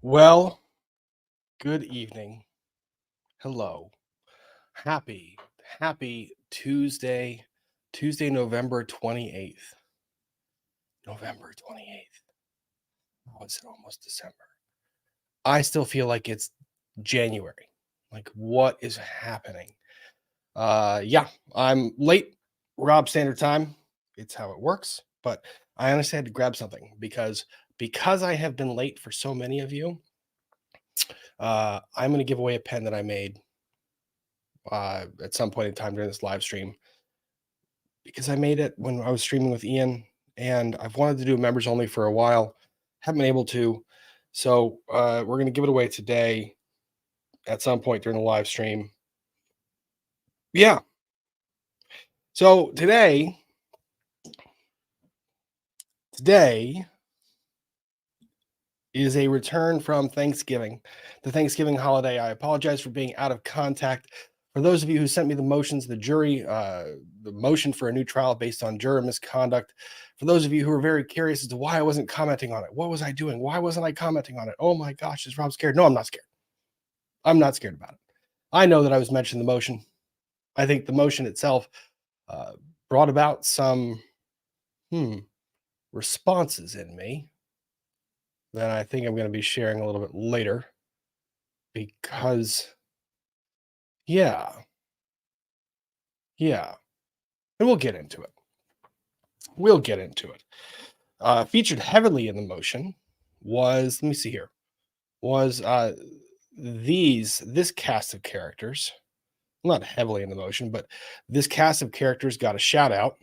Well, good evening. Hello. Happy Tuesday, November 28th. November 28th. Oh, it's almost December. I still feel like it's January. Like, what is happening? Yeah, I'm late. Rob Standard Time. It's how it works. But I honestly had to grab something because I have been late for so many of you. I'm going to give away a pen that I made at some point in time during this live stream because I made it when I was streaming with Ian, and I've wanted to do members only for a while. Haven't been able to. So we're going to give it away today at some point during the live stream. Yeah. So today is a return from Thanksgiving, the Thanksgiving holiday. I apologize for being out of contact. For those of you who sent me the motions, the jury, the motion for a new trial based on juror misconduct. For those of you who are very curious as to why I wasn't commenting on it, what was I doing? Why wasn't I commenting on it? Oh my gosh, is Rob scared? No, I'm not scared. I'm not scared about it. I know that I was mentioning the motion. I think the motion itself brought about some responses in me that I think I'm going to be sharing a little bit later because, yeah, and we'll get into it. Featured heavily in the motion was, let me see here, was this cast of characters, not heavily in the motion, but this cast of characters got a shout out.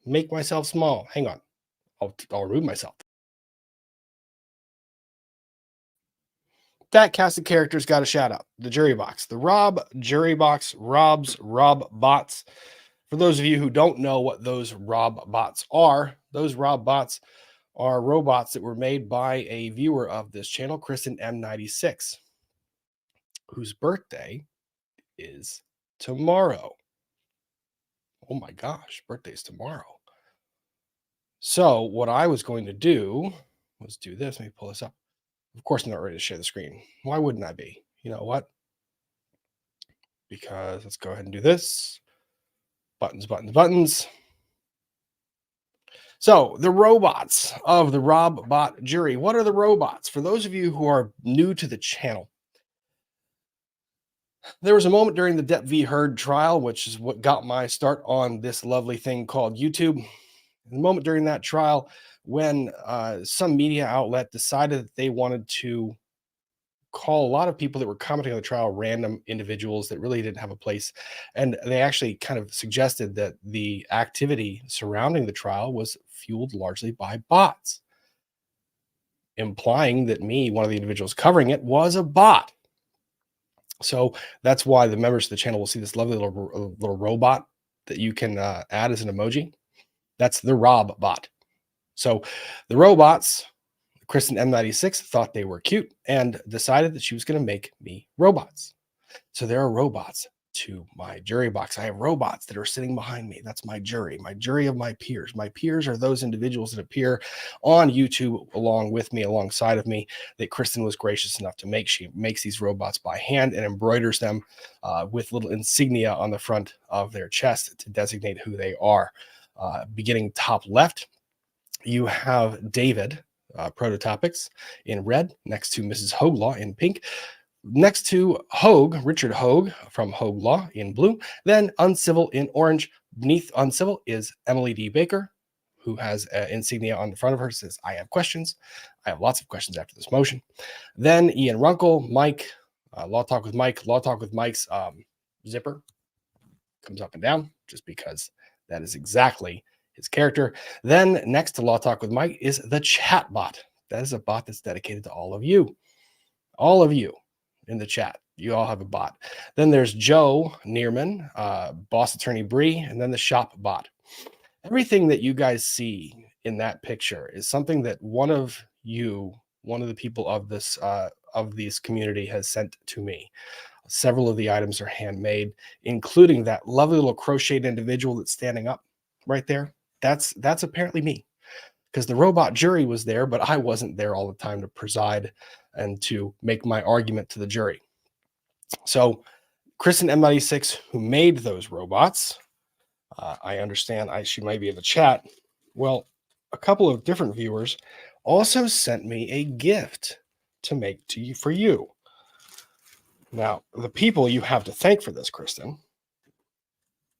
Make myself small. Hang on. I'll remove myself. That cast of characters got a shout out. The jury box, the Rob jury box, Rob's Rob bots. For those of you who don't know what those Rob bots are, those Rob bots are robots that were made by a viewer of this channel, Kristen M96, whose birthday is tomorrow. Oh my gosh, birthday's tomorrow. So what I was going to do was do this. Let me pull this up. Of course, I'm not ready to share the screen. Why wouldn't I be? You know what? Because let's go ahead and do this. Buttons. So the robots of the Rob bot jury. What are the robots? For those of you who are new to the channel, there was a moment during the Depp v. Heard trial, which is what got my start on this lovely thing called YouTube. The moment during that trial when some media outlet decided that they wanted to call a lot of people that were commenting on the trial random individuals that really didn't have a place. And they actually kind of suggested that the activity surrounding the trial was fueled largely by bots, implying that me, one of the individuals covering it, was a bot. So that's why the members of the channel will see this lovely little robot that you can add as an emoji. That's the Rob bot. So the robots, Kristen M96, thought they were cute and decided that she was going to make me robots. So there are robots to my jury box. I have robots that are sitting behind me. That's my jury of my peers. My peers are those individuals that appear on YouTube along with me, alongside of me, that Kristen was gracious enough to make. She makes these robots by hand and embroiders them with little insignia on the front of their chest to designate who they are. Beginning top left, you have David, Prototopics, in red, next to Mrs. Hoglaw in pink, next to Hogue, Richard Hogue from Hogue Law in blue, then Uncivil in orange. Beneath Uncivil is Emily D. Baker, who has insignia on the front of her, says, I have questions. I have lots of questions after this motion. Then Ian Runkle, Mike, Law Talk with Mike. Law Talk with Mike's zipper comes up and down just because that is exactly his character. Then next to Law Talk with Mike is the chat bot. That is a bot that's dedicated to all of you. All of you in the chat. You all have a bot. Then there's Joe Neerman, Boss Attorney Bree, and then the shop bot. Everything that you guys see in that picture is something that one of the people of this community has sent to me. Several of the items are handmade, including that lovely little crocheted individual that's standing up right there. That's apparently me. because the robot jury was there, but I wasn't there all the time to preside and to make my argument to the jury. So Kristen M96, who made those robots, I understand she might be in the chat. Well, a couple of different viewers also sent me a gift to make to you for you. Now, the people you have to thank for this, Kristen,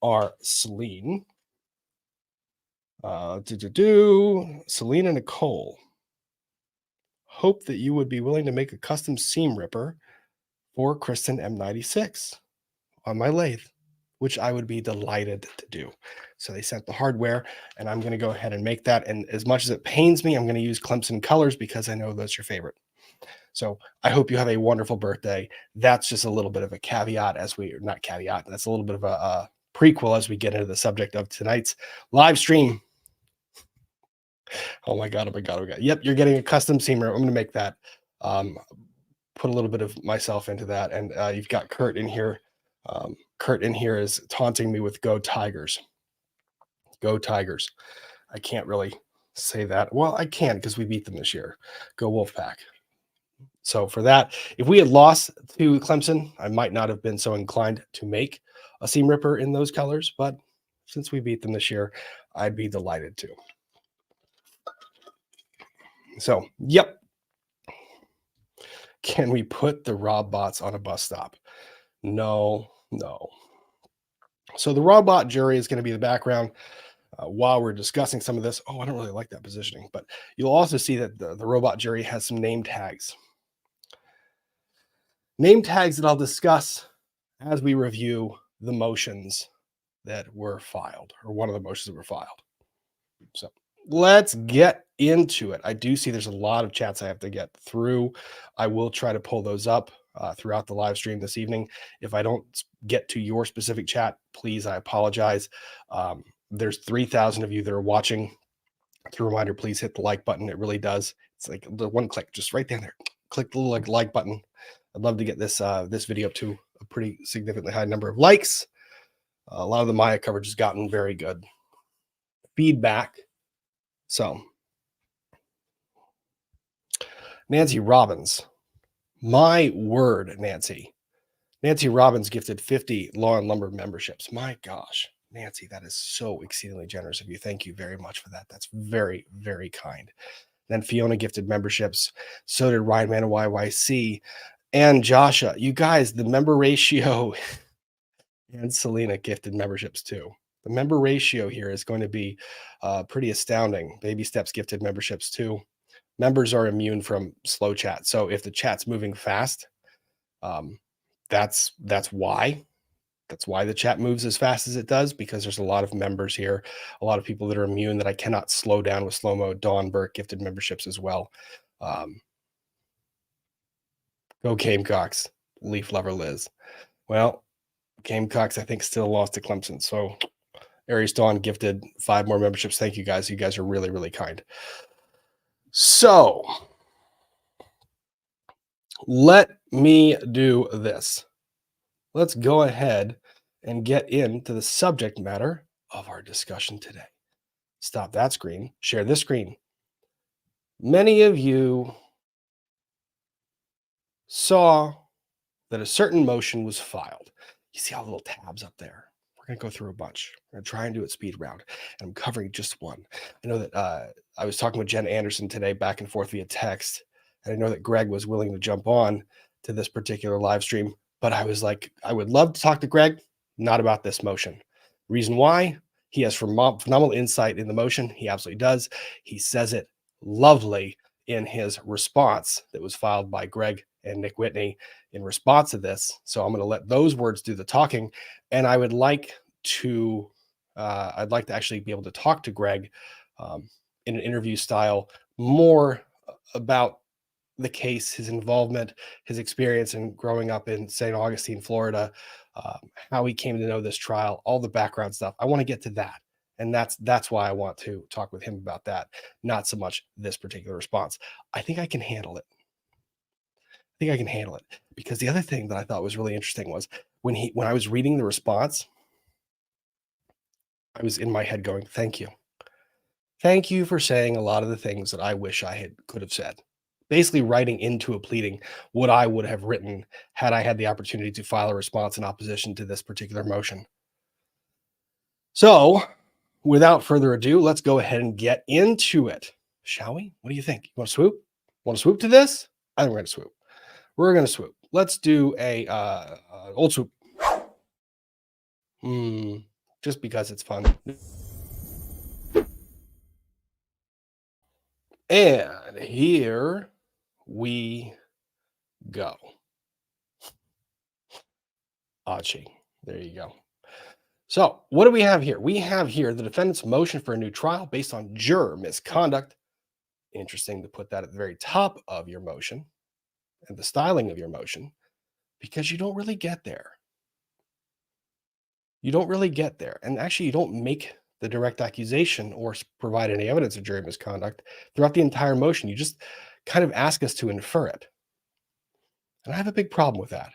are Celine, Celine and Nicole. Hope that you would be willing to make a custom seam ripper for Kristen M96 on my lathe, which I would be delighted to do. So they sent the hardware, and I'm going to go ahead and make that. And as much as it pains me, I'm going to use Clemson colors because I know that's your favorite. So I hope you have a wonderful birthday. That's just a little bit of a caveat not caveat. That's a little bit of a prequel as we get into the subject of tonight's live stream. Oh my God. Yep. You're getting a custom seamer. I'm going to make that, put a little bit of myself into that. And you've got Kurt in here. Kurt in here is taunting me with go Tigers. Go Tigers. I can't really say that. Well, I can because we beat them this year. Go Wolfpack. So for that, if we had lost to Clemson, I might not have been so inclined to make a seam ripper in those colors. But since we beat them this year, I'd be delighted to. So, yep. Can we put the Rob bots on a bus stop? No. So the robot jury is going to be the background while we're discussing some of this. Oh, I don't really like that positioning, but you'll also see that the robot jury has some name tags. Name tags that I'll discuss as we review the motions that were filed, or one of the motions that were filed. So let's get into it. I do see there's a lot of chats I have to get through. I will try to pull those up throughout the live stream this evening. If I don't get to your specific chat, please, I apologize. There's 3,000 of you that are watching. To reminder, please hit the like button. It really does. It's like the one click, just right down there. Click the little like button. I'd love to get this video up to a pretty significantly high number of likes. A lot of the Maya coverage has gotten very good feedback. So, Nancy Robbins. My word, Nancy. Nancy Robbins gifted 50 Law and Lumber memberships. My gosh, Nancy, that is so exceedingly generous of you. Thank you very much for that. That's very, very kind. Then Fiona gifted memberships. So did Ryan Man YYC and Joshua. You guys, the member ratio, and Selena gifted memberships too. The member ratio here is going to be pretty astounding. Baby Steps gifted memberships too. Members are immune from slow chat. So if the chat's moving fast, that's why. That's why the chat moves as fast as it does, because there's a lot of members here, a lot of people that are immune that I cannot slow down with slow mo. Dawn Burke gifted memberships as well. Go Gamecocks, Leaf Lover Liz. Well, Gamecocks, I think, still lost to Clemson. So Aries Dawn gifted 5 more memberships. Thank you guys. You guys are really, really kind. So let me do this. Let's go ahead and get into the subject matter of our discussion today. Stop that screen, share this screen. Many of you saw that a certain motion was filed. You see all the little tabs up there. We're going to go through a bunch. We're going to try and do it speed round, and I'm covering just one. I know that I was talking with Jen Anderson today back and forth via text, and I know that Greg was willing to jump on to this particular live stream, but I was like, I would love to talk to Greg, not about this motion. Reason why? He has phenomenal insight in the motion. He absolutely does. He says it lovely in his response that was filed by Greg and Nick Whitney in response to this. So I'm going to let those words do the talking. And I would like to, I'd like to actually be able to talk to Greg in an interview style more about the case, his involvement, his experience in growing up in St. Augustine, Florida, how he came to know this trial, all the background stuff. I want to get to that. And that's why I want to talk with him about that, not so much this particular response. I think I can handle it. Because the other thing that I thought was really interesting was when I was reading the response, I was in my head going, thank you. Thank you for saying a lot of the things that I wish could have said. Basically, writing into a pleading what I would have written had I had the opportunity to file a response in opposition to this particular motion. So, without further ado, let's go ahead and get into it, shall we? What do you think? You want to swoop? Want to swoop to this? I think we're going to swoop. We're going to swoop. Let's do a old swoop. Just because it's fun. And here we go. Achi. There you go. So what do we have here? We have here the defendant's motion for a new trial based on juror misconduct. Interesting to put that at the very top of your motion and the styling of your motion, because you don't really get there. You don't really get there. And actually, you don't make the direct accusation or provide any evidence of jury misconduct throughout the entire motion. You just kind of ask us to infer it. And I have a big problem with that.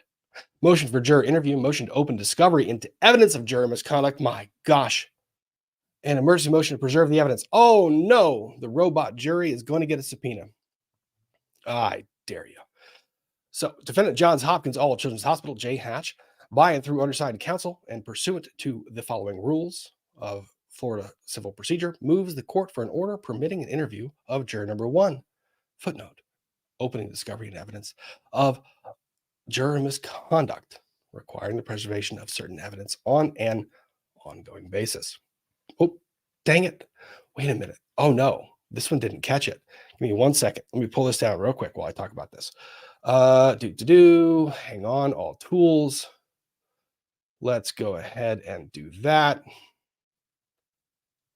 Motion for juror interview, motion to open discovery into evidence of juror misconduct. My gosh. An emergency motion to preserve the evidence. Oh no, the robot jury is going to get a subpoena. I dare you. So, defendant Johns Hopkins All Children's Hospital, JHACH, by and through undersigned counsel and pursuant to the following rules of Florida civil procedure, moves the court for an order permitting an interview of juror number 1. Footnote, opening discovery and evidence of juror misconduct, requiring the preservation of certain evidence on an ongoing basis. Oh, dang it. Wait a minute. Oh no, this one didn't catch it. Give me 1 second. Let me pull this down real quick while I talk about this. Hang on, all tools. Let's go ahead and do that.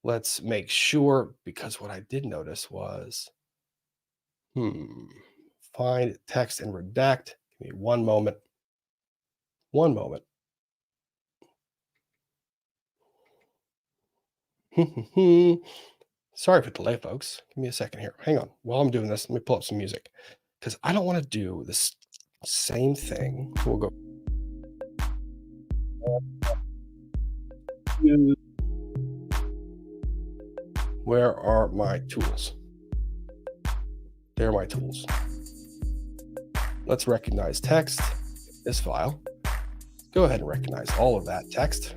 Let's make sure, because what I did notice was, find text and redact. Give me 1 moment. 1 moment. Sorry for the delay, folks. Give me a second here. Hang on. While I'm doing this, let me pull up some music, because I don't want to do this same thing. We'll go. Where are my tools? There are my tools. Let's recognize text, this file. Go ahead and recognize all of that text,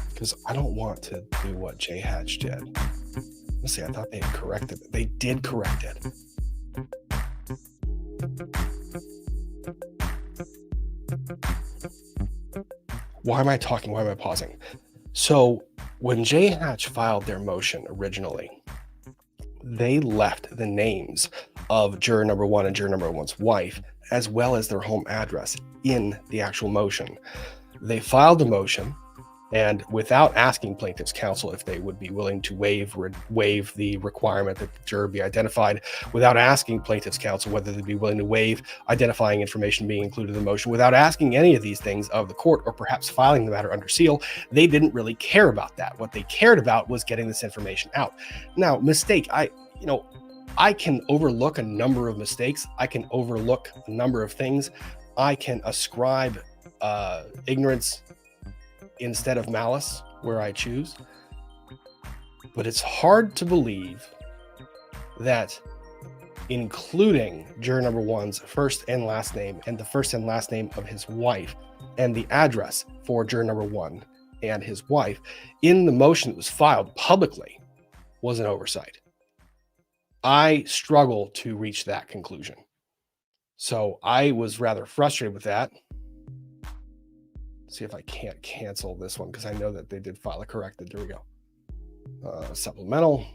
because I don't want to do what JHACH did. Let's see, I thought they had corrected it. They did correct it. Why am I talking? Why am I pausing? So when JHACH filed their motion originally, they left the names of juror number 1 and juror number 1's wife, as well as their home address, in the actual motion. They filed the motion, and without asking plaintiff's counsel if they would be willing to waive the requirement that the juror be identified, without asking plaintiff's counsel whether they'd be willing to waive identifying information being included in the motion, without asking any of these things of the court, or perhaps filing the matter under seal, they didn't really care about that. What they cared about was getting this information out. Now, mistake, I can overlook a number of mistakes. I can overlook a number of things. I can ascribe ignorance instead of malice where I choose. But it's hard to believe that including juror number 1's first and last name and the first and last name of his wife and the address for juror number 1 and his wife in the motion that was filed publicly was an oversight. I struggle to reach that conclusion. So I was rather frustrated with that. See if I can't cancel this one, because I know that they did file a corrected. There we go. Supplemental,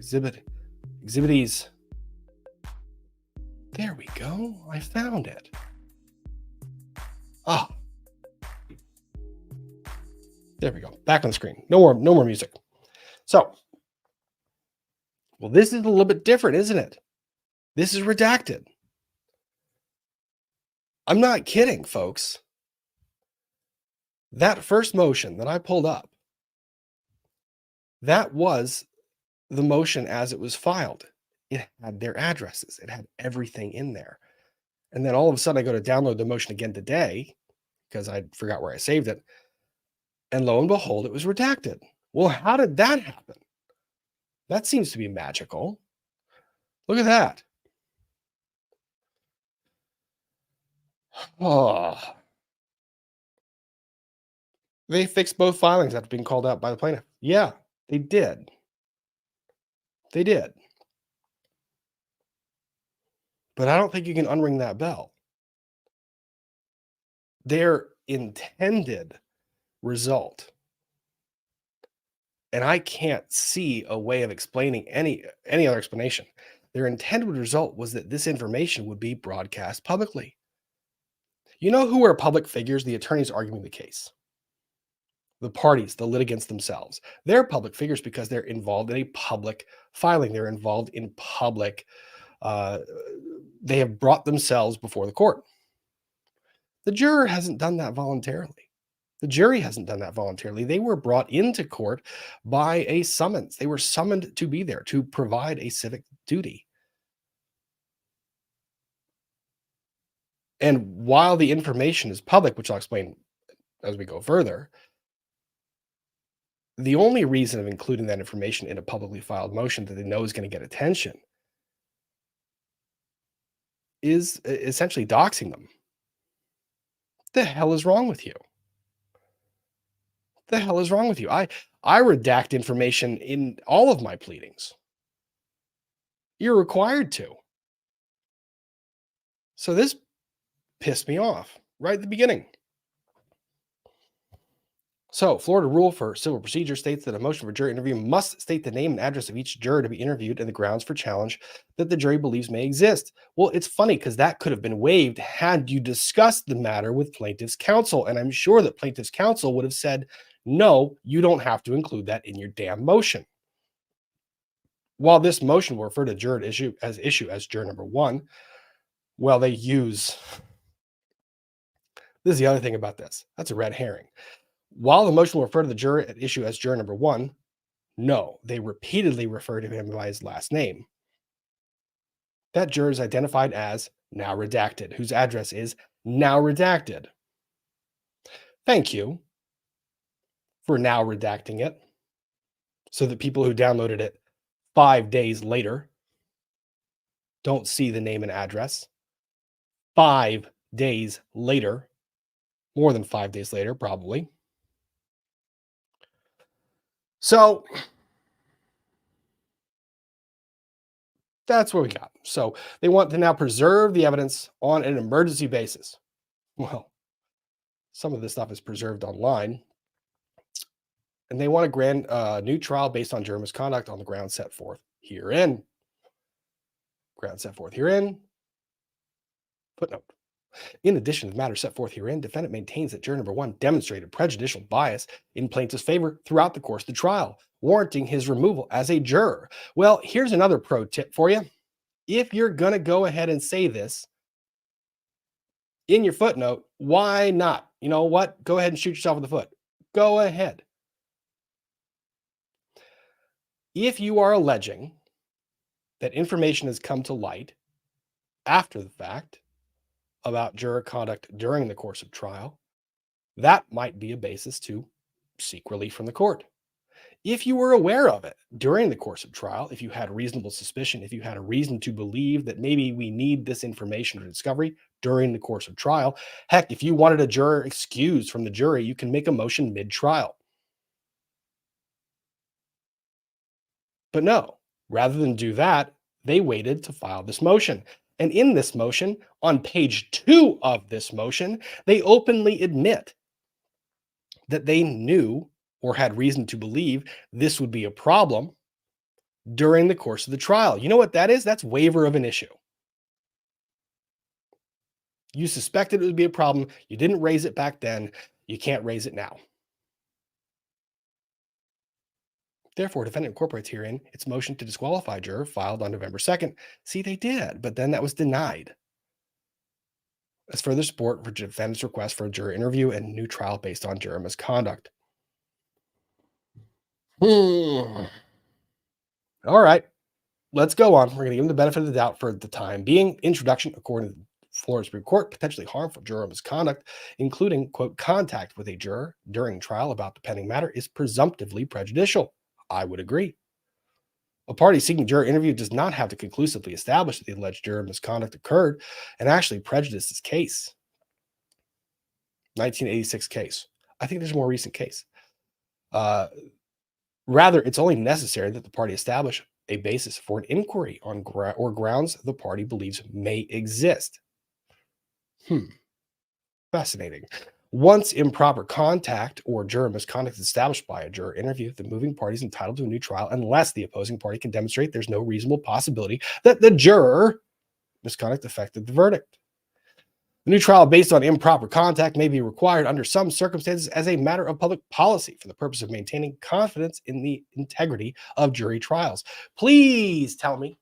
exhibitees. There we go. I found it. Ah, there we go. Back on the screen. No more music. So, well, this is a little bit different, isn't it? This is redacted. I'm not kidding, folks. That first motion that I pulled up, that was the motion as it was filed. It had their addresses. It had everything in there. And then all of a sudden I go to download the motion again today because I forgot where I saved it. And lo and behold, it was redacted. Well, how did that happen? That seems to be magical. Look at that. Oh, they fixed both filings after being called out by the plaintiff. Yeah, they did. They did. But I don't think you can unring that bell. Their intended result, and I can't see a way of explaining any other explanation. Their intended result was that this information would be broadcast publicly. You know who are public figures? The attorneys arguing the case. The parties, the litigants themselves. They're public figures because they're involved in a public filing. They're involved in public. Uh, they have brought themselves before the court. The juror hasn't done that voluntarily. The jury hasn't done that voluntarily. They were brought into court by a summons. They were summoned to be there to provide a civic duty. And while the information is public, which I'll explain as we go further, the only reason of including that information in a publicly filed motion that they know is going to get attention is essentially doxing them. The hell is wrong with you? The hell is wrong with you? I redact information in all of my pleadings. You're required to. So this pissed me off right at the beginning. So, Florida rule for civil procedure states that a motion for jury interview must state the name and address of each juror to be interviewed and the grounds for challenge that the jury believes may exist. Well, it's funny because that could have been waived had you discussed the matter with plaintiff's counsel. And I'm sure that plaintiff's counsel would have said, no, you don't have to include that in your damn motion. While this motion will refer to juror issue as juror number one, well, they use. This is the other thing about this. That's a red herring. While the motion will refer to the juror at issue as juror number one, no, they repeatedly refer to him by his last name. That juror is identified as now redacted, whose address is now redacted. Thank you for now redacting it so that people who downloaded it 5 days later don't see the name and address. 5 days later, more than 5 days later, probably. So that's what we got. So they want to now preserve the evidence on an emergency basis. Well, some of this stuff is preserved online. And they want to grant a new trial based on juror misconduct on the grounds set forth herein. Grounds set forth herein. Footnote. In addition to the matter set forth herein, defendant maintains that juror number one demonstrated prejudicial bias in plaintiff's favor throughout the course of the trial, warranting his removal as a juror. Well, here's another pro tip for you. If you're going to go ahead and say this in your footnote, why not? You know what? Go ahead and shoot yourself in the foot. Go ahead. If you are alleging that information has come to light after the fact about juror conduct during the course of trial, that might be a basis to seek relief from the court. If you were aware of it during the course of trial, if you had reasonable suspicion, if you had a reason to believe that maybe we need this information or discovery during the course of trial, heck, if you wanted a juror excused from the jury, you can make a motion mid-trial. But no, rather than do that, they waited to file this motion. And in this motion, on page 2 of this motion, they openly admit that they knew or had reason to believe this would be a problem during the course of the trial. You know what that is? That's waiver of an issue. You suspected it would be a problem. You didn't raise it back then. You can't raise it now. Therefore, defendant incorporates herein its motion to disqualify juror filed on November 2nd. See, they did, but then that was denied. As further support for defendant's request for a juror interview and new trial based on juror misconduct. All right, let's go on. We're going to give them the benefit of the doubt for the time being. Introduction, according to Florida Supreme Court, potentially harmful juror misconduct, including, quote, contact with a juror during trial about the pending matter, is presumptively prejudicial. I would agree. A party seeking juror interview does not have to conclusively establish that the alleged juror misconduct occurred and actually prejudice his case. 1986 case. I think there's a more recent case. Rather, it's only necessary that the party establish a basis for an inquiry on or grounds the party believes may exist. Fascinating. Once improper contact or juror misconduct is established by a juror interview, the moving party is entitled to a new trial unless the opposing party can demonstrate there's no reasonable possibility that the juror misconduct affected the verdict. The new trial based on improper contact may be required under some circumstances as a matter of public policy for the purpose of maintaining confidence in the integrity of jury trials. Please tell me,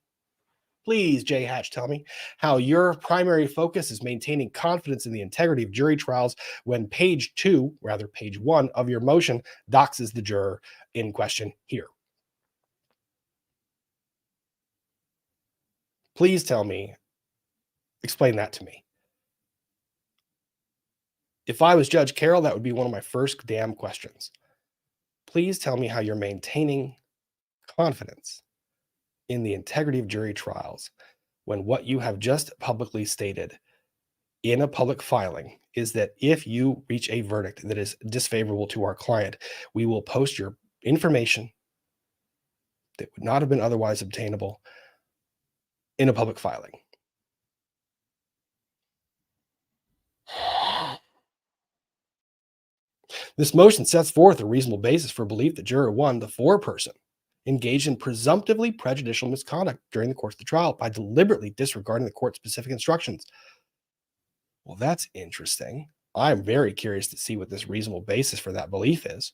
please, JHACH, tell me how your primary focus is maintaining confidence in the integrity of jury trials when page 1 of your motion doxes the juror in question here. Please tell me, explain that to me. If I was Judge Carroll, that would be one of my first damn questions. Please tell me how you're maintaining confidence in the integrity of jury trials when what you have just publicly stated in a public filing is that if you reach a verdict that is disfavorable to our client, we will post your information that would not have been otherwise obtainable in a public filing. This motion sets forth a reasonable basis for belief that juror 1, the foreperson, engaged in presumptively prejudicial misconduct during the course of the trial by deliberately disregarding the court's specific instructions. Well, that's interesting. I'm very curious to see what this reasonable basis for that belief is.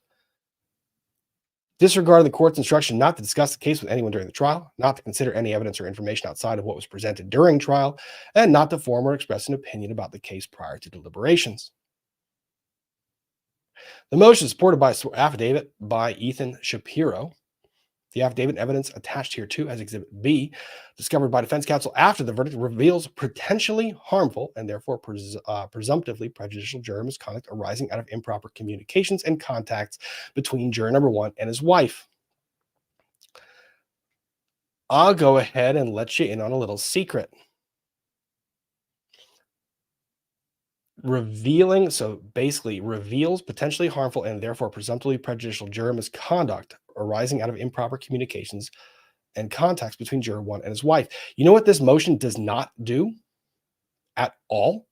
Disregarding the court's instruction not to discuss the case with anyone during the trial, not to consider any evidence or information outside of what was presented during trial, and not to form or express an opinion about the case prior to deliberations. The motion is supported by affidavit by Ethan Shapiro. The affidavit evidence attached here too as Exhibit B, discovered by defense counsel after the verdict, reveals potentially harmful and therefore presumptively prejudicial juror misconduct arising out of improper communications and contacts between juror number 1 and his wife. I'll go ahead and let you in on a little secret. Reveals potentially harmful and therefore presumptively prejudicial juror misconduct arising out of improper communications and contacts between juror 1 and his wife. You know what this motion does not do at all?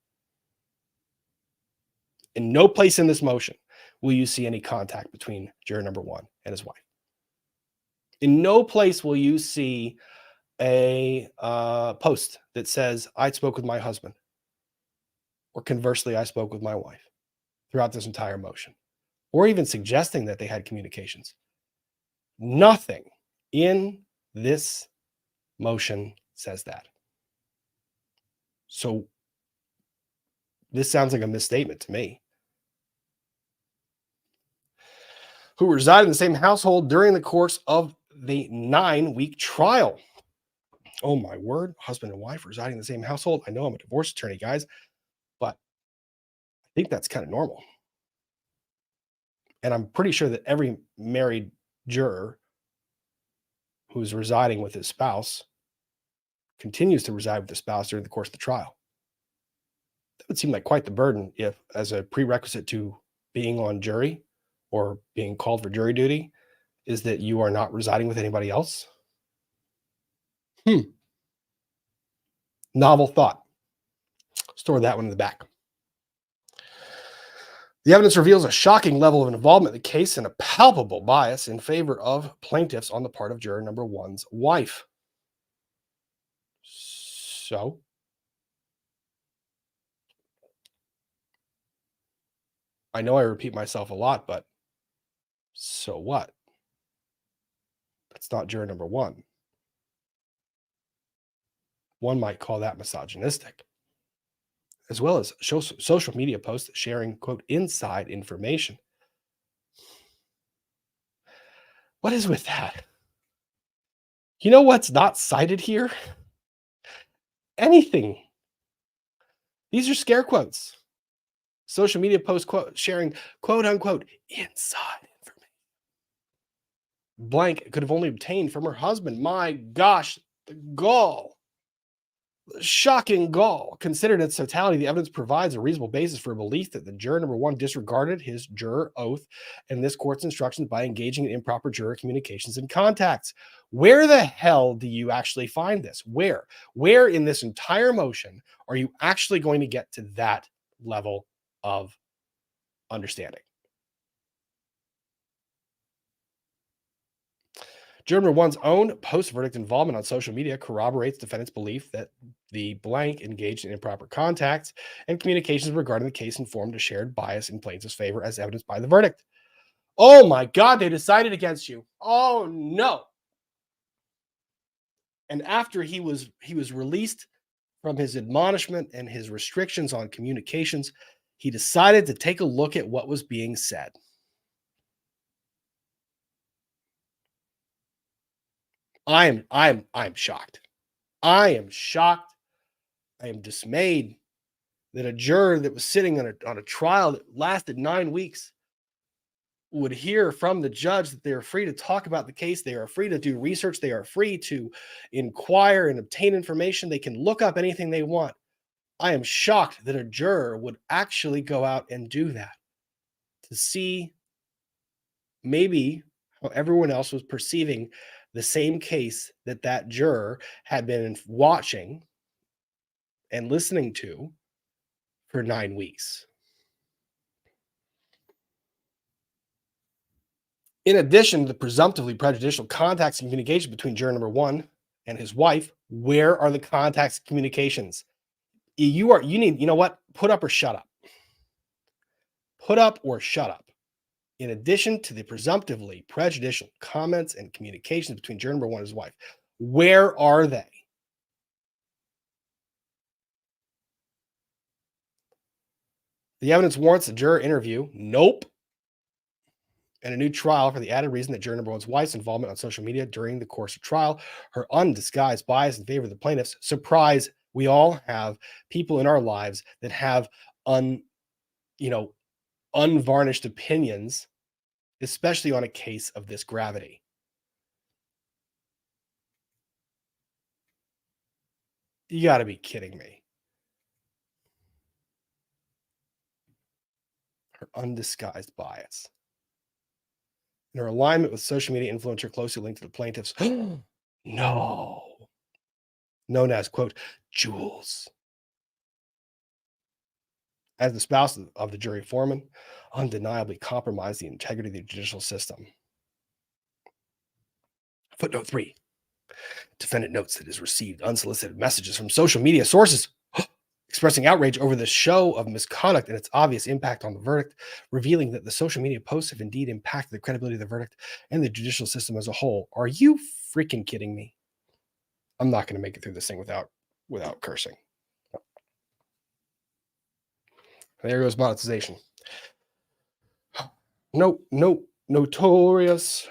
In no place in this motion will you see any contact between juror number 1 and his wife. In no place will you see a post that says, I spoke with my husband, or conversely, I spoke with my wife, throughout this entire motion, or even suggesting that they had communications. Nothing in this motion says that. So this sounds like a misstatement to me. Who reside in the same household during the course of the 9-week trial. Oh my word, husband and wife residing in the same household. I know I'm a divorce attorney, guys, but I think that's kind of normal. And I'm pretty sure that every married juror who's residing with his spouse continues to reside with the spouse during the course of the trial. That would seem like quite the burden if, as a prerequisite to being on jury or being called for jury duty, is that you are not residing with anybody else. Novel thought. Store that one in the back. The evidence reveals a shocking level of involvement in the case and a palpable bias in favor of plaintiffs on the part of juror number 1's wife. So, I know I repeat myself a lot, but so what? That's not juror number 1. One might call that misogynistic, as well as social media posts sharing, quote, inside information. What is with that? You know what's not cited here? Anything These are scare quotes. Social media post quote sharing quote unquote inside information. Blank could have only obtained from her husband. My gosh, the gall. Shocking gall. Considered its totality, the evidence provides a reasonable basis for a belief that the juror number one disregarded his juror oath and this court's instructions by engaging in improper juror communications and contacts. Where the hell do you actually find this? Where? Where in this entire motion are you actually going to get to that level of understanding? Juror number one's own post-verdict involvement on social media corroborates defendant's belief that the blank engaged in improper contacts and communications regarding the case informed a shared bias in plaintiff's favor as evidenced by the verdict. Oh my God, they decided against you. Oh no. And after he was released from his admonishment and his restrictions on communications, he decided to take a look at what was being said. I'm shocked. I am shocked. I am dismayed that a juror that was sitting on a trial that lasted 9 weeks would hear from the judge that they are free to talk about the case. They are free to do research. They are free to inquire and obtain information. They can look up anything they want. I am shocked that a juror would actually go out and do that to see maybe how everyone else was perceiving the same case that that juror had been watching and listening to for 9 weeks. In addition to the presumptively prejudicial contacts and communication between juror number one and his wife, where are the contacts and communications? You know what? Put up or shut up. Put up or shut up. In addition to the presumptively prejudicial comments and communications between juror number one and his wife, where are they? The evidence warrants a juror interview. Nope. And a new trial for the added reason that juror number one's wife's involvement on social media during the course of trial, her undisguised bias in favor of the plaintiffs. Surprise, we all have people in our lives that have unvarnished opinions, especially on a case of this gravity. You got to be kidding me. Her undisguised bias. And her alignment with social media influencer closely linked to the plaintiffs. No. Known as, quote, Jules. As the spouse of the jury foreman, undeniably compromised the integrity of the judicial system. Footnote 3. Defendant notes that has received unsolicited messages from social media sources expressing outrage over the show of misconduct and its obvious impact on the verdict, revealing that the social media posts have indeed impacted the credibility of the verdict and the judicial system as a whole. Are you freaking kidding me? I'm not going to make it through this thing without cursing. There goes monetization. Notorious.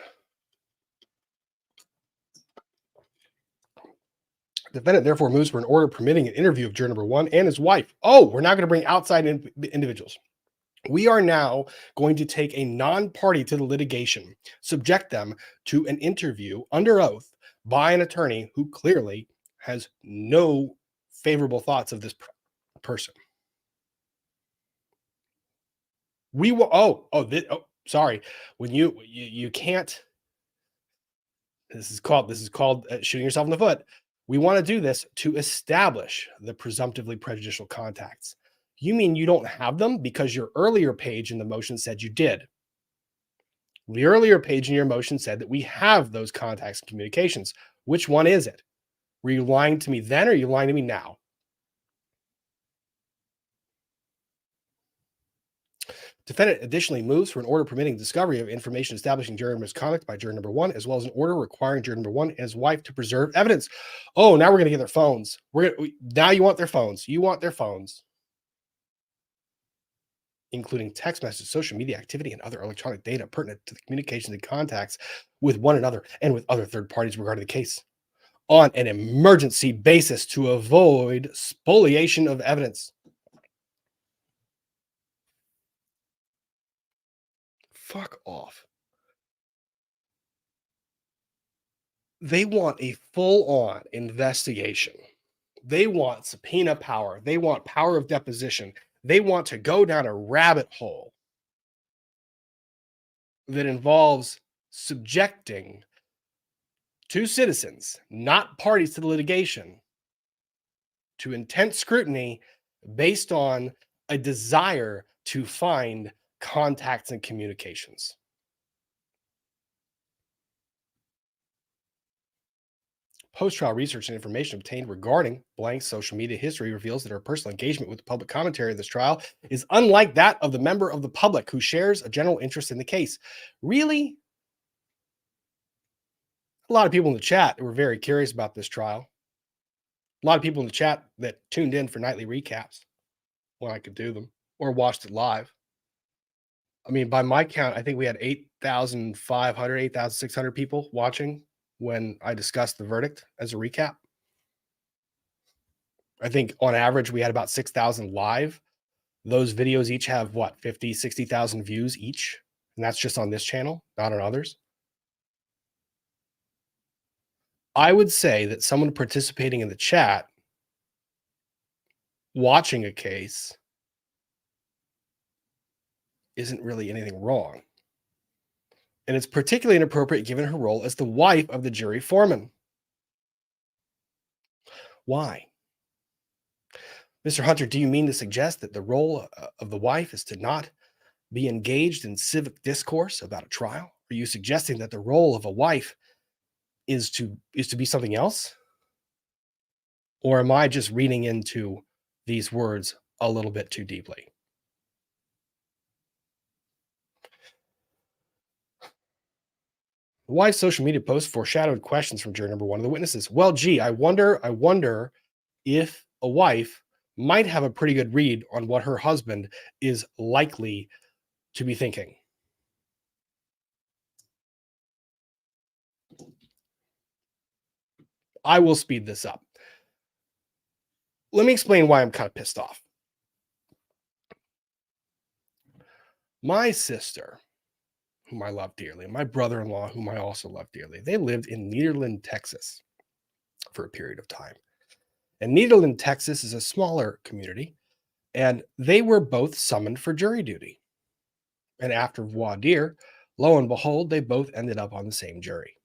Defendant therefore moves for an order permitting an interview of juror number one and his wife. Oh, we're not going to bring outside individuals. We are now going to take a non-party to the litigation, subject them to an interview under oath by an attorney who clearly has no favorable thoughts of this person. We will. Sorry. When you can't. This is called shooting yourself in the foot. We want to do this to establish the presumptively prejudicial contacts. You mean you don't have them because your earlier page in the motion said you did? The earlier page in your motion said that we have those contacts and communications. Which one is it? Were you lying to me then or are you lying to me now? Defendant additionally moves for an order permitting discovery of information establishing juror misconduct by juror number one, as well as an order requiring juror number one and his wife to preserve evidence. Oh, now we're going to get their phones. Now you want their phones. You want their phones, including text messages, social media activity, and other electronic data pertinent to the communications and contacts with one another and with other third parties regarding the case on an emergency basis to avoid spoliation of evidence. Fuck off. They want a full-on investigation. They want subpoena power. They want power of deposition. They want to go down a rabbit hole that involves subjecting two citizens, not parties to the litigation, to intense scrutiny based on a desire to find contacts and communications. Post-trial research and information obtained regarding Blank's social media history reveals that her personal engagement with the public commentary of this trial is unlike that of the member of the public who shares a general interest in the case. Really? A lot of people in the chat were very curious about this trial. A lot of people in the chat that tuned in for nightly recaps when I could do them or watched it live. I mean, by my count, I think we had 8,500, 8,600 people watching when I discussed the verdict as a recap. I think on average, we had about 6,000 live. Those videos each have what, 50, 60,000 views each. And that's just on this channel, not on others. I would say that someone participating in the chat, watching a case, isn't really anything wrong. And it's particularly inappropriate given her role as the wife of the jury foreman. Why? Mr. Hunter, do you mean to suggest that the role of the wife is to not be engaged in civic discourse about a trial? Are you suggesting that the role of a wife is to be something else? Or am I just reading into these words a little bit too deeply? The wife's social media post foreshadowed questions from juror number one of the witnesses. Well, gee, I wonder if a wife might have a pretty good read on what her husband is likely to be thinking. I will speed this up. Let me explain why I'm kind of pissed off. My sister, whom I love dearly, and my brother-in-law, whom I also love dearly, they lived in Nederland, Texas for a period of time. And Nederland, Texas is a smaller community, and they were both summoned for jury duty. And after voir dire, lo and behold, they both ended up on the same jury.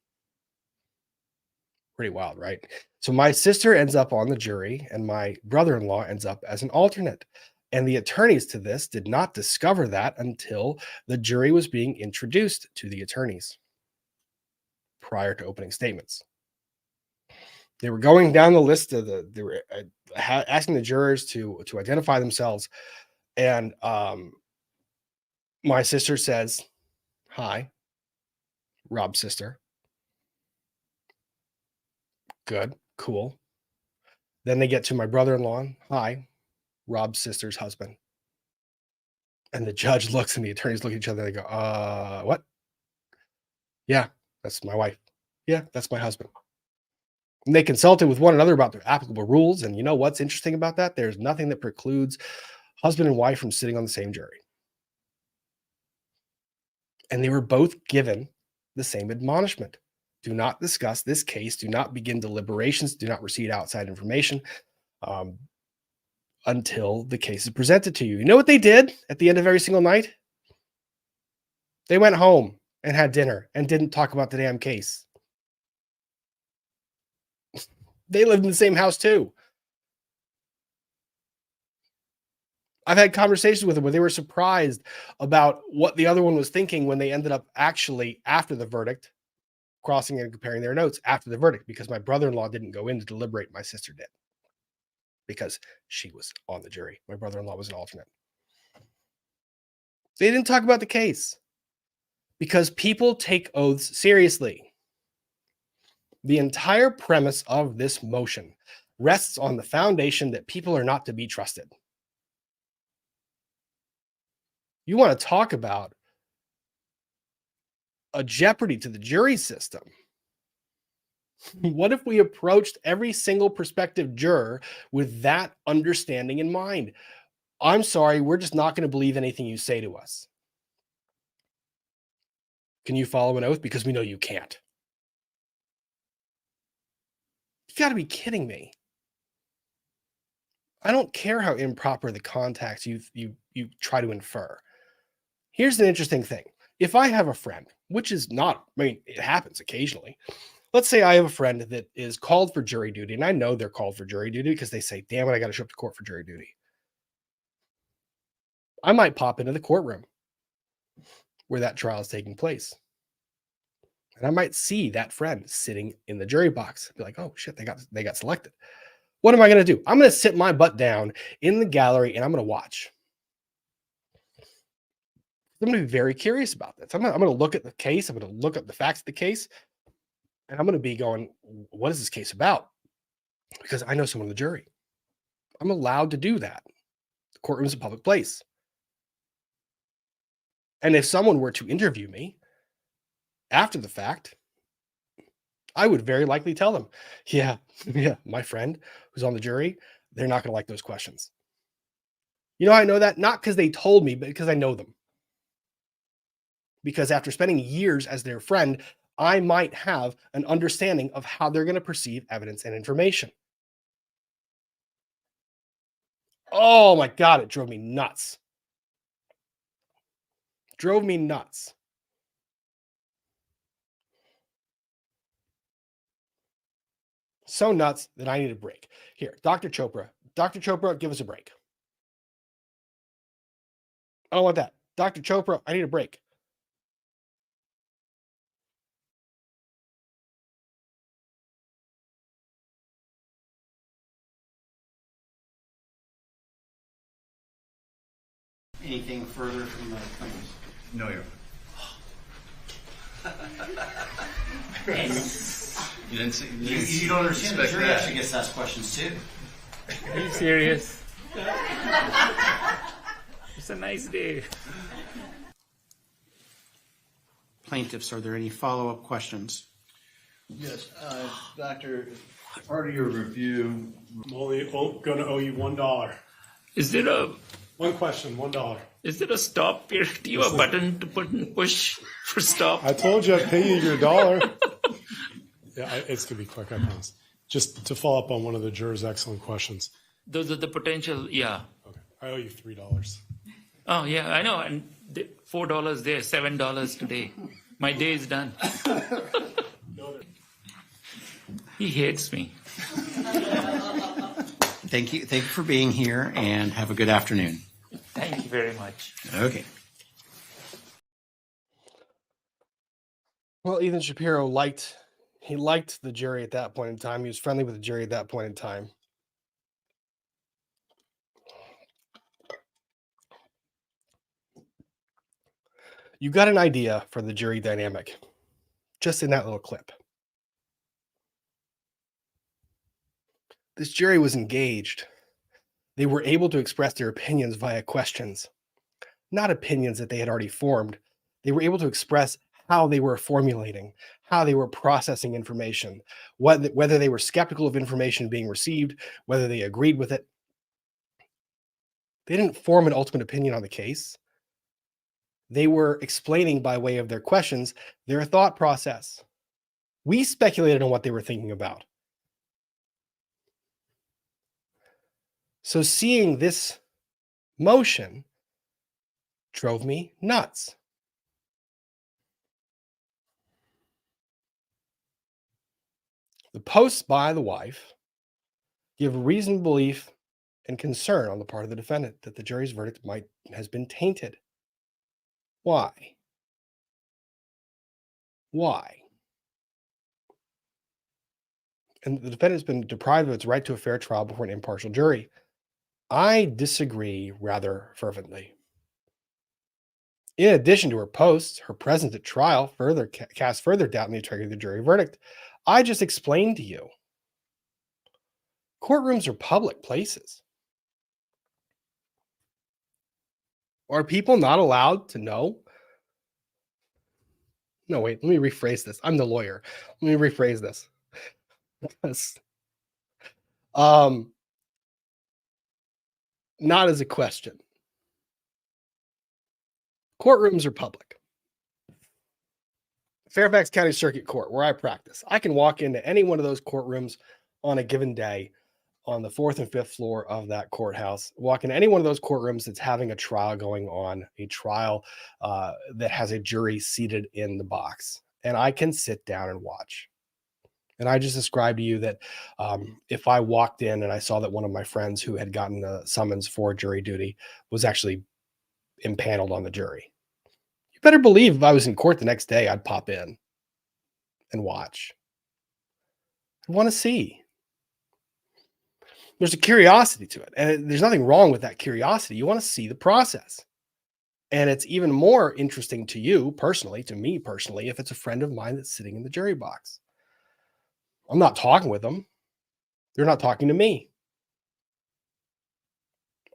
Pretty wild, right? So my sister ends up on the jury, and my brother-in-law ends up as an alternate. And the attorneys to this did not discover that until the jury was being introduced to the attorneys prior to opening statements. They were going down the list of they were asking the jurors to identify themselves. And my sister says, hi, Rob's sister. Good, cool. Then they get to my brother-in-law. Hi, Rob's sister's husband. And the judge looks and the attorneys look at each other. They go, what? Yeah, that's my wife. Yeah, that's my husband. And they consulted with one another about the applicable rules. And you know what's interesting about that? There's nothing that precludes husband and wife from sitting on the same jury. And they were both given the same admonishment. Do not discuss this case. Do not begin deliberations. Do not receive outside information until the case is presented to you. You know what they did at the end of every single night? They went home and had dinner and didn't talk about the damn case. They lived in the same house too. I've had conversations with them where they were surprised about what the other one was thinking when they ended up actually, after the verdict, crossing and comparing their notes after the verdict, because my brother-in-law didn't go in to deliberate. My sister did, because she was on the jury. My brother-in-law was an alternate. They didn't talk about the case because people take oaths seriously. The entire premise of this motion rests on the foundation that people are not to be trusted. You want to talk about a jeopardy to the jury system? What if we approached every single prospective juror with that understanding in mind? I'm sorry, we're just not going to believe anything you say to us. Can you follow an oath? Because we know you can't. You got to be kidding me. I don't care how improper the contacts you try to infer. Here's an interesting thing. If I have a friend, which is not, I mean, it happens occasionally. Let's say I have a friend that is called for jury duty, and I know they're called for jury duty because they say, damn it, I got to show up to court for jury duty. I might pop into the courtroom where that trial is taking place. And I might see that friend sitting in the jury box. Be like, oh shit, they got selected. What am I going to do? I'm going to sit my butt down in the gallery and I'm going to watch. I'm going to be very curious about this. I'm going to look at the case. I'm going to look up the facts of the case. And I'm going to be going, what is this case about? Because I know someone in the jury. I'm allowed to do that. The courtroom is a public place. And if someone were to interview me after the fact, I would very likely tell them, yeah, my friend who's on the jury, they're not going to like those questions. You know how I know that? Not because they told me, but because I know them. Because after spending years as their friend, I might have an understanding of how they're going to perceive evidence and information. Oh my God, it drove me nuts. Drove me nuts. So nuts that I need a break. Here, Dr. Chopra. Dr. Chopra, give us a break. I don't want that. Dr. Chopra, I need a break. Anything further from the plaintiffs? No, Your You didn't see. You don't understand. The jury actually gets asked questions too. Are you serious? It's a nice day. Plaintiffs, are there any follow-up questions? Yes, Doctor. Part of your review. I'm only going to owe you $1. Is there a One question, $1. is there a stop here? Do you have a button to push for stop? I told you I'd pay you your $1. Yeah, it's going to be quick, I promise. Just to follow up on one of the jurors' excellent questions. Those are the potential, yeah. Okay, I owe you $3. Oh, yeah, I know. And $4 there, $7 today. My day is done. He hates me. Thank you for being here, and have a good afternoon. Thank you very much. Okay. Well, Ethan Shapiro liked the jury at that point in time. He was friendly with the jury at that point in time. You got an idea for the jury dynamic just in that little clip. This jury was engaged. They were able to express their opinions via questions, not opinions that they had already formed. They were able to express how they were formulating, how they were processing information, whether they were skeptical of information being received, whether they agreed with it. They didn't form an ultimate opinion on the case. They were explaining by way of their questions their thought process. We speculated on what they were thinking about. So seeing this motion drove me nuts. The posts by the wife give reasonable belief and concern on the part of the defendant that the jury's verdict has been tainted. Why? Why? And the defendant has been deprived of its right to a fair trial before an impartial jury. I disagree rather fervently. In addition to her posts, her presence at trial casts further doubt in the integrity of the jury verdict. I just explained to you. Courtrooms are public places. Are people not allowed to know? No, wait, let me rephrase this. I'm the lawyer. Let me rephrase this. Not as a question. Courtrooms are public. Fairfax County Circuit Court, where I practice. I can walk into any one of those courtrooms on a given day on the 4th and 5th floor of that courthouse, walk into any one of those courtrooms that's having a trial going on, a trial that has a jury seated in the box. And I can sit down and watch. And I just described to you that if I walked in and I saw that one of my friends who had gotten a summons for jury duty was actually impaneled on the jury, you better believe if I was in court the next day, I'd pop in and watch. I want to see. There's a curiosity to it. And there's nothing wrong with that curiosity. You want to see the process. And it's even more interesting to you personally, to me personally, if it's a friend of mine that's sitting in the jury box. I'm not talking with them. They're not talking to me.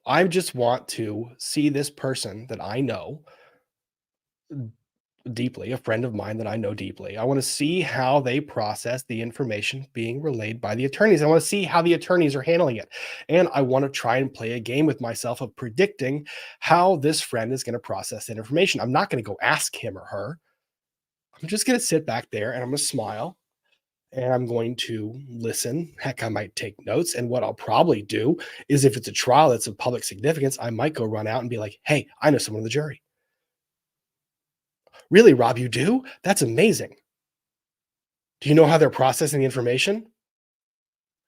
I just want to see this person that I know deeply, a friend of mine that I know deeply. I want to see how they process the information being relayed by the attorneys. I want to see how the attorneys are handling it. And I want to try and play a game with myself of predicting how this friend is going to process that information. I'm not going to go ask him or her. I'm just going to sit back there and I'm going to smile. And I'm going to listen. Heck, I might take notes. And what I'll probably do is if it's a trial that's of public significance, I might go run out and be like, hey, I know someone in the jury. Really, Rob, you do? That's amazing. Do you know how they're processing the information?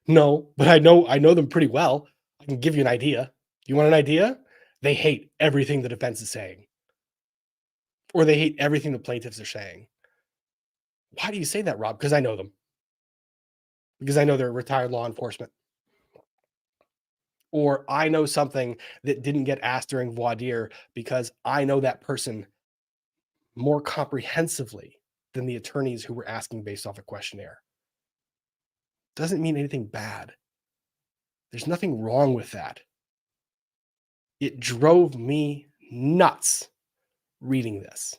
No, but I know them pretty well. I can give you an idea. You want an idea? They hate everything the defense is saying. Or they hate everything the plaintiffs are saying. Why do you say that, Rob? Because I know them. Because I know they're retired law enforcement. Or I know something that didn't get asked during voir dire because I know that person more comprehensively than the attorneys who were asking based off a questionnaire. Doesn't mean anything bad. There's nothing wrong with that. It drove me nuts reading this.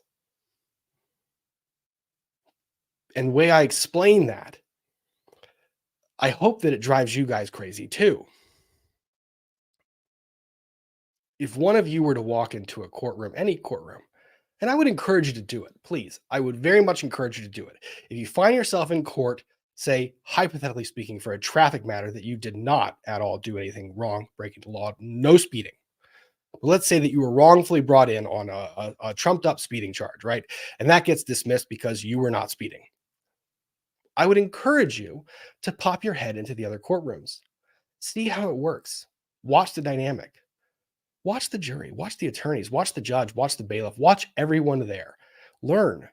And the way I explain that, I hope that it drives you guys crazy too. If one of you were to walk into a courtroom, any courtroom, and I would encourage you to do it, please. I would very much encourage you to do it. If you find yourself in court, say, hypothetically speaking, for a traffic matter that you did not at all do anything wrong, breaking the law, no speeding. But let's say that you were wrongfully brought in on a trumped up speeding charge, right? And that gets dismissed because you were not speeding. I would encourage you to pop your head into the other courtrooms. See how it works. Watch the dynamic. Watch the jury, watch the attorneys, watch the judge, watch the bailiff, watch everyone there. Learn.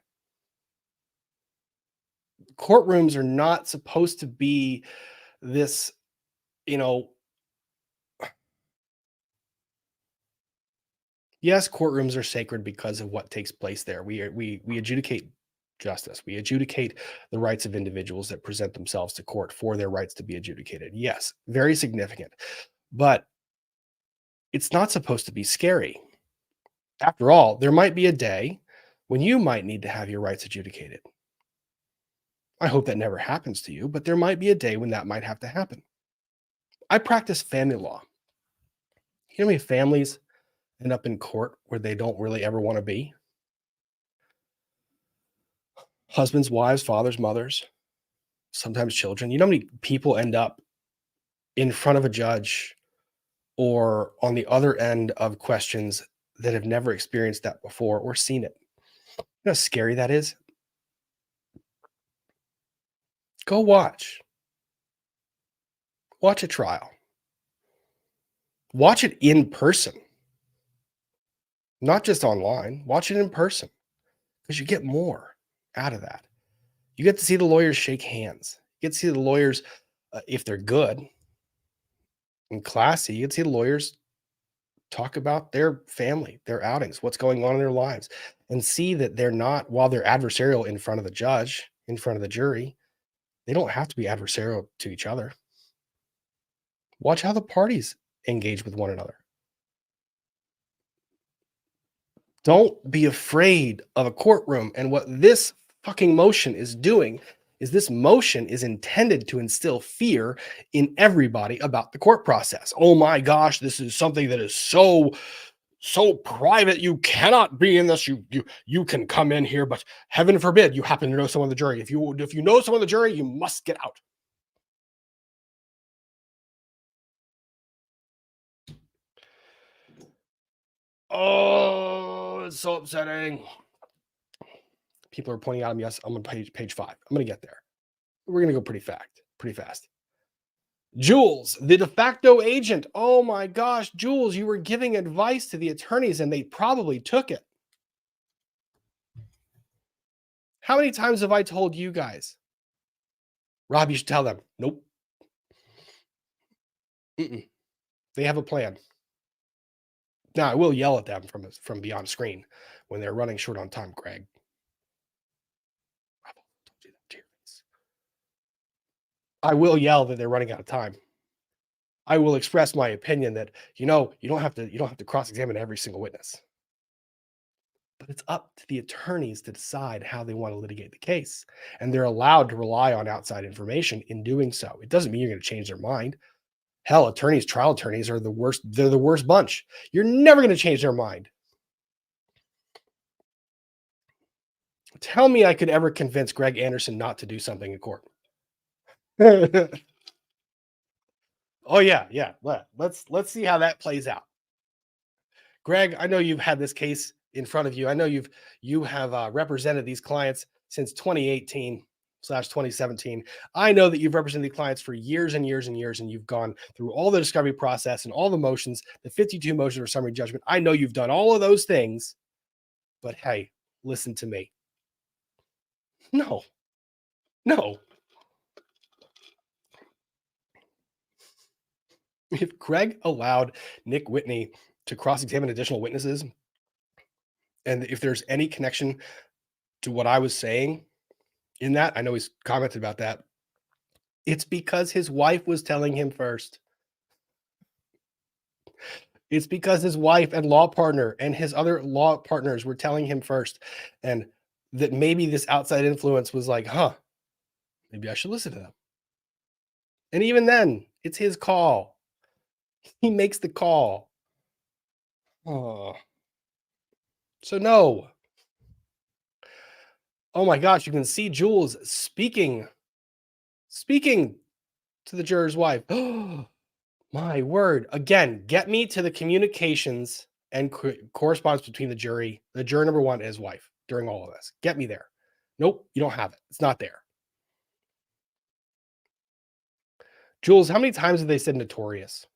Courtrooms are not supposed to be this, yes, courtrooms are sacred because of what takes place there. We adjudicate justice. We adjudicate the rights of individuals that present themselves to court for their rights to be adjudicated. Yes, very significant. But it's not supposed to be scary. After all, there might be a day when you might need to have your rights adjudicated. I hope that never happens to you, but there might be a day when that might have to happen. I practice family law. You know how many families end up in court where they don't really ever want to be? Husbands, wives, fathers, mothers, sometimes children. You know how many people end up in front of a judge or on the other end of questions that have never experienced that before or seen it? You know how scary that is? Go watch. Watch a trial. Watch it in person. Not just online. Watch it in person. Because you get more out of that. You get to see the lawyers shake hands. You get to see the lawyers, if they're good and classy, you get to see the lawyers talk about their family, their outings, what's going on in their lives, and see that they're not, while they're adversarial in front of the judge, in front of the jury, they don't have to be adversarial to each other. Watch how the parties engage with one another. Don't be afraid of a courtroom. And what this fucking motion is doing is this motion is intended to instill fear in everybody about the court process. Oh my gosh, this is something that is so so private. You cannot be in this. You can come in here, but heaven forbid you happen to know someone on the jury. If you know someone on the jury, you must get out. Oh, it's so upsetting. People are pointing out, yes, I'm on page 5. I'm going to get there. We're going to go pretty fast. Jules, the de facto agent. Oh my gosh, Jules, you were giving advice to the attorneys and they probably took it. How many times have I told you guys? Rob, you should tell them. Nope. They have a plan. Now, I will yell at them from beyond screen when they're running short on time, Greg. I will yell that they're running out of time. I will express my opinion that, you don't have to cross-examine every single witness. But it's up to the attorneys to decide how they want to litigate the case. And they're allowed to rely on outside information in doing so. It doesn't mean you're going to change their mind. Hell, trial attorneys are the worst. They're the worst bunch. You're never going to change their mind. Tell me I could ever convince Greg Anderson not to do something in court. Oh yeah. Let's see how that plays out. Greg, I know you've had this case in front of you. I know you have represented these clients since 2018/2017. I know that you've represented the clients for years and years and years, and you've gone through all the discovery process and all the motions, the 52 motions for summary judgment. I know you've done all of those things, but hey, listen to me. No. If Greg allowed Nick Whitney to cross-examine additional witnesses, and if there's any connection to what I was saying in that, I know he's commented about that, it's because his wife was telling him first. It's because his wife and law partner and his other law partners were telling him first, and that maybe this outside influence was like, maybe I should listen to them. And even then, it's his call. He makes the call. Oh. So no. Oh my gosh, you can see Jules speaking to the juror's wife. Oh, my word. Again, get me to the communications and correspondence between the juror number 1 and his wife during all of this. Get me there. Nope, you don't have it. It's not there. Jules, how many times have they said notorious?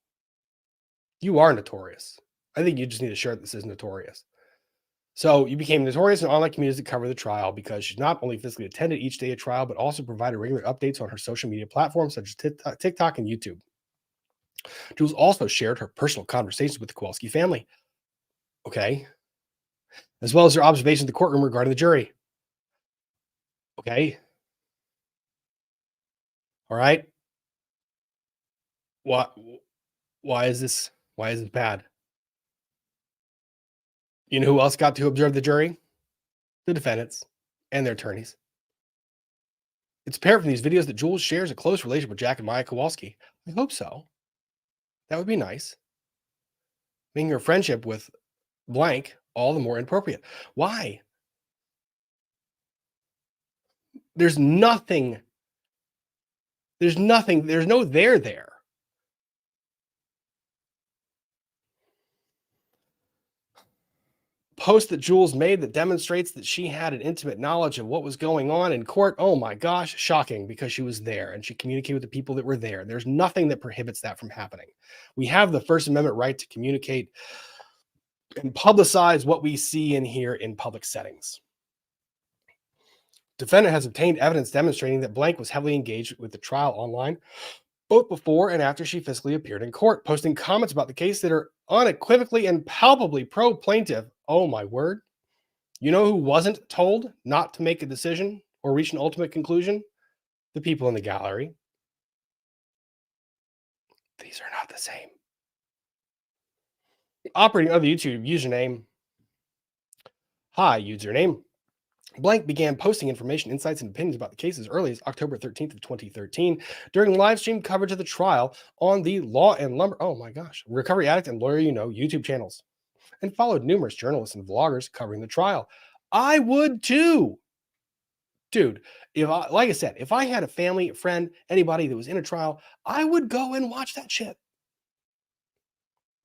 You are notorious. I think you just need a shirt that says notorious. So you became notorious in online communities that cover the trial because she not only physically attended each day of trial, but also provided regular updates on her social media platforms such as TikTok and YouTube. Jules also shared her personal conversations with the Kowalski family. Okay. As well as her observations in the courtroom regarding the jury. Okay. All right. Why is this bad? You know who else got to observe the jury? The defendants and their attorneys. It's apparent from these videos that Jules shares a close relationship with Jack and Maya Kowalski. I hope so. That would be nice. Making her friendship with blank all the more inappropriate. Why? There's no there. Post that Jules made that demonstrates that she had an intimate knowledge of what was going on in court. Oh my gosh, shocking, because she was there and she communicated with the people that were there. There's nothing that prohibits that from happening. We have the First Amendment right to communicate and publicize what we see and hear in public settings. Defendant has obtained evidence demonstrating that blank was heavily engaged with the trial online, both before and after she physically appeared in court, posting comments about the case that are unequivocally and palpably pro-plaintiff. Oh my word. You know who wasn't told not to make a decision or reach an ultimate conclusion? The people in the gallery. These are not the same. Operating under the YouTube username. Hi, username. Blank began posting information, insights, and opinions about the case as early as October 13th of 2013 during live stream coverage of the trial on the Law and Lumber, oh my gosh, Recovery Addict and Lawyer You Know YouTube channels. and followed numerous journalists and vloggers covering the trial. I would too. Dude, like I said, if I had a family, a friend, anybody that was in a trial, I would go and watch that shit.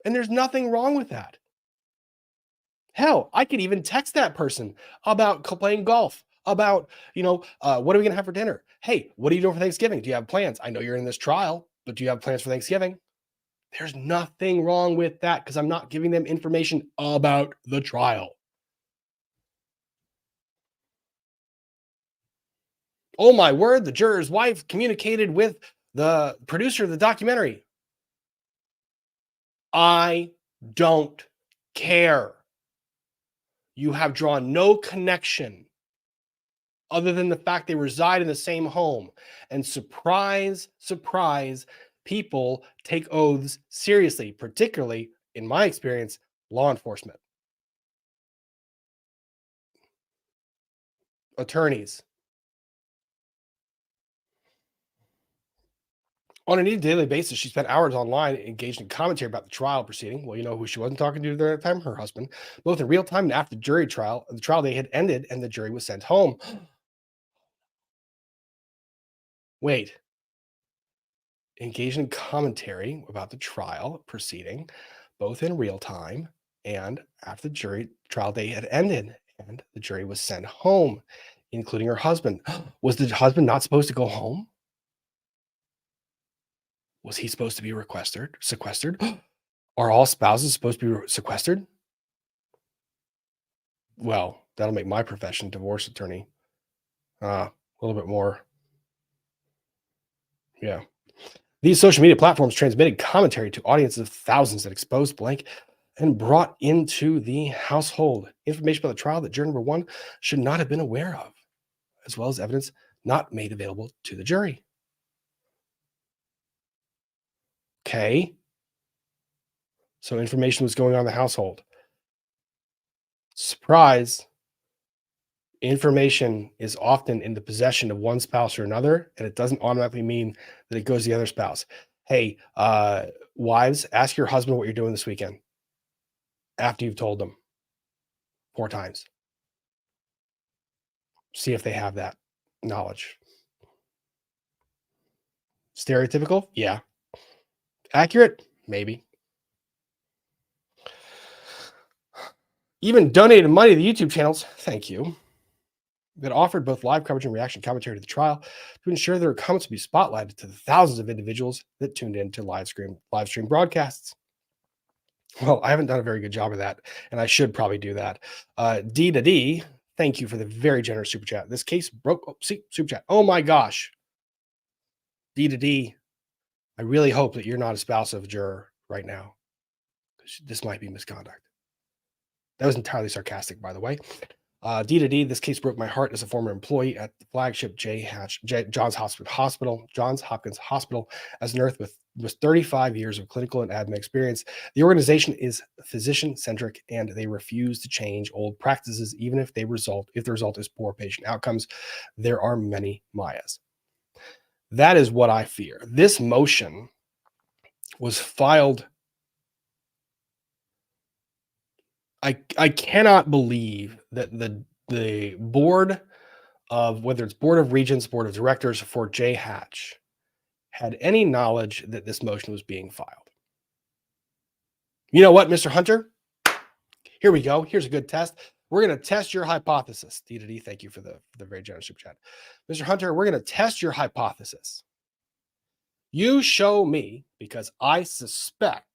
And there's nothing wrong with that. Hell, I could even text that person about playing golf, about, what are we going to have for dinner? Hey, what are you doing for Thanksgiving? Do you have plans? I know you're in this trial, but do you have plans for Thanksgiving? There's nothing wrong with that because I'm not giving them information about the trial. Oh my word, the juror's wife communicated with the producer of the documentary. I don't care. You have drawn no connection other than the fact they reside in the same home. And surprise, surprise, people take oaths seriously, particularly, in my experience, law enforcement, attorneys. On a daily basis, she spent hours online engaged in commentary about the trial proceeding. Well, you know who she wasn't talking to during that time? Her husband. Both in real time and after the jury trial. The trial day had ended and the jury was sent home. Wait. Engaged in commentary about the trial proceeding, both in real time and after the trial day had ended and the jury was sent home, including her husband. Was the husband not supposed to go home? Was he supposed to be sequestered? Are all spouses supposed to be sequestered? Well, that'll make my profession, divorce attorney, a little bit more. Yeah. These social media platforms transmitted commentary to audiences of thousands that exposed blank and brought into the household information about the trial that juror number 1 should not have been aware of, as well as evidence not made available to the jury. Okay. So information was going on in the household. Surprise. Information is often in the possession of one spouse or another, and it doesn't automatically mean that it goes to the other spouse. Hey, wives, ask your husband what you're doing this weekend after you've told them 4 times. See if they have that knowledge. Stereotypical? Yeah. Accurate? Maybe. Even donated money to the YouTube channels, thank you, that offered both live coverage and reaction commentary to the trial to ensure their comments would be spotlighted to the thousands of individuals that tuned in to live stream broadcasts. Well, I haven't done a very good job of that, and I should probably do that. D to D, thank you for the very generous super chat. This case broke, super chat. Oh my gosh. D to D, I really hope that you're not a spouse of a juror right now. This might be misconduct. That was entirely sarcastic, by the way. D to D, this case broke my heart as a former employee at the flagship JHACH, Johns Hopkins Hospital, as a nurse with 35 years of clinical and admin experience. The organization is physician-centric, and they refuse to change old practices, even if the result is poor patient outcomes. There are many Mayas. That is what I fear. This motion was filed. I cannot believe that the board of, whether it's board of regents, board of directors for JHACH, had any knowledge that this motion was being filed. You know what, Mr. Hunter? Here we go. Here's a good test. We're going to test your hypothesis. D to D, thank you for the very generous super chat. Mr. Hunter, we're going to test your hypothesis. You show me, because I suspect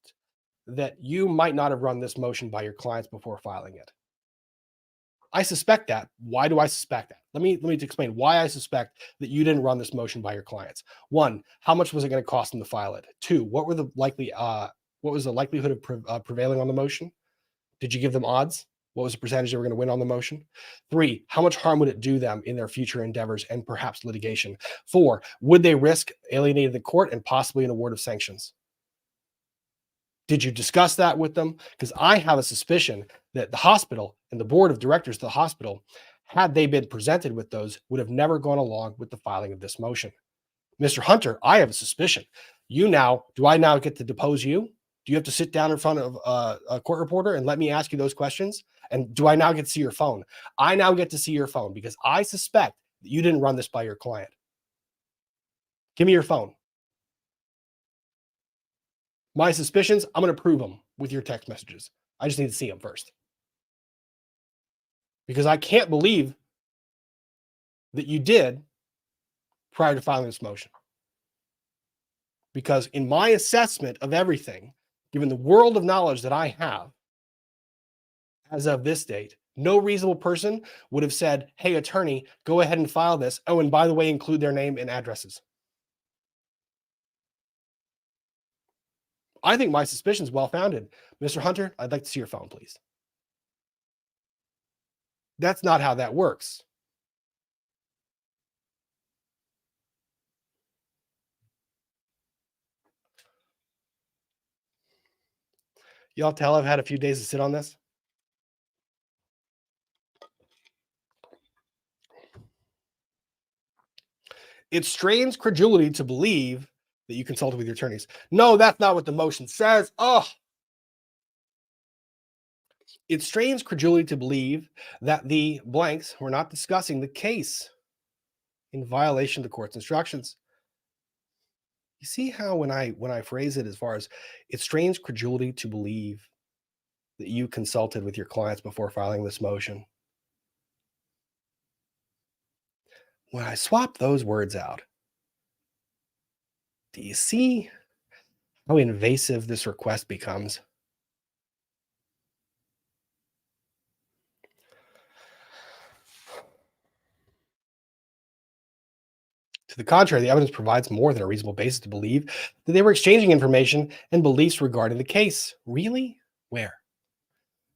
that you might not have run this motion by your clients before filing it. I suspect that. Why do I suspect that? Let me explain why I suspect that you didn't run this motion by your clients. 1, how much was it going to cost them to file it? 2, what was the likelihood of prevailing on the motion? Did you give them odds? What was the percentage they were going to win on the motion? 3, how much harm would it do them in their future endeavors and perhaps litigation? 4, would they risk alienating the court and possibly an award of sanctions? Did you discuss that with them? Because I have a suspicion that the hospital and the board of directors of the hospital, had they been presented with those, would have never gone along with the filing of this motion. Mr. Hunter, I have a suspicion. Do I now get to depose you? Do you have to sit down in front of a court reporter and let me ask you those questions? And do I now get to see your phone? I now get to see your phone because I suspect that you didn't run this by your client. Give me your phone. My suspicions, I'm going to prove them with your text messages. I just need to see them first. Because I can't believe that you did prior to filing this motion. Because in my assessment of everything, given the world of knowledge that I have, as of this date, no reasonable person would have said, hey, attorney, go ahead and file this. Oh, and by the way, include their name and addresses. I think my suspicion is well-founded. Mr. Hunter, I'd like to see your phone, please. That's not how that works. Y'all tell I've had a few days to sit on this. It strains credulity to believe that you consulted with your attorneys. No, that's not what the motion says. Oh, it strains credulity to believe that the blanks were not discussing the case in violation of the court's instructions. You see how when I phrase it as far as it strains credulity to believe that you consulted with your clients before filing this motion. When I swap those words out, do you see how invasive this request becomes? To the contrary, the evidence provides more than a reasonable basis to believe that they were exchanging information and beliefs regarding the case. Really? Where?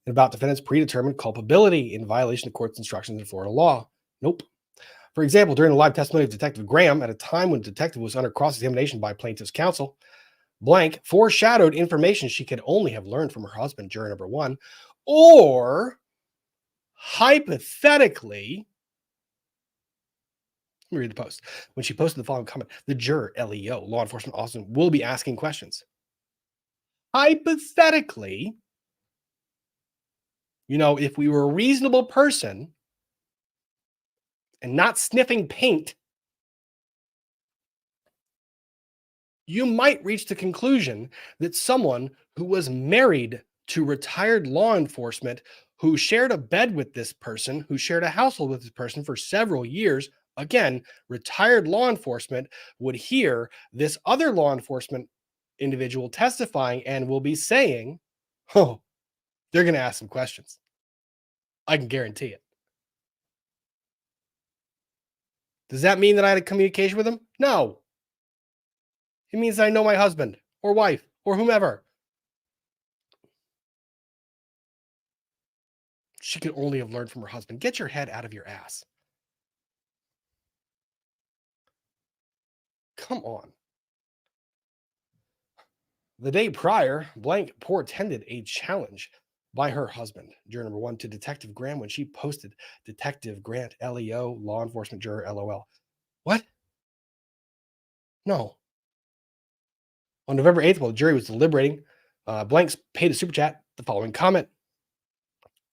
And about defendant's predetermined culpability in violation of court's instructions in Florida law. Nope. For example, during the live testimony of Detective Graham, at a time when the detective was under cross-examination by plaintiff's counsel, blank foreshadowed information she could only have learned from her husband, juror number 1, or hypothetically, let me read the post. When she posted the following comment, the juror, LEO, law enforcement officer, will be asking questions. Hypothetically, if we were a reasonable person and not sniffing paint, you might reach the conclusion that someone who was married to retired law enforcement, who shared a bed with this person, who shared a household with this person for several years, again, retired law enforcement, would hear this other law enforcement individual testifying and will be saying, oh, they're going to ask some questions. I can guarantee it. Does that mean that I had a communication with him? No. It means I know my husband or wife or whomever. She could only have learned from her husband. Get your head out of your ass. Come on. The day prior, blank portended a challenge by her husband, juror number 1, to Detective Graham when she posted Detective Grant, LEO, law enforcement juror, LOL. What? No. On November 8th, while the jury was deliberating, blanks paid a super chat the following comment.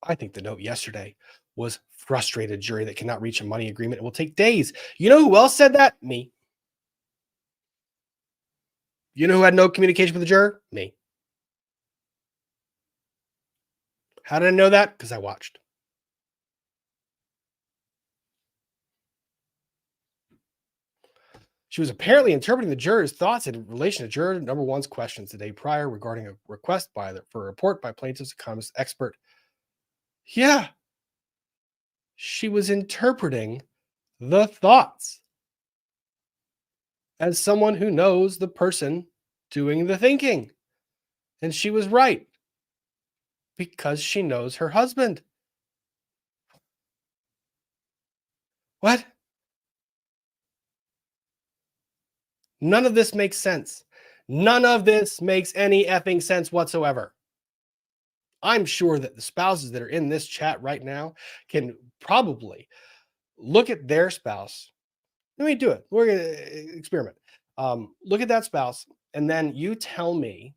I think the note yesterday was frustrated jury that cannot reach a money agreement. It will take days. You know who else said that? Me. You know who had no communication with the juror? Me. How did I know that? Because I watched. She was apparently interpreting the juror's thoughts in relation to juror number 1's questions the day prior regarding a request for a report by plaintiff's economist expert. Yeah. She was interpreting the thoughts as someone who knows the person doing the thinking. And she was right because she knows her husband. What? None of this makes sense. None of this makes any effing sense whatsoever. I'm sure that the spouses that are in this chat right now can probably look at their spouse. Let me do it. We're going to experiment. Look at that spouse, and then you tell me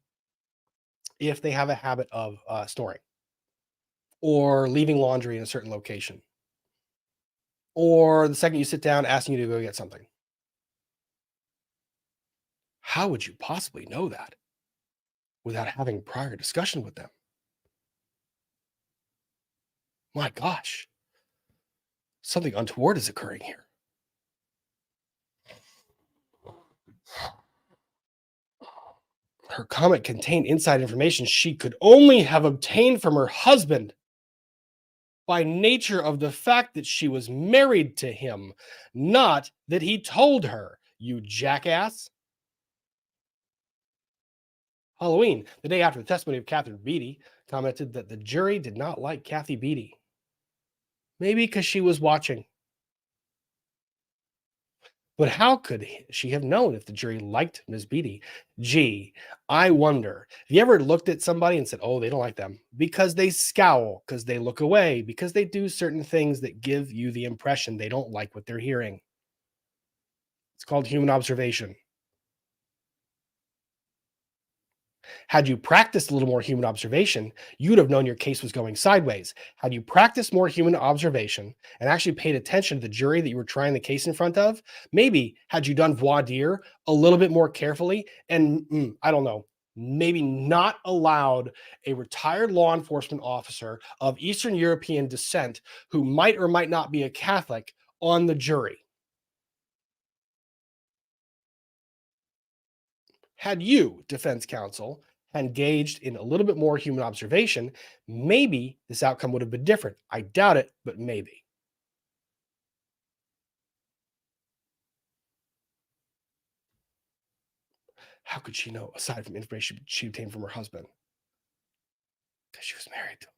if they have a habit of snoring or leaving laundry in a certain location, or the second you sit down asking you to go get something. How would you possibly know that without having prior discussion with them? My gosh, something untoward is occurring here. Her comment contained inside information she could only have obtained from her husband by nature of the fact that she was married to him, not that he told her, you jackass. Halloween, the day after the testimony of Catherine Beatty, commented that the jury did not like Kathy Beatty. Maybe because she was watching. But how could she have known if the jury liked Ms. Beatty? Gee, I wonder. Have you ever looked at somebody and said, oh, they don't like them? Because they scowl, because they look away, because they do certain things that give you the impression they don't like what they're hearing. It's called human observation. Had you practiced a little more human observation, you'd have known your case was going sideways. Had you practiced more human observation and actually paid attention to the jury that you were trying the case in front of, maybe had you done voir dire a little bit more carefully and, I don't know, maybe not allowed a retired law enforcement officer of Eastern European descent who might or might not be a Catholic on the jury. Had you, defense counsel, engaged in a little bit more human observation, maybe this outcome would have been different. I doubt it, but maybe. How could she know, aside from information she obtained from her husband? Because she was married to him.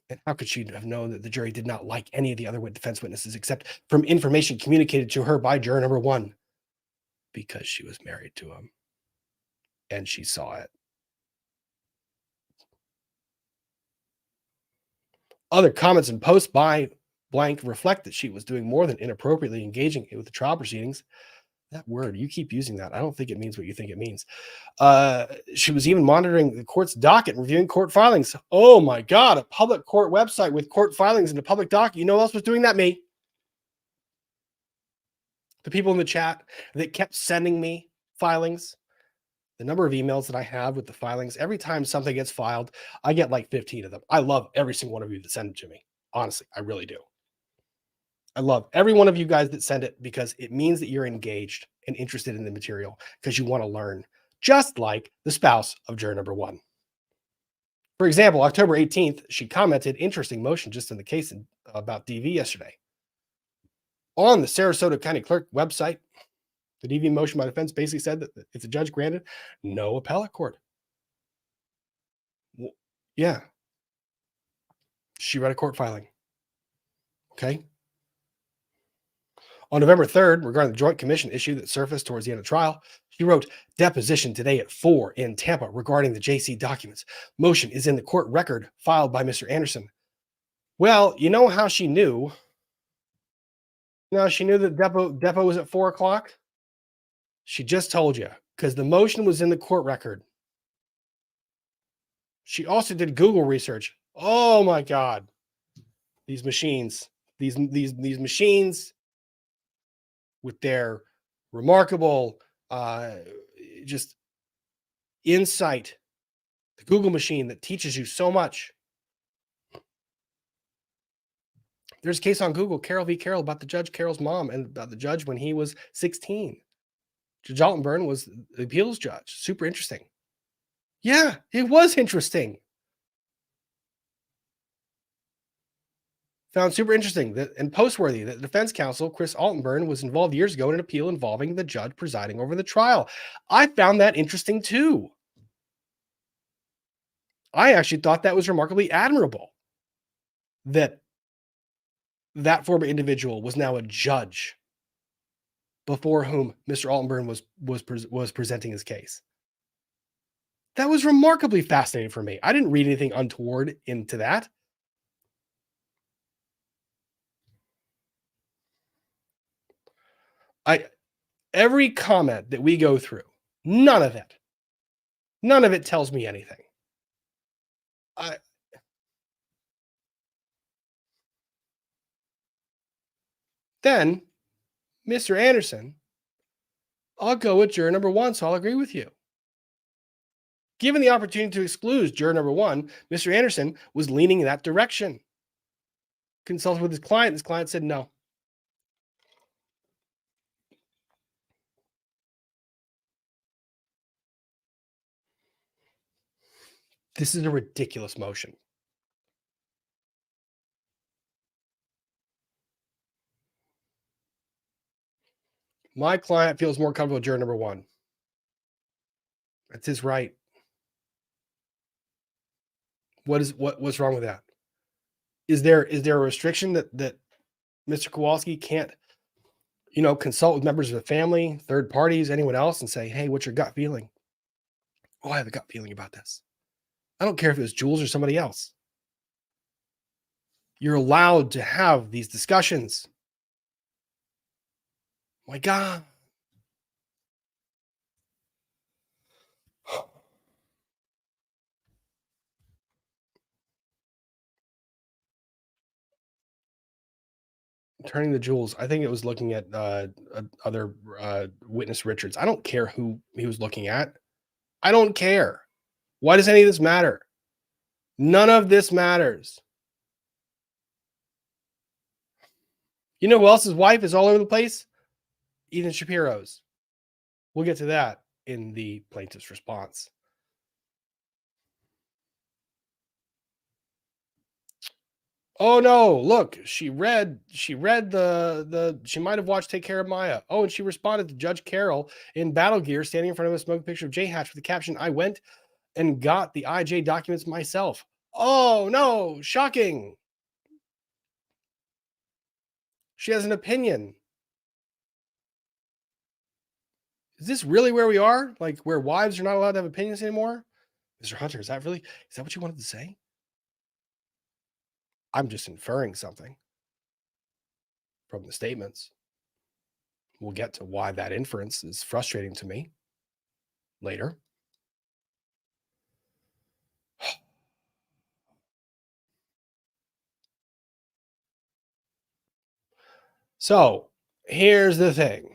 And how could she have known that the jury did not like any of the other defense witnesses except from information communicated to her by juror number 1? Because she was married to him. And she saw it. Other comments and posts by blank reflect that she was doing more than inappropriately engaging with the trial proceedings. That word, you keep using that. I don't think it means what you think it means. She was even monitoring the court's docket and reviewing court filings. Oh my God, a public court website with court filings and a public docket. You know who else was doing that? Me. The people in the chat that kept sending me filings. The number of emails that I have with the filings, every time something gets filed, I get like 15 of them. I love every single one of you that send it to me. Honestly, I really do. I love every one of you guys that send it because it means that you're engaged and interested in the material because you want to learn, just like the spouse of juror number 1. For example, October 18th, she commented, interesting motion just in the case about DV yesterday. On the Sarasota County Clerk website, the DV motion by defense basically said that if the judge granted, no appellate court. Well, yeah. She read a court filing. Okay. On November 3rd, regarding the joint commission issue that surfaced towards the end of trial, she wrote, deposition today at 4 in Tampa regarding the JC documents. Motion is in the court record filed by Mr. Anderson. Well, you know how she knew? She knew that depo was at 4 o'clock? She just told you because the motion was in the court record. She also did Google research. Oh my God. These machines, these machines with their remarkable just insight, the Google machine that teaches you so much. There's a case on Google, Carol v. Carroll, about the judge, Carol's mom, and about the judge when he was 16. Judge Altenburn was the appeals judge. Super interesting. Yeah, it was interesting. Found super interesting that and postworthy that defense counsel Chris Altenburn was involved years ago in an appeal involving the judge presiding over the trial. I found that interesting too. I actually thought that was remarkably admirable that that former individual was now a judge before whom Mr. Altenburn was presenting his case. That was remarkably fascinating for me. I didn't read anything untoward into that. Every comment that we go through, none of it None of it tells me anything. Then, Mr. Anderson, I'll go with juror number 1, so I'll agree with you. Given the opportunity to exclude juror number 1, Mr. Anderson was leaning in that direction. Consulted with his client said no. This is a ridiculous motion. My client feels more comfortable with juror number 1. That's his right. What's wrong with that? Is there a restriction that Mr. Kowalski can't, consult with members of the family, third parties, anyone else, and say, hey, what's your gut feeling? Oh, I have a gut feeling about this. I don't care if it was Jules or somebody else. You're allowed to have these discussions. My God. Turning to Jules, I think it was looking at other witness Richards. I don't care who he was looking at. I don't care. Why does any of this matter? None of this matters. You know who else's wife is all over the place? Ethan Shapiro's. We'll get to that in the plaintiff's response. Oh no, look, she read she might have watched Take Care of Maya. Oh, and she responded to Judge Carroll in battle gear standing in front of a smoking picture of JHACH with the caption, I went and got the IJ documents myself. Oh no, shocking. She has an opinion. Is this really where we are? Like where wives are not allowed to have opinions anymore? Mr. Hunter, is that what you wanted to say? I'm just inferring something from the statements. We'll get to why that inference is frustrating to me later. So here's the thing.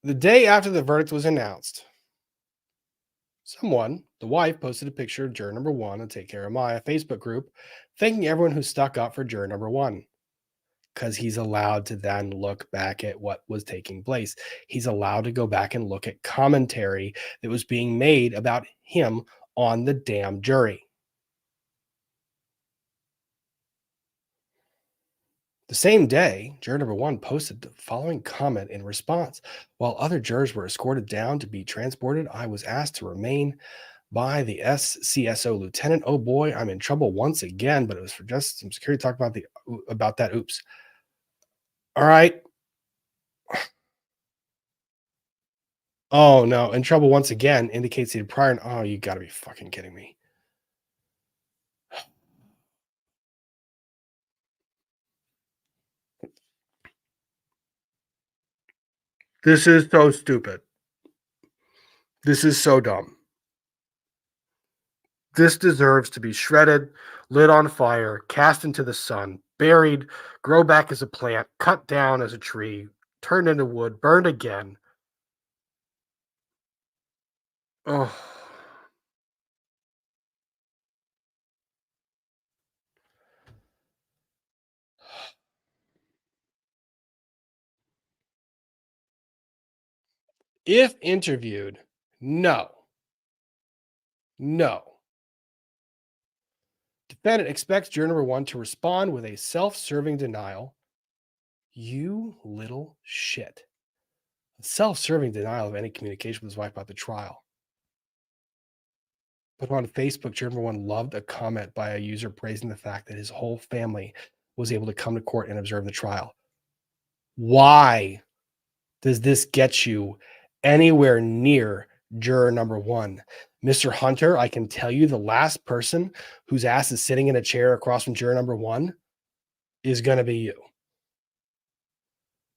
The day after the verdict was announced, someone, the wife, posted a picture of juror number 1 on Take Care of Maya Facebook group, thanking everyone who stuck up for juror number 1. Because he's allowed to then look back at what was taking place. He's allowed to go back and look at commentary that was being made about him on the damn jury. The same day, juror number 1 posted the following comment in response. While other jurors were escorted down to be transported, I was asked to remain by the SCSO lieutenant. Oh boy, I'm in trouble once again, but it was for just some security talk about that. Oops. All right. Oh no, in trouble once again indicates he had prior. Oh, you got to be fucking kidding me. This is so stupid. This is so dumb. This deserves to be shredded, lit on fire, cast into the sun, buried, grow back as a plant, cut down as a tree, turned into wood, burned again. Oh. If interviewed, no. Defendant expects juror number 1 to respond with a self-serving denial. You little shit. A self-serving denial of any communication with his wife about the trial. But on Facebook, juror number 1 loved a comment by a user praising the fact that his whole family was able to come to court and observe the trial. Why does this get you anywhere near juror number 1? Mr. Hunter, I can tell you the last person whose ass is sitting in a chair across from juror number 1 is going to be you.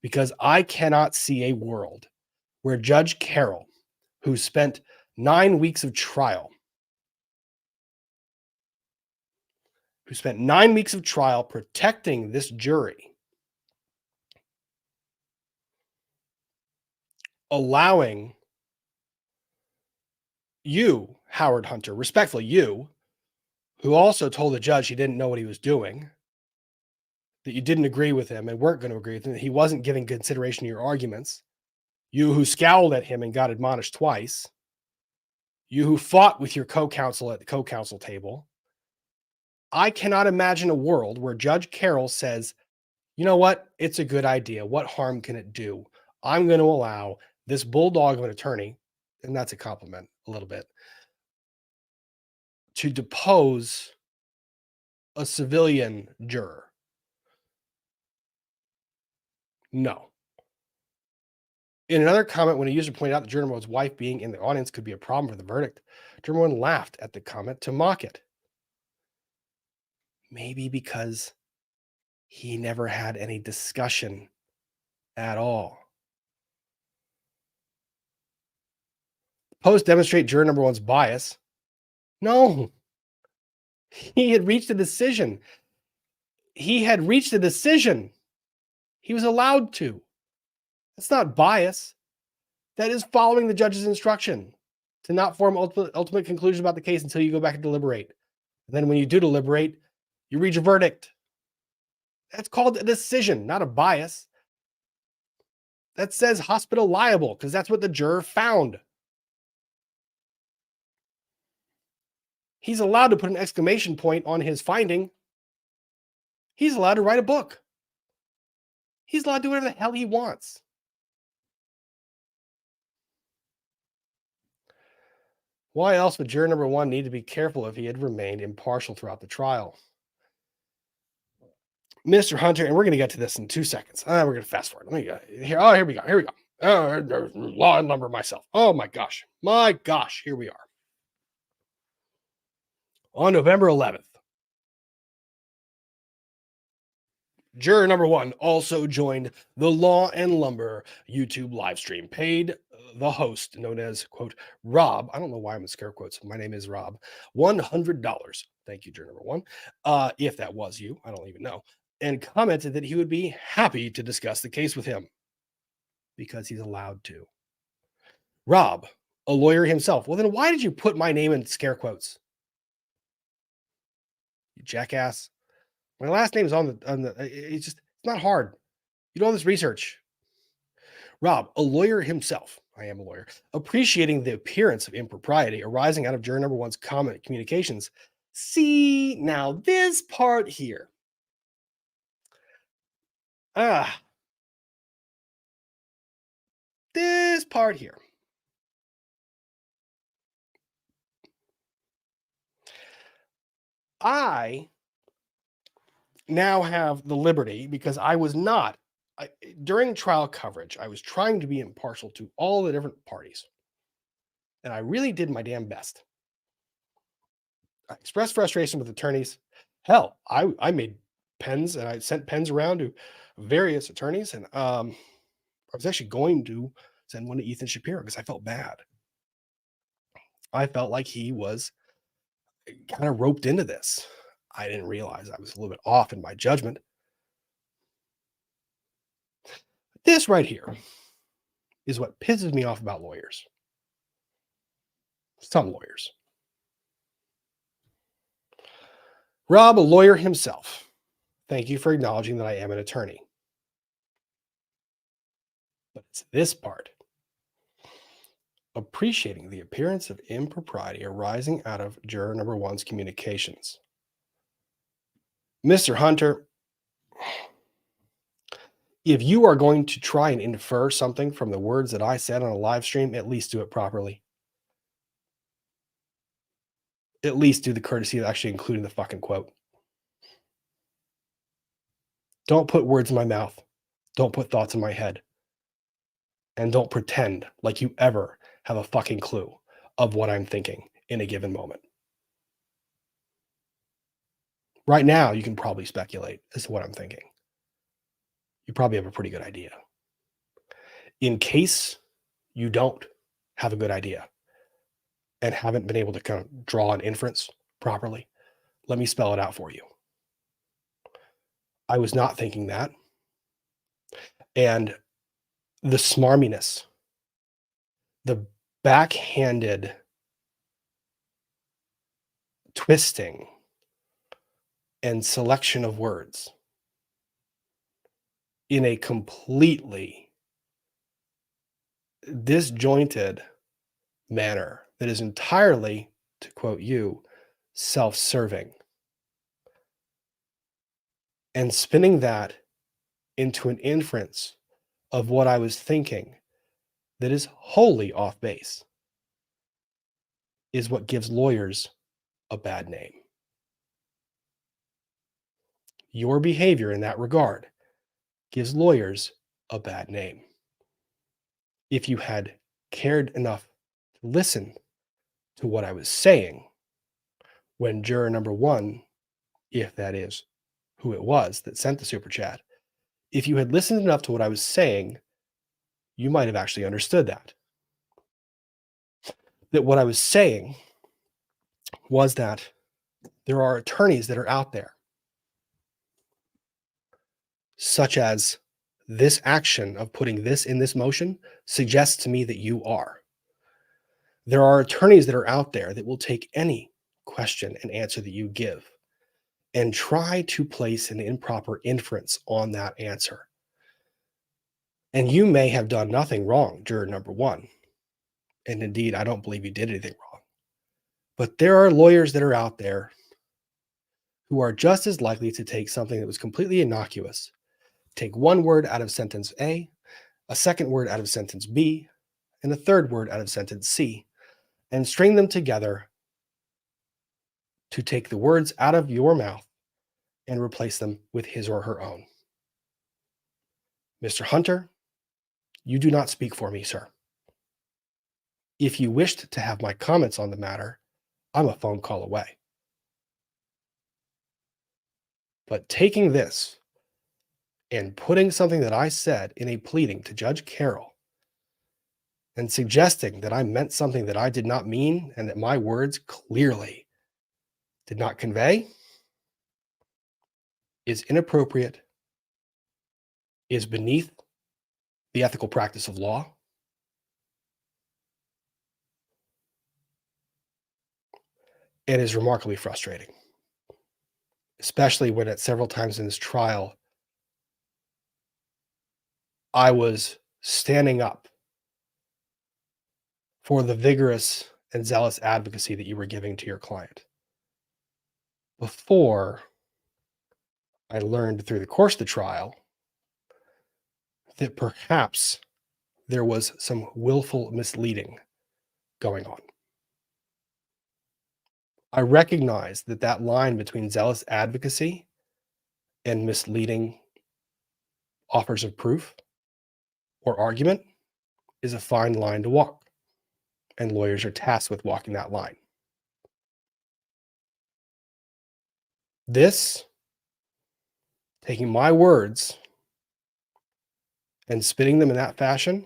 because I cannot see a world where Judge Carroll, who spent 9 weeks of trial, protecting this jury, allowing you, Howard Hunter, respectfully, you, who also told the judge he didn't know what he was doing, that you didn't agree with him and weren't going to agree with him, that he wasn't giving consideration to your arguments, you who scowled at him and got admonished twice, you who fought with your co-counsel at the co-counsel table. I cannot imagine a world where Judge Carroll says, you know what? It's a good idea. What harm can it do? I'm going to allow this bulldog of an attorney, and that's a compliment a little bit, to depose a civilian juror. No. In another comment, when a user pointed out that juror number one's wife being in the audience could be a problem for the verdict, juror number one laughed at the comment to mock it. Maybe because he never had any discussion at all. Post demonstrate juror number one's bias. No. He had reached a decision. He was allowed to. That's not bias. That is following the judge's instruction to not form ultimate conclusions about the case until you go back and deliberate. And then when you do deliberate, you reach a verdict. That's called a decision, not a bias. That says hospital liable because that's what the juror found. He's allowed to put an exclamation point on his finding. He's allowed to write a book. He's allowed to do whatever the hell he wants. Why else would juror number one need to be careful if he had remained impartial throughout the trial? Mr. Hunter, and we're going to get to this in 2 seconds. We're going to fast forward. Let me go here. Oh, here we go. Law and lumber myself. Oh my gosh. Here we are. On November 11th, juror number one also joined the Law and Lumber YouTube live stream, paid the host, known as, quote, Rob. I don't know why I'm in scare quotes. My name is Rob. $100. Thank you, juror number one. If that was you, I don't even know. And commented that he would be happy to discuss the case with him because he's allowed to. Rob, a lawyer himself. Well, then why did you put my name in scare quotes? You jackass. My last name is on the it's not hard. You do all this research. Rob, a lawyer himself, I am a lawyer, appreciating the appearance of impropriety arising out of juror number one's comment communications. See, now this part here. This part here. I now have the liberty, because I was not, during trial coverage, I was trying to be impartial to all the different parties. And I really did my damn best. I expressed frustration with attorneys. Hell, I made pens and I sent pens around to various attorneys. And I was actually going to send one to Ethan Shapiro because I felt bad. I felt like he was kind of roped into this. I didn't realize I was a little bit off in my judgment. This right here is what pisses me off about lawyers. Some lawyers. Rob, a lawyer himself. Thank you for acknowledging that I am an attorney. But it's this part. Appreciating the appearance of impropriety arising out of juror number one's communications. Mr. Hunter, if you are going to try and infer something from the words that I said on a live stream, at least do it properly. At least do the courtesy of actually including the fucking quote. Don't put words in my mouth. Don't put thoughts in my head. And don't pretend like you ever have a fucking clue of what I'm thinking in a given moment. Right now, you can probably speculate as to what I'm thinking. You probably have a pretty good idea In case you don't have a good idea and haven't been able to kind of draw an inference properly, let me spell it out for you. I was not thinking that. And the smarminess, the backhanded twisting and selection of words in a completely disjointed manner that is entirely, to quote you, self-serving, and spinning that into an inference of what I was thinking that is wholly off base is what gives lawyers a bad name. Your behavior in that regard gives lawyers a bad name. If you had cared enough to listen to what I was saying when juror number one, if that is who it was that sent the super chat, if you had listened enough to what I was saying, you might have actually understood that. That what I was saying was that there are attorneys that are out there, such as this action of putting this in this motion suggests to me that you are. There are attorneys that are out there that will take any question and answer that you give and try to place an improper inference on that answer. And you may have done nothing wrong, juror number one. And indeed, I don't believe you did anything wrong. But there are lawyers that are out there who are just as likely to take something that was completely innocuous, take one word out of sentence A, a second word out of sentence B, and a third word out of sentence C, and string them together to take the words out of your mouth and replace them with his or her own. Mr. Hunter, you do not speak for me, sir. If you wished to have my comments on the matter, I'm a phone call away. But taking this and putting something that I said in a pleading to Judge Carroll and suggesting that I meant something that I did not mean and that my words clearly did not convey is inappropriate, is beneath the ethical practice of law, and is remarkably frustrating, especially when at several times in this trial, I was standing up for the vigorous and zealous advocacy that you were giving to your client. Before I learned through the course of the trial that perhaps there was some willful misleading going on. I recognize that that line between zealous advocacy and misleading offers of proof or argument is a fine line to walk, and lawyers are tasked with walking that line. This, taking my words and spinning them in that fashion,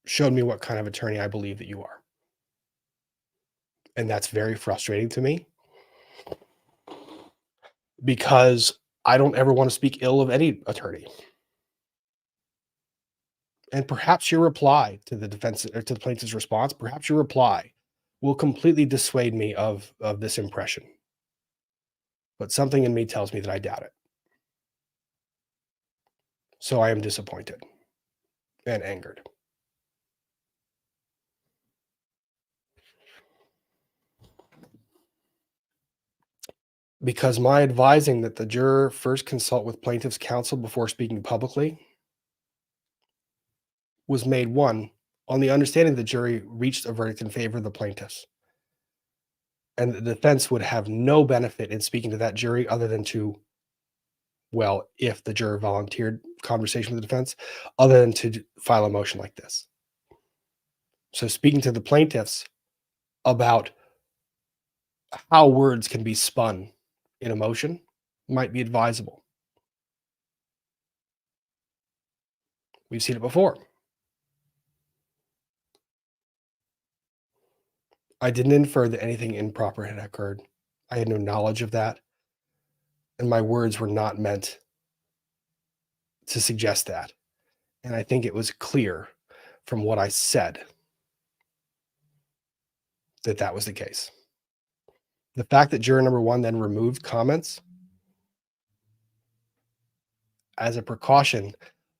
showed me what kind of attorney I believe that you are. And that's very frustrating to me because I don't ever want to speak ill of any attorney. And perhaps your reply to the defense or to the plaintiff's response, perhaps your reply will completely dissuade me of this impression. But something in me tells me that I doubt it. So I am disappointed and angered. Because my advising that the juror first consult with plaintiff's counsel before speaking publicly was made, one, on the understanding the jury reached a verdict in favor of the plaintiffs. And the defense would have no benefit in speaking to that jury other than to, well, if the juror volunteered conversation with the defense, other than to file a motion like this. So speaking to the plaintiffs about how words can be spun in a motion might be advisable. We've seen it before. I didn't infer that anything improper had occurred. I had no knowledge of that. And my words were not meant to suggest that. And I think it was clear from what I said that that was the case. The fact that juror number 1 then removed comments as a precaution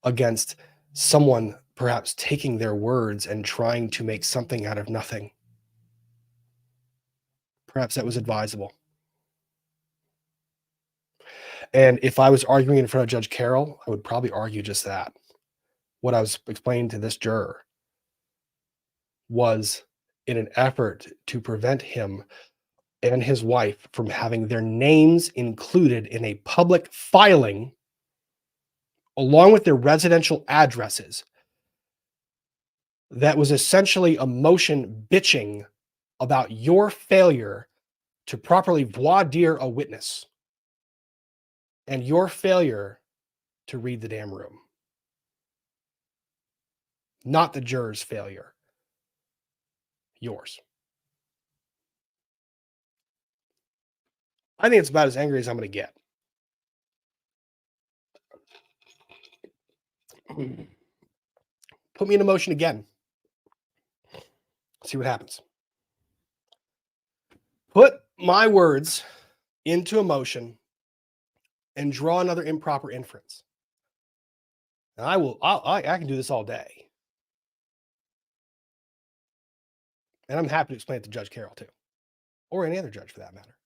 against someone perhaps taking their words and trying to make something out of nothing. Perhaps that was advisable. And if I was arguing in front of Judge Carroll, I would probably argue just that. What I was explaining to this juror was in an effort to prevent him and his wife from having their names included in a public filing along with their residential addresses that was essentially a motion bitching about your failure to properly voir dire a witness and your failure to read the damn room. Not the juror's failure. Yours. I think it's about as angry as I'm going to get. Put me in a motion again. See what happens. Put my words into a motion and draw another improper inference. And I can do this all day. And I'm happy to explain it to Judge Carroll too, or any other judge for that matter.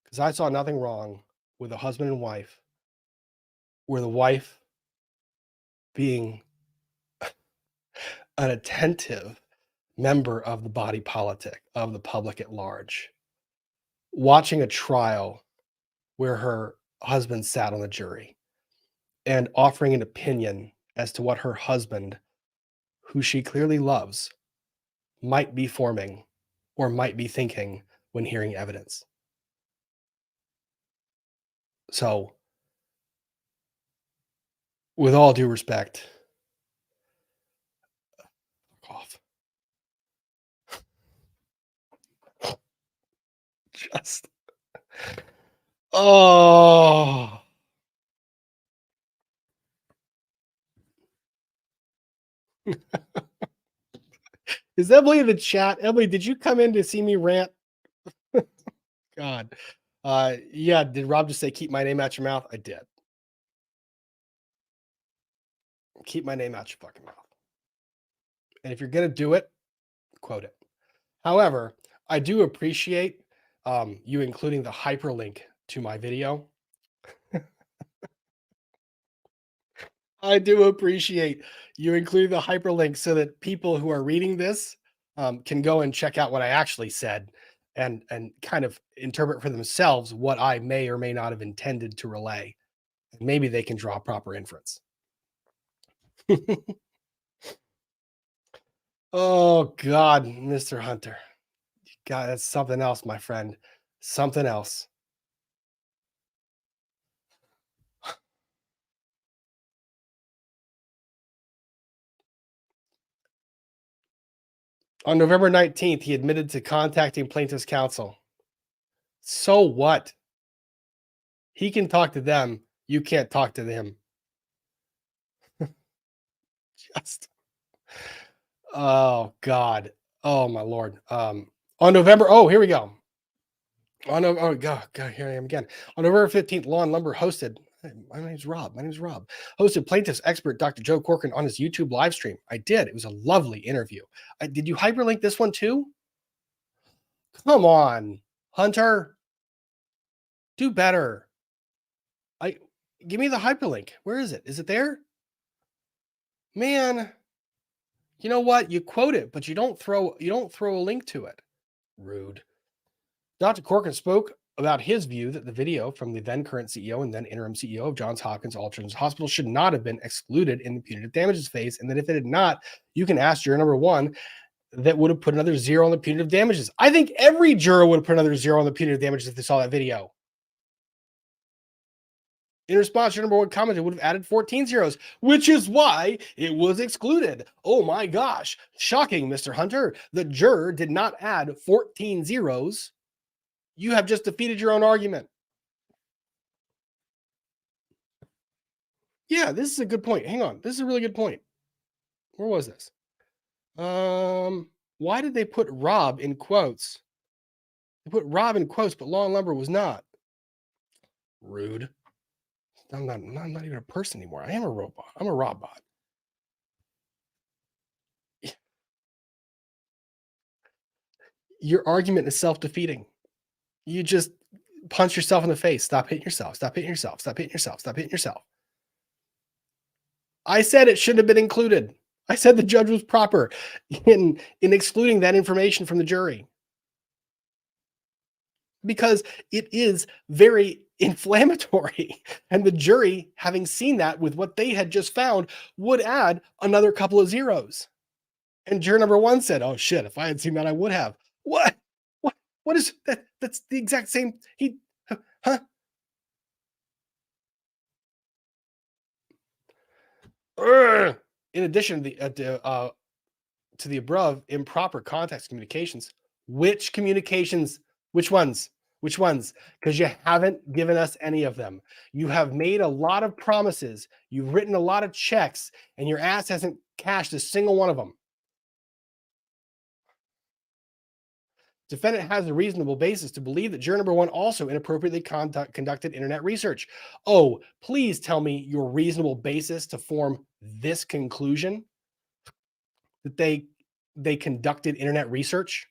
Because I saw nothing wrong with a husband and wife, where the wife being an attentive member of the body politic, of the public at large, watching a trial where her husband sat on the jury and offering an opinion as to what her husband, who she clearly loves, might be forming or might be thinking when hearing evidence. So, with all due respect, cough. Just, oh. Is Emily in the chat? Emily, did you come in to see me rant? God. Yeah, did Rob just say, keep my name out your mouth? I did. Keep my name out your fucking mouth. And if you're going to do it, quote it. However, I do appreciate you including the hyperlink to my video. I do appreciate you including the hyperlink so that people who are reading this can go and check out what I actually said and kind of interpret for themselves what I may or may not have intended to relay. Maybe they can draw proper inference. Oh, God, Mr. Hunter. God, that's something else, my friend. Something else. On November 19th, he admitted to contacting plaintiff's counsel. So what? He can talk to them. You can't talk to them. Just, oh, God. Oh, my Lord. On November, oh, here we go. Oh, God, here I am again. On November 15th, Law and Lumber hosted, my name's Rob. Hosted plaintiff's expert, Dr. Joe Corcoran, on his YouTube live stream. I did. It was a lovely interview. Did you hyperlink this one too? Come on, Hunter. Do better. Give me the hyperlink. Where is it? Is it there? Man, you know what? You quote it, but you don't throw a link to it. Rude. Dr. Corcoran spoke about his view that the video from the then current CEO and then interim CEO of Johns Hopkins All Children's Hospital should not have been excluded in the punitive damages phase, and that if it had not, you can ask juror number 1 that would have put another 0 on the punitive damages. I think every juror would have put another 0 on the punitive damages if they saw that video. In response, juror number one commented would have added 14 zeros, which is why it was excluded. Oh my gosh. Shocking, Mr. Hunter. The juror did not add 14 zeros. You have just defeated your own argument. Yeah, this is a good point. Hang on. This is a really good point. Where was this? Why did they put Rob in quotes? They put Rob in quotes, but Law and Lumber was not. Rude. I'm not even a person anymore. I am a robot. I'm a robot. Your argument is self-defeating. You just punch yourself in the face. Stop hitting yourself. Stop hitting yourself. Stop hitting yourself. Stop hitting yourself. I said it shouldn't have been included. I said the judge was proper in excluding that information from the jury, because it is very inflammatory. And the jury, having seen that with what they had just found, would add another couple of zeros. And juror number one said, oh shit, if I had seen that, I would have. What is that? That's the exact same. Huh? In addition to the above improper context communications, which communications, which ones? Because you haven't given us any of them. You have made a lot of promises. You've written a lot of checks, and your ass hasn't cashed a single one of them. Defendant has a reasonable basis to believe that juror number one also inappropriately conducted internet research. Oh, please tell me your reasonable basis to form this conclusion that they conducted internet research.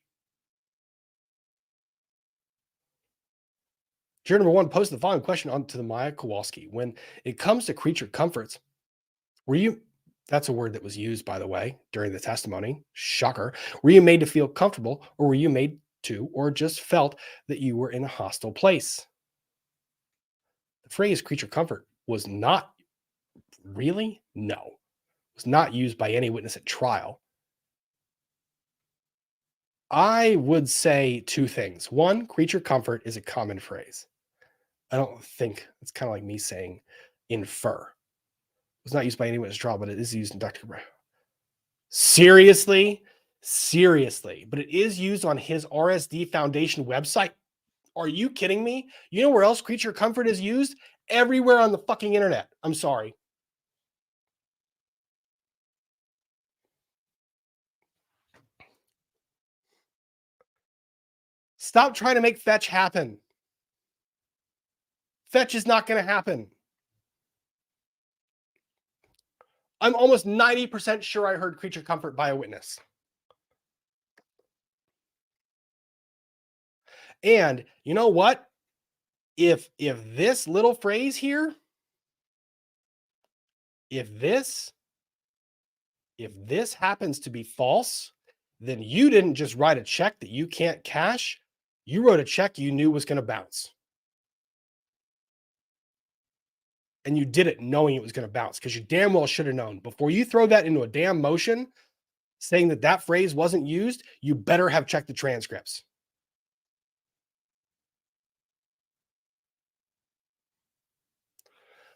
Juror number one posted the following question onto the Maya Kowalski. When it comes to creature comforts, were you, that's a word that was used, by the way, during the testimony. Shocker. Were you made to feel comfortable, or were you made to, or just felt that you were in a hostile place? The phrase creature comfort was not really, no, was not used by any witness at trial. I would say two things. One, creature comfort is a common phrase. I don't think it's kind of like me saying infer. It was not used by any witness at trial, but it is used in Dr. Seriously? But it is used on his RSD Foundation website. Are you kidding me? You know where else creature comfort is used? Everywhere on the fucking internet. I'm sorry. Stop trying to make fetch happen. Fetch is not going to happen. I'm almost 90% sure I heard creature comfort by a witness. And you know what? If this little phrase here, if this happens to be false, then you didn't just write a check that you can't cash. You wrote a check you knew was going to bounce. And you did it knowing it was going to bounce, because you damn well should have known. Before you throw that into a damn motion saying that that phrase wasn't used, you better have checked the transcripts.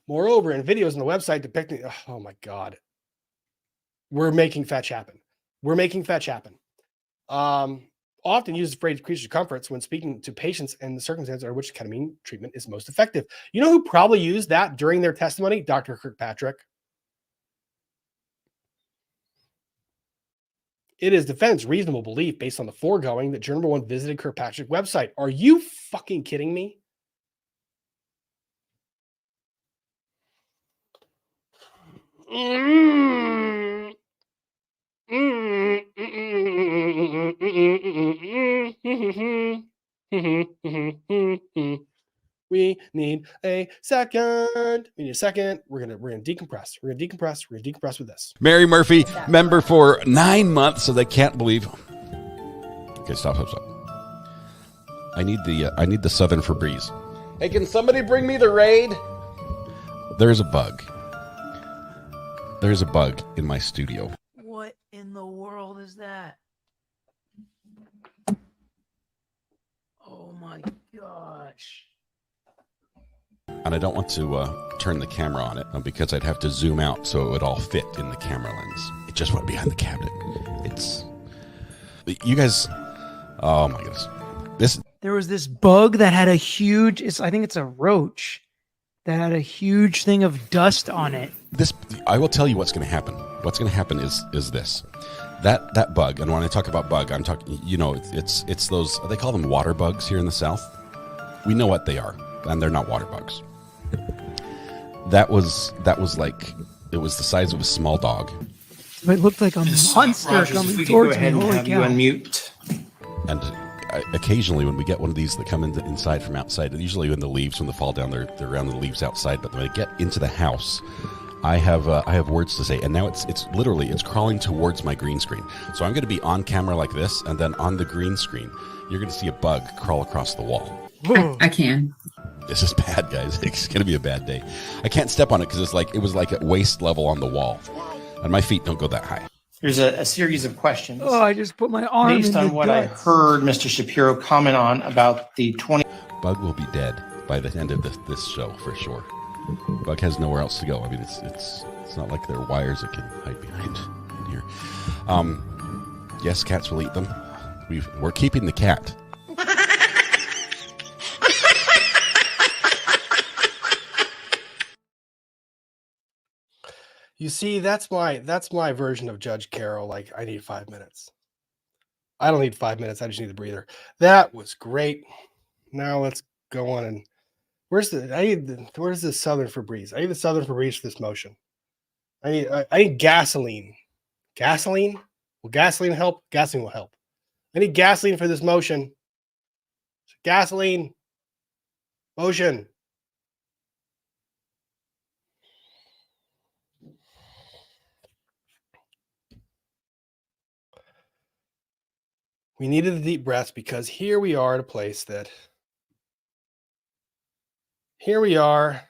Moreover, in videos on the website depicting, oh my God, we're making fetch happen. We're making fetch happen. Often uses the phrase creature comforts when speaking to patients in the circumstances under which ketamine treatment is most effective. You know who probably used that during their testimony? Dr. Kirkpatrick. It is defendant's reasonable belief based on the foregoing that juror number one visited Kirkpatrick's website. Are you fucking kidding me? We need a second. We need a second. We're gonna decompress. We're gonna decompress with this. Mary Murphy, member for 9 months, so they can't believe. Okay, stop. I need the Southern Febreze. Hey, can somebody bring me the Raid? There's a bug. There's a bug in my studio. What in the world is that? Oh my gosh. and I don't want to turn the camera on it because I'd have to zoom out so it would all fit in the camera lens. It just went behind the cabinet. It's you guys. Oh my goodness! There was this bug that had a huge. I think it's a roach that had a huge thing of dust on it. I will tell you what's going to happen. What's going to happen is this. That bug, and when I talk about bug, I'm talking, it's those, they call them water bugs here in the South. We know what they are, and they're not water bugs. That was like, it was the size of a small dog. It looked like a monster Rogers, if coming we could towards go ahead me. and Holy have you cow. unmute. And occasionally when we get one of these that come inside from outside, usually when they fall down, they're around the leaves outside, but when they get into the house, I have words to say, and now it's literally crawling towards my green screen. So I'm going to be on camera like this, and then on the green screen, you're going to see a bug crawl across the wall. I can. This is bad, guys. It's going to be a bad day. I can't step on it because it was like at waist level on the wall, and my feet don't go that high. Here's a series of questions Oh, I just put my arm based in on the what I guts. heard Mr. Shapiro comment on about the 20. Bug will be dead by the end of this show for sure. Bug has nowhere else to go. I mean, it's not like there are wires it can hide behind in here. Yes, cats will eat them. We're keeping the cat. You see, that's my version of Judge Carroll. Like, I need 5 minutes. I don't need 5 minutes. I just need a breather. That was great. Now let's go on and where's the Southern Febreze? I need the Southern Febreze for this motion. I need gasoline. Gasoline? Will gasoline help? Gasoline will help. I need gasoline for this motion. Gasoline. Motion. We needed the deep breaths because here we are at a place that here we are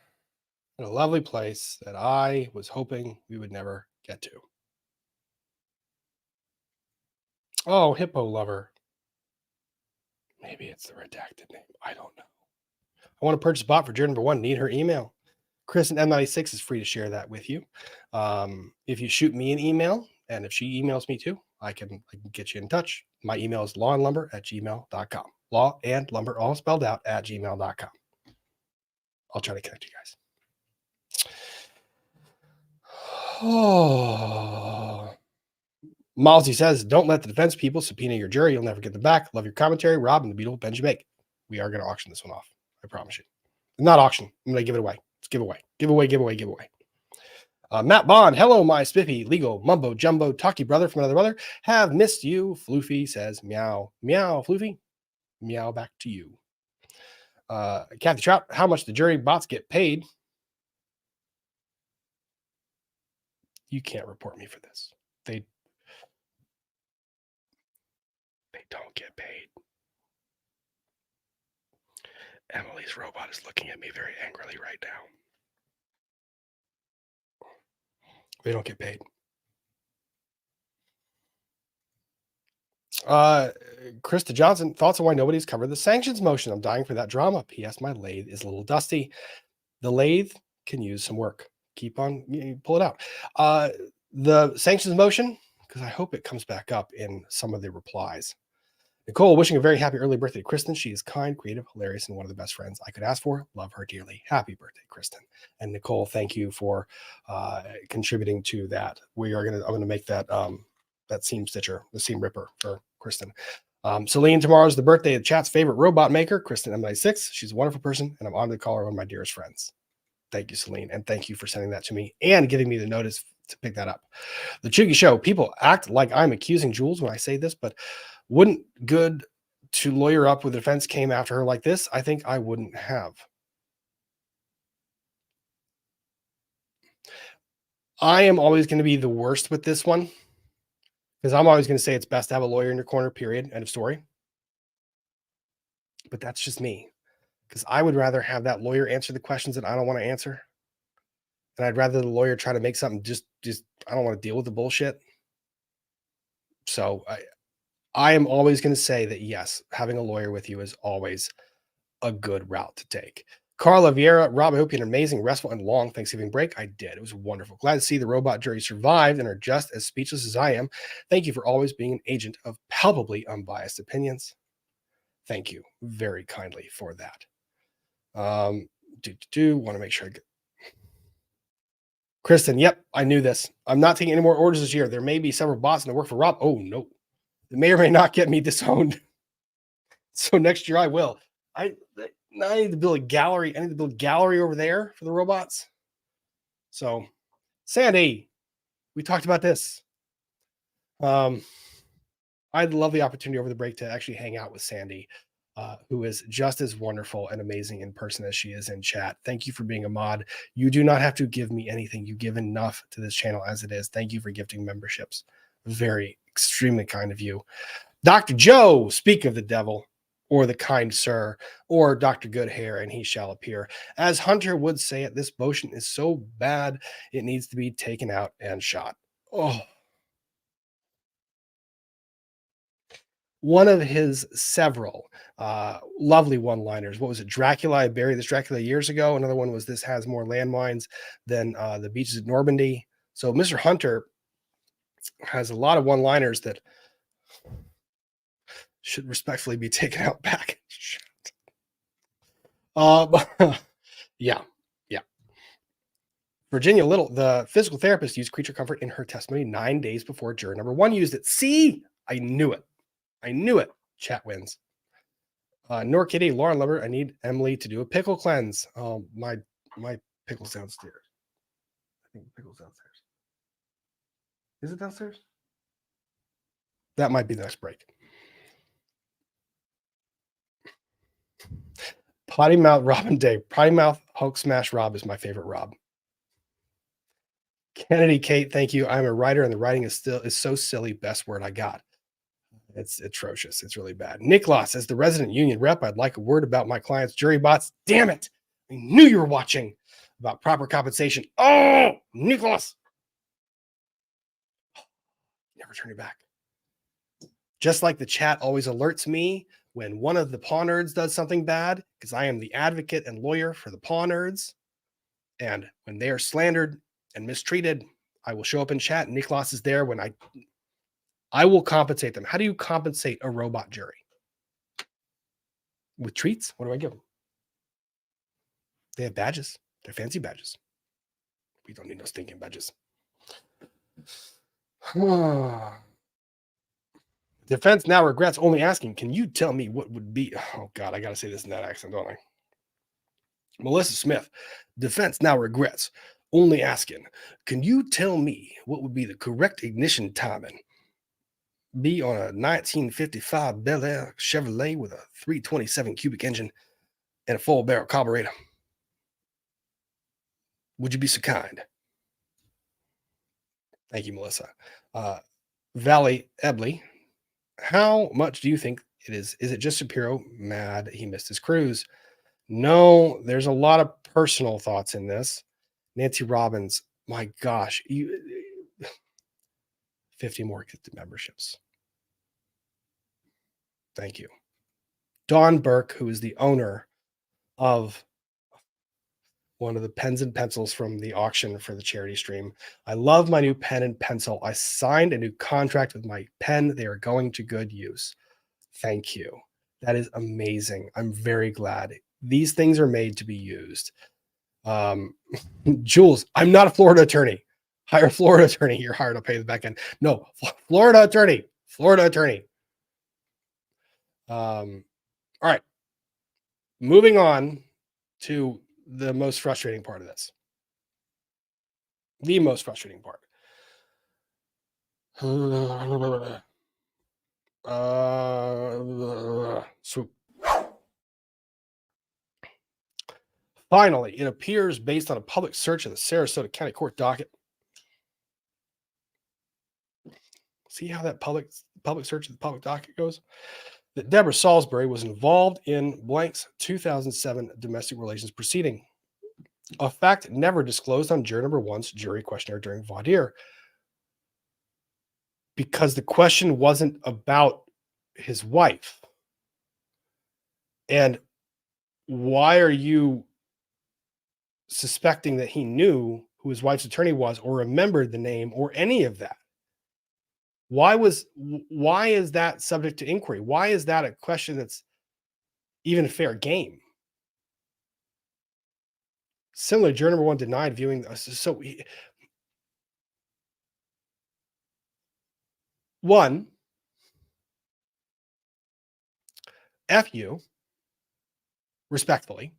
in a lovely place that I was hoping we would never get to. Oh, hippo lover. Maybe it's the redacted name. I don't know. I want to purchase a bot for Juror number 1. Need her email. Chris and M96 is free to share that with you. If you shoot me an email, and if she emails me too, I can get you in touch. My email is lawandlumber@gmail.com. Law and lumber all spelled out at gmail.com. I'll try to connect you guys. Oh. Malsey says, don't let the defense people subpoena your jury. You'll never get them back. Love your commentary, Rob and the beautiful Benji Bake. We are going to auction this one off. I promise you. Not auction. I'm going to give it away. It's giveaway. Giveaway. Matt Bond, hello, my spiffy, legal, mumbo, jumbo, talkie brother from another brother. Have missed you. Floofy says, meow, meow, Floofy. Meow back to you. Kathy Trout, how much the jury bots get paid? You can't report me for this. They don't get paid. Emily's robot is looking at me very angrily right now. They don't get paid. Krista Johnson, thoughts on why nobody's covered the sanctions motion? I'm dying for that drama. P.S. My lathe is a little dusty. The lathe can use some work. Keep on, pull it out. The sanctions motion, because I hope it comes back up in some of the replies. Nicole, wishing a very happy early birthday to Kristen. She is kind, creative, hilarious, and one of the best friends I could ask for. Love her dearly. Happy birthday, Kristen. And Nicole, thank you for contributing to that. I'm gonna make that that seam stitcher, the seam ripper for Kristen. Celine, tomorrow's the birthday of chat's favorite robot maker, Kristen M96. She's a wonderful person, and I'm honored to call her one of my dearest friends. Thank you, Celine, and thank you for sending that to me and giving me the notice to pick that up. The Chugi Show. People act like I'm accusing Jules when I say this, but wouldn't good to lawyer up with the defense came after her like this? I think I wouldn't have. I am always going to be the worst with this one because I'm always going to say it's best to have a lawyer in your corner, period. End of story. But that's just me because I would rather have that lawyer answer the questions that I don't want to answer. And I'd rather the lawyer try to make something just I don't want to deal with the bullshit. So I am always going to say that, yes, having a lawyer with you is always a good route to take. Carla Vieira, Rob, I hope you had an amazing, restful, and long Thanksgiving break. I did. It was wonderful. Glad to see the robot jury survived and are just as speechless as I am. Thank you for always being an agent of palpably unbiased opinions. Thank you very kindly for that. Want to make sure I get Kristen. Yep, I knew this. I'm not taking any more orders this year. There may be several bots in the work for Rob. Oh no, it may or may not get me disowned. So next year I will. I need to build a gallery. I need to build a gallery over there for the robots. So, Sandy, we talked about this. I had the lovely opportunity over the break to actually hang out with Sandy, who is just as wonderful and amazing in person as she is in chat. Thank you for being a mod. You do not have to give me anything. You give enough to this channel as it is. Thank you for gifting memberships. Very, extremely kind of you. Dr. Joe, speak of the devil, or the kind sir, or Dr. Good Hair, and he shall appear. As Hunter would say it, this motion is so bad, it needs to be taken out and shot. Oh. One of his several lovely one-liners. What was it? Dracula, I buried this Dracula years ago. Another one was, this has more landmines than the beaches at Normandy. So Mr. Hunter has a lot of one-liners that should respectfully be taken out back. Yeah. Virginia Little, the physical therapist, used creature comfort in her testimony 9 days before juror number 1 used it. See, I knew it. Chat wins. Nor Kitty, Lauren Lover, I need Emily to do a pickle cleanse. My pickle's downstairs. I think the pickle's downstairs. Is it downstairs? That might be the next break. Potty Mouth Robin Day. Potty Mouth Hulk Smash Rob is my favorite Rob. Kennedy Kate, thank you. I'm a writer and the writing is so silly. Best word I got. It's atrocious. It's really bad. Nicholas, as the resident union rep, I'd like a word about my client's jury bots. Damn it. I knew you were watching. About proper compensation. Oh, Nicholas. Never turn your back. Just like the chat always alerts me when one of the paw nerds does something bad, because I am the advocate and lawyer for the paw nerds. And when they are slandered and mistreated, I will show up in chat. And Nicholas is there when I will compensate them. How do you compensate a robot jury? With treats? What do I give them? They have badges. They're fancy badges. We don't need no stinking badges. Defense now regrets only asking, can you tell me what would be... Oh, God, I got to say this in that accent, don't I? Melissa Smith. Defense now regrets only asking, can you tell me what would be the correct ignition timing? Be on a 1955 Bel Air Chevrolet with a 327 cubic engine and a full barrel carburetor. Would you be so kind? Thank you, Melissa. Valley Ebley, how much do you think it is? Is it just Shapiro mad he missed his cruise? No, there's a lot of personal thoughts in this. Nancy Robbins, my gosh, 50 more gifted memberships. Thank you. Don Burke, who is the owner of one of the pens and pencils from the auction for the charity stream. I love my new pen and pencil. I signed a new contract with my pen. They are going to good use. Thank you. That is amazing. I'm very glad. These things are made to be used. Jules, I'm not a Florida attorney. Hire a Florida attorney. You're hired to pay the back end. No, Florida attorney. All right. Moving on to the most frustrating part of this. The most frustrating part. Swoop. Finally, it appears based on a public search of the Sarasota County Court docket. See how that public search of the public docket goes? That Deborah Salisbury was involved in blank's 2007 domestic relations proceeding, a fact never disclosed on juror number 1's jury questionnaire during voir dire, because the question wasn't about his wife. And why are you suspecting that he knew who his wife's attorney was or remembered the name or any of that. Why is that subject to inquiry? Why is that a question that's even fair game? Similarly, juror number 1 denied viewing. One, F you, respectfully,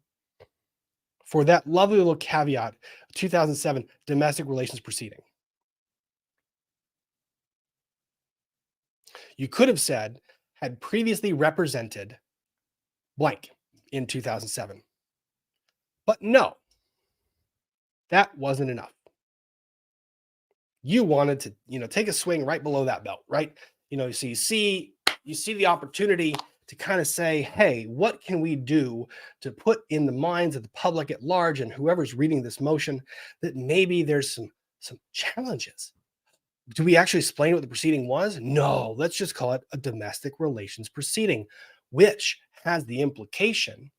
for that lovely little caveat, 2007 domestic relations proceeding. You could have said, had previously represented blank in 2007. But no, that wasn't enough. You wanted to, take a swing right below that belt, right? So you see the opportunity to kind of say, hey, what can we do to put in the minds of the public at large and whoever's reading this motion that maybe there's some challenges. Do we actually explain what the proceeding was? No, let's just call it a domestic relations proceeding, which has the implication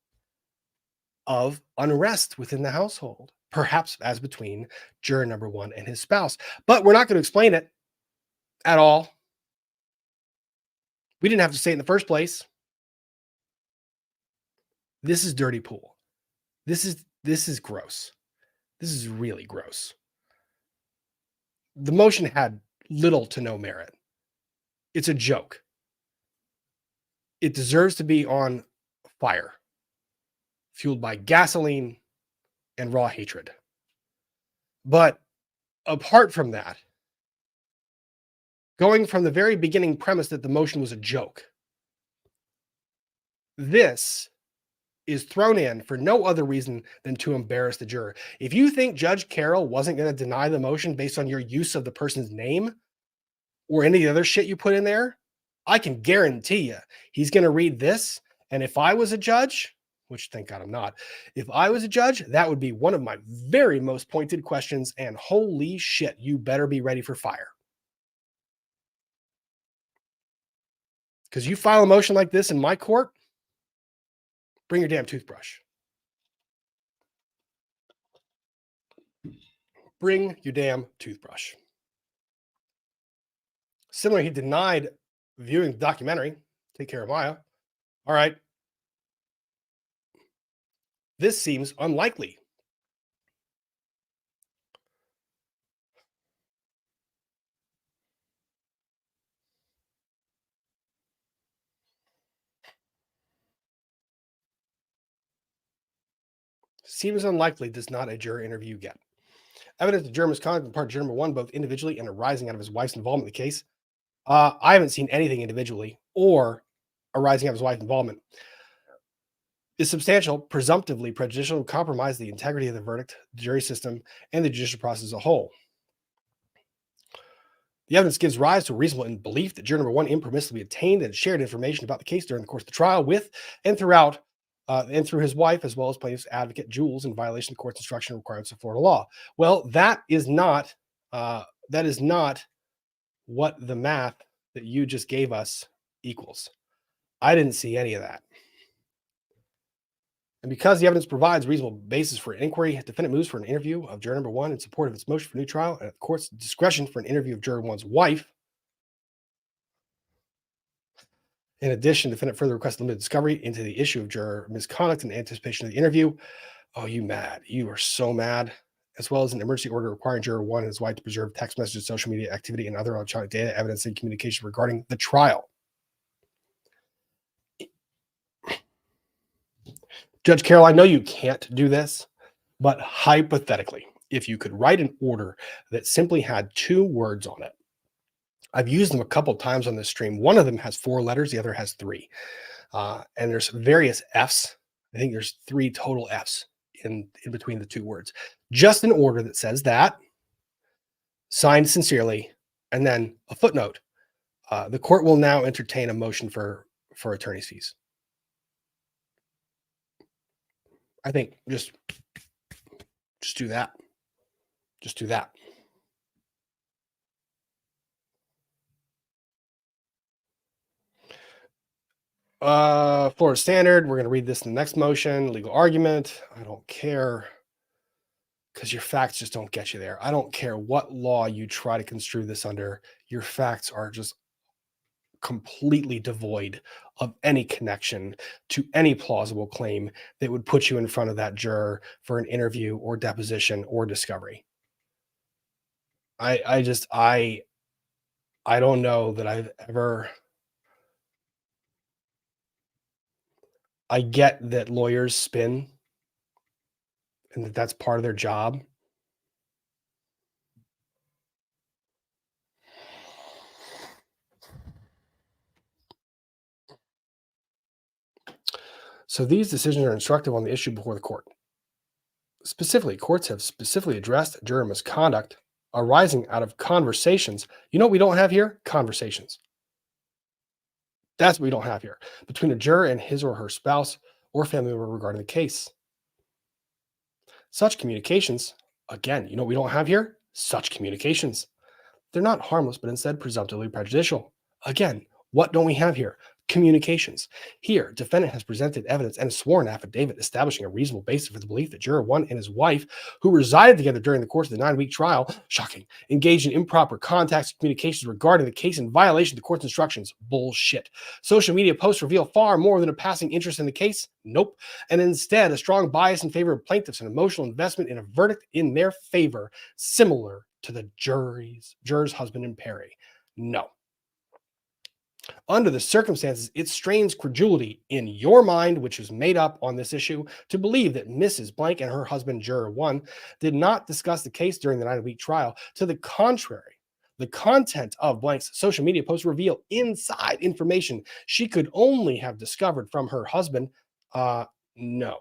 of unrest within the household, perhaps as between juror number 1 and his spouse. But we're not going to explain it at all. We didn't have to say it in the first place. This is dirty pool. This is gross. This is really gross. The motion had little to no merit. It's a joke. It deserves to be on fire, fueled by gasoline and raw hatred. But apart from that, going from the very beginning premise that the motion was a joke, this is thrown in for no other reason than to embarrass the juror. If you think Judge Carroll wasn't going to deny the motion based on your use of the person's name or any of the other shit you put in there, I can guarantee you he's going to read this. And if I was a judge, which thank God I'm not, if I was a judge, that would be one of my very most pointed questions. And holy shit, you better be ready for fire. Because you file a motion like this in my court, bring your damn toothbrush. Bring your damn toothbrush. Similarly, he denied viewing the documentary, Take Care of Maya. All right. This seems unlikely. Seems unlikely does not a juror interview get. Evidence of juror misconduct on part of juror number 1, both individually and arising out of his wife's involvement in the case. I haven't seen anything individually or arising out of his wife's involvement. Is substantial, presumptively prejudicial, and compromise the integrity of the verdict, the jury system, and the judicial process as a whole. The evidence gives rise to a reasonable belief that juror number 1 impermissibly obtained and shared information about the case during the course of the trial with and throughout and through his wife, as well as plaintiff's advocate Jules, in violation of court's instruction requirements of Florida law. Well, that is not what the math that you just gave us equals. I didn't see any of that. And because the evidence provides reasonable basis for an inquiry, the defendant moves for an interview of juror number 1 in support of its motion for new trial, and at the court's discretion for an interview of juror 1's wife. In addition, the defendant further requests limited discovery into the issue of juror misconduct in anticipation of the interview. Oh, you mad. You are so mad. As well as an emergency order requiring juror 1 and his wife to preserve text messages, social media activity, and other electronic data, evidence, and communication regarding the trial. Judge Carroll, I know you can't do this, but hypothetically, if you could write an order that simply had 2 words on it. I've used them a couple of times on this stream. One of them has 4 letters, the other has 3. And there's various Fs. I think there's 3 total Fs in between the 2 words. Just an order that says that, signed sincerely, and then a footnote. The court will now entertain a motion for attorney's fees. I think just do that. Just do that. Florida standard. We're going to read this in the next motion. Legal argument. I don't care. because your facts just don't get you there. I don't care what law you try to construe this under, your facts are just completely devoid of any connection to any plausible claim that would put you in front of that juror for an interview or deposition or discovery. I don't know that I've ever. I get that lawyers spin and that that's part of their job. So these decisions are instructive on the issue before the court. Specifically, courts have specifically addressed juror misconduct arising out of conversations. You know what we don't have here? Conversations. That's what we don't have here. Between a juror and his or her spouse or family member regarding the case. Such communications, again, you know what we don't have here? Such communications. They're not harmless, but instead presumptively prejudicial. Again, what don't we have here? Communications. Here, defendant has presented evidence and a sworn affidavit establishing a reasonable basis for the belief that juror 1 and his wife, who resided together during the course of the 9-week trial, shocking, engaged in improper contacts and communications regarding the case in violation of the court's instructions. Bullshit. Social media posts reveal far more than a passing interest in the case. Nope. And instead, a strong bias in favor of plaintiffs and emotional investment in a verdict in their favor, similar to the juror's husband and Perry. No. Under the circumstances, it strains credulity in your mind, which is made up on this issue, to believe that Mrs. Blank and her husband, Juror 1, did not discuss the case during the 9-week trial. To the contrary, the content of Blank's social media posts reveal inside information she could only have discovered from her husband. No.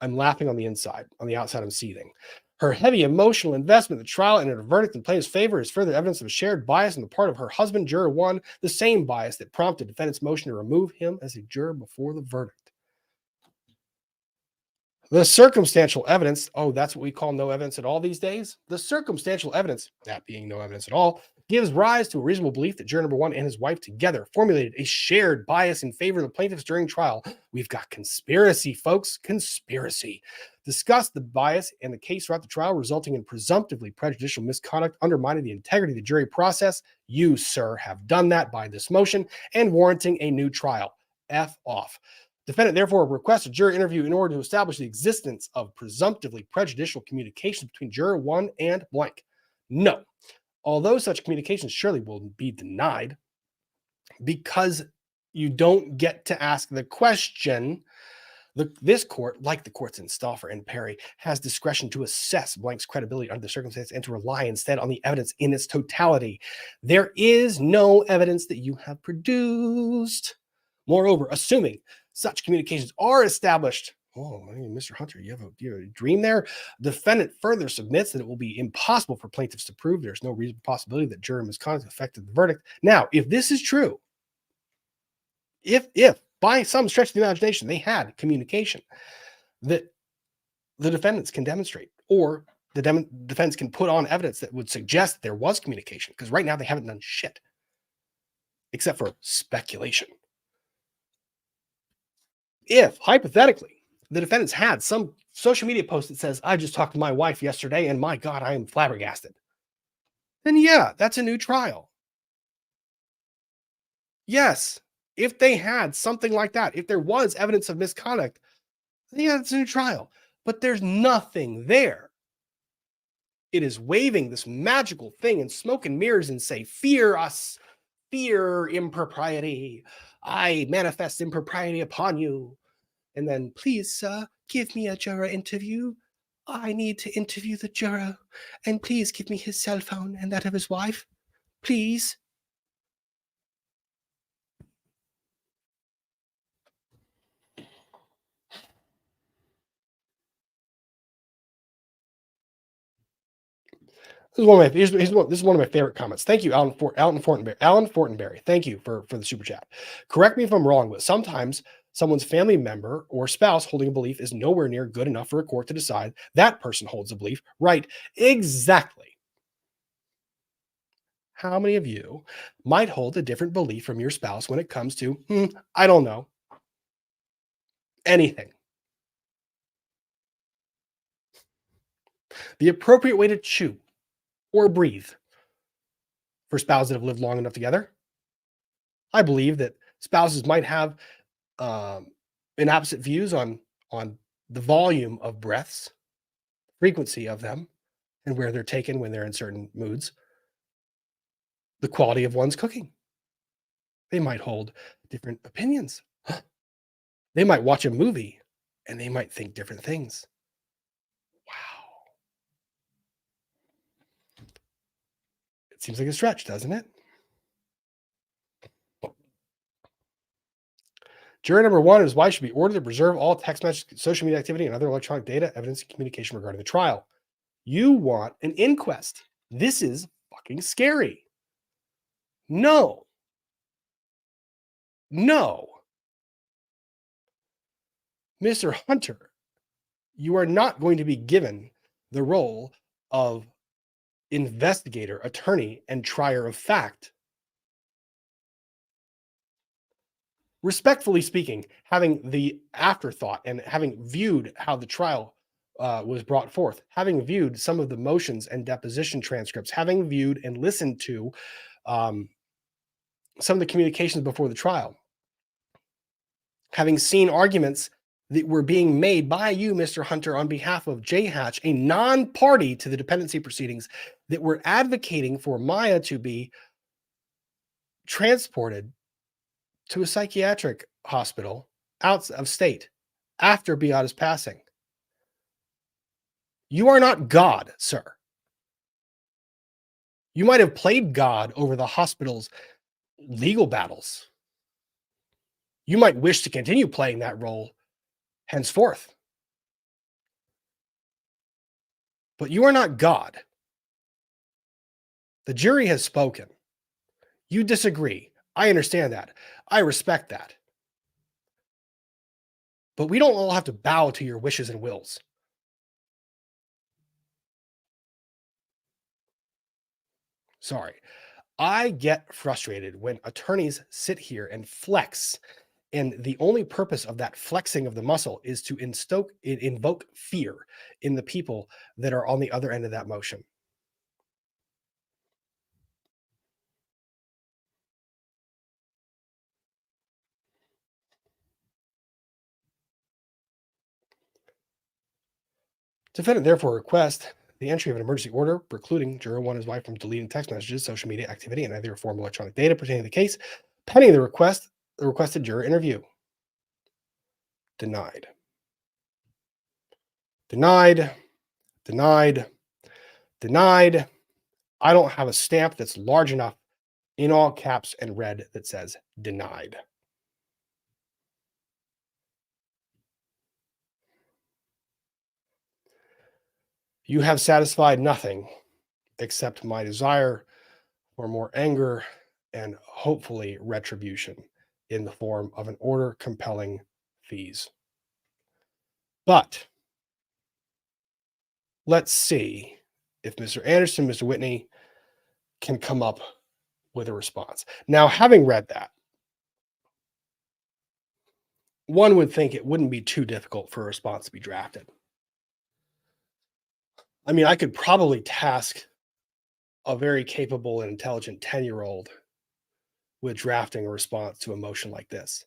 I'm laughing on the inside. On the outside, I'm seething. Her heavy emotional investment in the trial and in a verdict in plaintiff's favor is further evidence of a shared bias on the part of her husband, Juror 1, the same bias that prompted defendant's motion to remove him as a juror before the verdict. The circumstantial evidence, that's what we call no evidence at all these days. The circumstantial evidence, that being no evidence at all, gives rise to a reasonable belief that juror number 1 and his wife together formulated a shared bias in favor of the plaintiffs during trial. We've got conspiracy, folks, conspiracy. Discussed the bias and the case throughout the trial, resulting in presumptively prejudicial misconduct, undermining the integrity of the jury process. You, sir, have done that by this motion and warranting a new trial. F off. Defendant therefore requests a jury interview in order to establish the existence of presumptively prejudicial communication between juror 1 and blank. No. Although such communications surely will be denied, because you don't get to ask the question, this court, like the courts in Stauffer and Perry, has discretion to assess blank's credibility under the circumstances and to rely instead on the evidence in its totality. There is no evidence that you have produced. Moreover, assuming such communications are established. Oh, Mr. Hunter, you have a dream there? Defendant further submits that it will be impossible for plaintiffs to prove there's no reasonable possibility that juror misconduct affected the verdict. Now, if this is true, if by some stretch of the imagination they had communication that the defendants can demonstrate, or the defense can put on evidence that would suggest that there was communication, because right now they haven't done shit except for speculation. If, hypothetically, the defendants had some social media post that says, I just talked to my wife yesterday and my God, I am flabbergasted, then yeah, that's a new trial. Yes, if they had something like that, if there was evidence of misconduct, then yeah, it's a new trial. But there's nothing there. It is waving this magical thing in smoke and mirrors and say, fear us, fear impropriety. I manifest impropriety upon you. And then, please, sir, give me a juror interview. I need to interview the juror. And please give me his cell phone and that of his wife. Please. This is one of my favorite comments. Thank you, Alan Fortenberry. Thank you for the super chat. Correct me if I'm wrong, but sometimes someone's family member or spouse holding a belief is nowhere near good enough for a court to decide that person holds a belief. Right. Exactly. How many of you might hold a different belief from your spouse when it comes to, I don't know, anything? The appropriate way to chew or breathe for spouses that have lived long enough together. I believe that spouses might have inopposite views on the volume of breaths, frequency of them, and where they're taken when they're in certain moods. The quality of one's cooking. They might hold different opinions. They might watch a movie and they might think different things. Wow. It seems like a stretch, doesn't it? Juror number 1 and his wife should be ordered to preserve all text message, social media activity, and other electronic data, evidence, and communication regarding the trial. You want an inquest. This is fucking scary. No. No. Mr. Hunter, you are not going to be given the role of investigator, attorney, and trier of fact. Respectfully speaking, having the afterthought and having viewed how the trial was brought forth, having viewed some of the motions and deposition transcripts, having viewed and listened to some of the communications before the trial, having seen arguments that were being made by you, Mr. Hunter, on behalf of JHACH, a non-party to the dependency proceedings, that were advocating for Maya to be transported to a psychiatric hospital out of state after Beata's passing. You are not God, sir. You might have played God over the hospital's legal battles. You might wish to continue playing that role henceforth. But you are not God. The jury has spoken. You disagree. I understand that. I respect that. But we don't all have to bow to your wishes and wills. Sorry. I get frustrated when attorneys sit here and flex, and the only purpose of that flexing of the muscle is to invoke fear in the people that are on the other end of that motion. Defendant therefore requests the entry of an emergency order precluding Juror 1 and his wife from deleting text messages, social media activity, and other form of electronic data pertaining to the case, pending the requested juror interview. Denied. Denied. Denied. Denied. I don't have a stamp that's large enough in all caps and red that says denied. You have satisfied nothing except my desire for more anger and hopefully retribution in the form of an order compelling fees. But let's see if Mr. Anderson, Mr. Whitney can come up with a response. Now, having read that, one would think it wouldn't be too difficult for a response to be drafted. I mean, I could probably task a very capable and intelligent 10-year-old with drafting a response to a motion like this.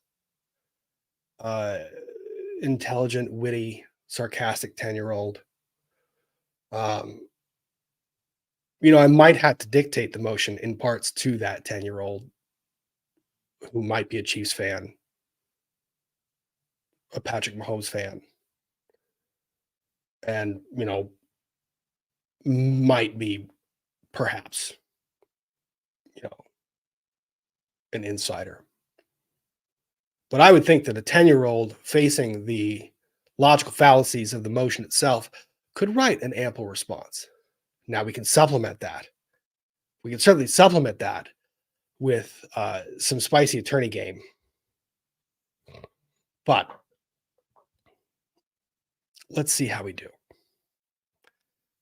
Intelligent, witty, sarcastic 10-year-old. I might have to dictate the motion in parts to that 10-year-old who might be a Chiefs fan, a Patrick Mahomes fan, and, might be perhaps, an insider. But I would think that a 10-year-old facing the logical fallacies of the motion itself could write an ample response. Now we can supplement that. We can certainly supplement that with some spicy attorney game. But let's see how we do.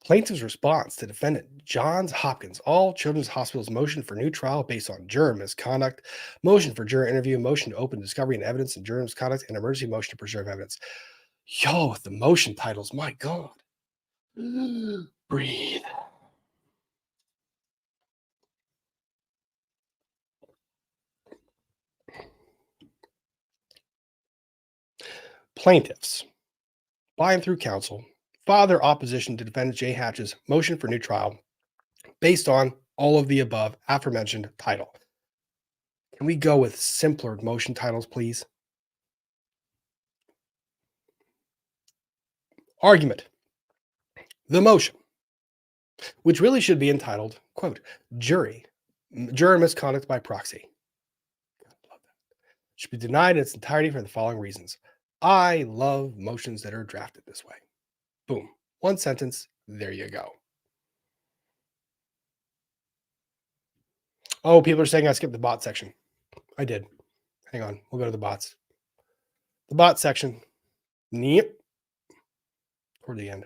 Plaintiff's response to defendant Johns Hopkins All Children's Hospital's motion for new trial based on juror misconduct, motion for juror interview, motion to open discovery and evidence in juror misconduct, and emergency motion to preserve evidence. Yo, the motion titles, my God. Breathe. Plaintiffs, by and through counsel, file their opposition to defendant JHACH's motion for new trial based on all of the above aforementioned title. Can we go with simpler motion titles, please? Argument. The motion, which really should be entitled, quote, Juror Misconduct by Proxy. God, love that. Should be denied in its entirety for the following reasons. I love motions that are drafted this way. Boom. One sentence. There you go. Oh, people are saying I skipped the bot section. I did. Hang on. We'll go to the bots. The bot section. Yep. Toward the end.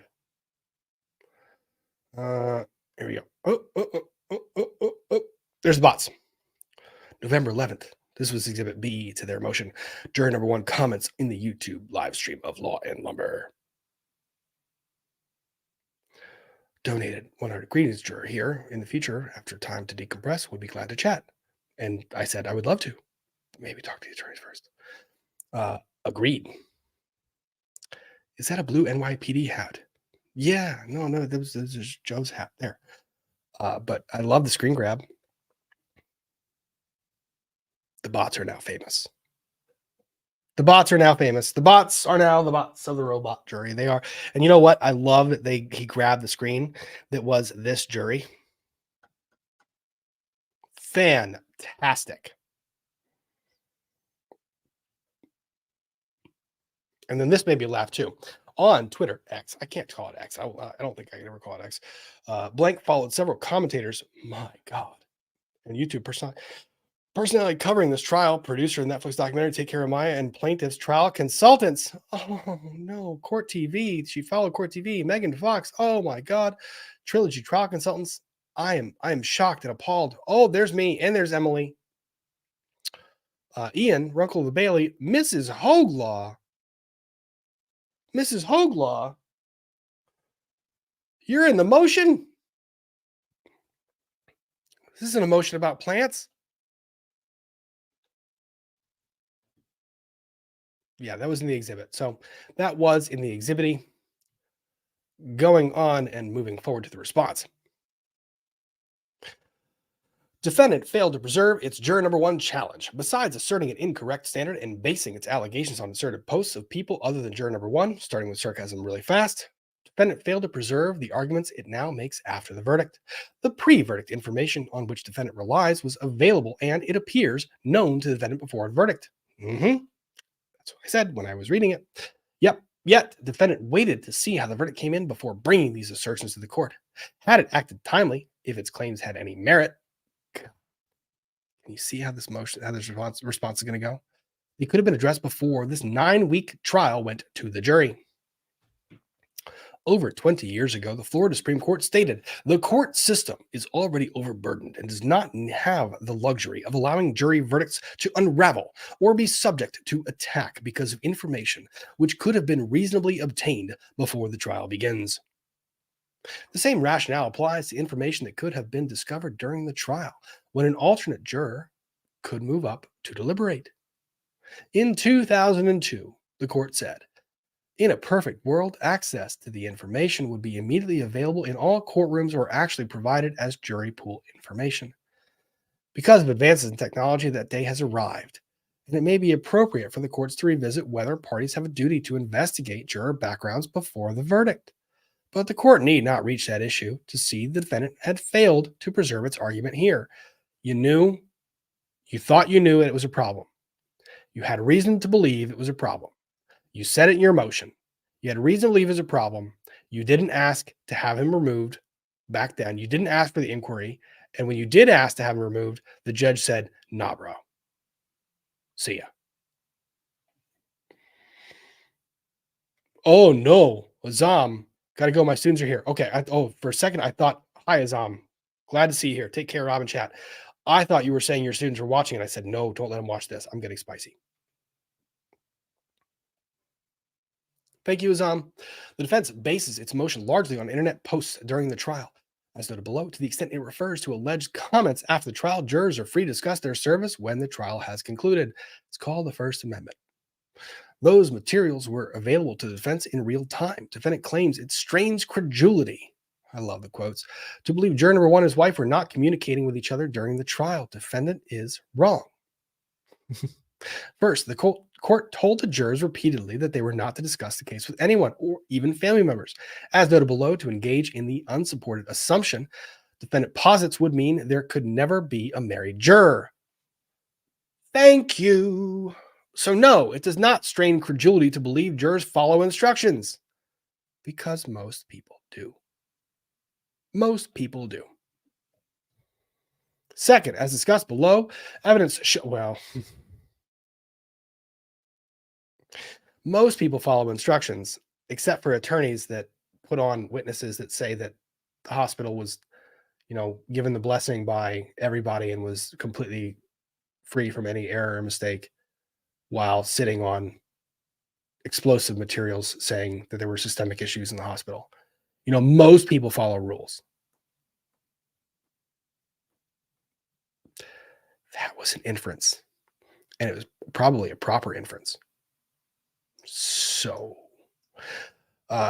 Here we go. Oh. There's the bots. November 11th. This was Exhibit B to their motion. Juror number 1 comments in the YouTube live stream of Law and Lumber. Donated 100 greetings, juror here. In the future, after time to decompress, would be glad to chat. And I said I would love to. Maybe talk to the attorneys first. Agreed. Is that a blue NYPD hat? Yeah, no, this is Joe's hat there. But I love the screen grab. The bots are now famous. The bots are now famous. The bots are now the bots of the robot jury. They are. And you know what? I love that he grabbed the screen that was this jury. Fantastic. And then this made me laugh too. On Twitter, X, I can't call it X. I don't think I can ever call it X. Blank followed several commentators. My God. And YouTube personality covering this trial, producer of Netflix documentary Take Care of Maya, and plaintiff's trial consultants. Oh no, Court TV. She followed Court TV. Megan Fox. Oh my God. Trilogy trial consultants. I am shocked and appalled. Oh, there's me and there's Emily. Ian, Runkle of the Bailey, Mrs. Hoglaw. Mrs. Hoglaw, you're in the motion? This isn't a motion about plants. Yeah, that was in the exhibit. So that was in the exhibit. Going on and moving forward to the response. Defendant failed to preserve its juror number 1 challenge. Besides asserting an incorrect standard and basing its allegations on inserted posts of people other than juror number 1, starting with sarcasm really fast, defendant failed to preserve the arguments it now makes after the verdict. The pre-verdict information on which defendant relies was available and, it appears, known to the defendant before the verdict. That's what I said when I was reading it. Yep. Yet, defendant waited to see how the verdict came in before bringing these assertions to the court. Had it acted timely, if its claims had any merit, can you see how this response is going to go? It could have been addressed before this 9-week trial went to the jury. Over 20 years ago, the Florida Supreme Court stated the court system is already overburdened and does not have the luxury of allowing jury verdicts to unravel or be subject to attack because of information which could have been reasonably obtained before the trial begins. The same rationale applies to information that could have been discovered during the trial when an alternate juror could move up to deliberate. In 2002, the court said, in a perfect world, access to the information would be immediately available in all courtrooms or actually provided as jury pool information. Because of advances in technology, that day has arrived, and it may be appropriate for the courts to revisit whether parties have a duty to investigate juror backgrounds before the verdict. But the court need not reach that issue to see the defendant had failed to preserve its argument here. You thought you knew it was a problem. You had reason to believe it was a problem. You said it in your motion. You had reason to believe it was a problem. You didn't ask to have him removed back then. You didn't ask for the inquiry. And when you did ask to have him removed, the judge said, nah, bro. See ya. Oh, no. Azam. Got to go. My students are here. Okay. For a second, I thought, hi, Azam. Glad to see you here. Take care, Rob, and chat. I thought you were saying your students were watching, and I said, no, don't let them watch this. I'm getting spicy. Thank you, Azam. The defense bases its motion largely on internet posts during the trial. As noted below, to the extent it refers to alleged comments after the trial, jurors are free to discuss their service when the trial has concluded. It's called the First Amendment. Those materials were available to the defense in real time. Defendant claims it strains credulity. I love the quotes. To believe juror number 1 and his wife were not communicating with each other during the trial. Defendant is wrong. First, the court told the jurors repeatedly that they were not to discuss the case with anyone or even family members. As noted below, to engage in the unsupported assumption defendant posits would mean there could never be a married juror. Thank you. So no, it does not strain credulity to believe jurors follow instructions, because most people do. Most people do. Second, as discussed below, evidence most people follow instructions, except for attorneys that put on witnesses that say that the hospital was, given the blessing by everybody and was completely free from any error or mistake while sitting on explosive materials saying that there were systemic issues in the hospital. Most people follow rules. That was an inference, and it was probably a proper inference. So,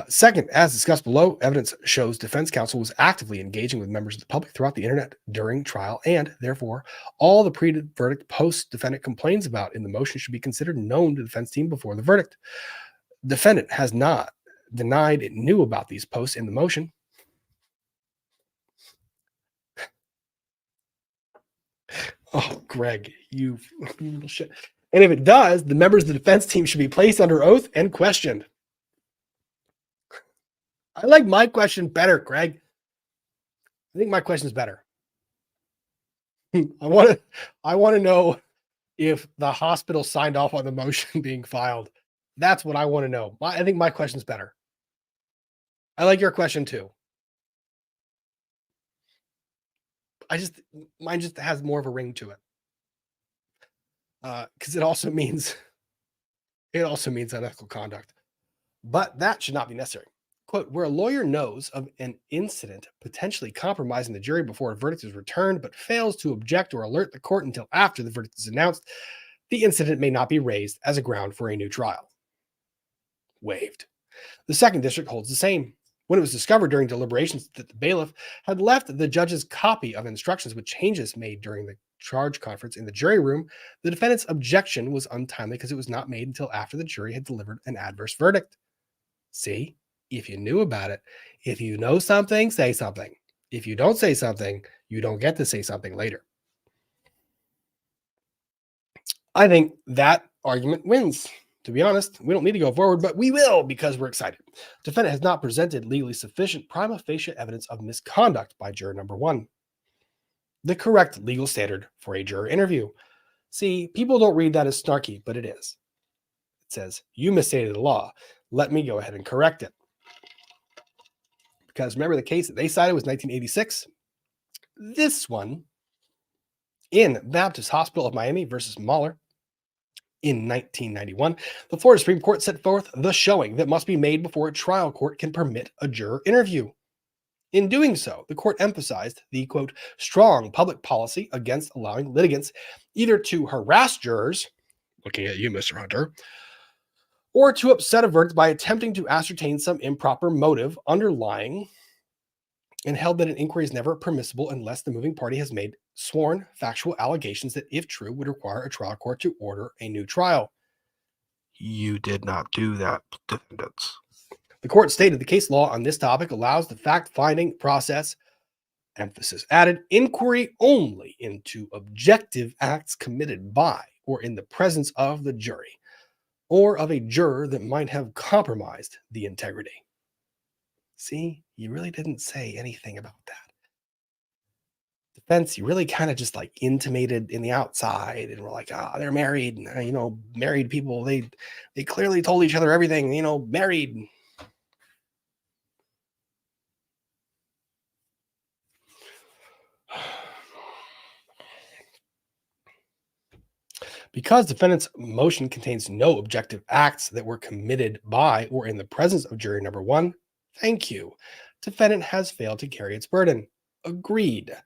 second, as discussed below, evidence shows defense counsel was actively engaging with members of the public throughout the internet during trial, and therefore, all the pre-verdict post defendant complains about in the motion should be considered known to the defense team before the verdict. Defendant has not denied it knew about these posts in the motion. Oh, Greg, you little shit. And if it does, the members of the defense team should be placed under oath and questioned. I like my question better, Greg. I think my question is better. I want to know if the hospital signed off on the motion being filed. That's what I want to know. I think my question's better. I like your question too. Mine just has more of a ring to it. Because it also means unethical conduct. But that should not be necessary. Quote, where a lawyer knows of an incident potentially compromising the jury before a verdict is returned, but fails to object or alert the court until after the verdict is announced, the incident may not be raised as a ground for a new trial. Waived. The second district holds the same. When it was discovered during deliberations that the bailiff had left the judge's copy of instructions with changes made during the charge conference in the jury room, the defendant's objection was untimely because it was not made until after the jury had delivered an adverse verdict. See, if you knew about it, if you know something, say something. If you don't say something, you don't get to say something later. I think that argument wins. To be honest, we don't need to go forward, but we will because we're excited. Defendant has not presented legally sufficient prima facie evidence of misconduct by juror number 1. The correct legal standard for a juror interview. See, people don't read that as snarky, but it is. It says, you misstated the law. Let me go ahead and correct it. Because remember the case that they cited was 1986. This one in Baptist Hospital of Miami versus Mahler. In 1991, the Florida Supreme Court set forth the showing that must be made before a trial court can permit a juror interview. In doing so, the court emphasized the, quote, strong public policy against allowing litigants either to harass jurors, looking at you, Mr. Hunter, or to upset a verdict by attempting to ascertain some improper motive underlying, and held that an inquiry is never permissible unless the moving party has made sworn factual allegations that, if true, would require a trial court to order a new trial. You did not do that, defendants. The court stated the case law on this topic allows the fact-finding process, emphasis added, inquiry only into objective acts committed by or in the presence of the jury or of a juror that might have compromised the integrity. See, you really didn't say anything about that. Defense, you really kind of just like intimated in the outside and we're like, they're married. Married people, they clearly told each other everything, married. Because defendant's motion contains no objective acts that were committed by or in the presence of jury number 1, thank you. Defendant has failed to carry its burden. Agreed.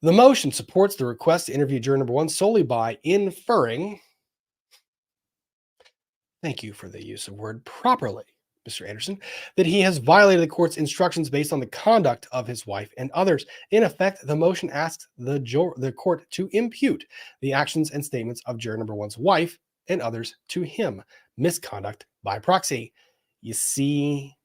The motion supports the request to interview juror number 1 solely by inferring, thank you for the use of word properly, Mr. Anderson, that he has violated the court's instructions based on the conduct of his wife and others. In effect, the motion asks the court to impute the actions and statements of juror number 1's wife and others to him. Misconduct by proxy. You see,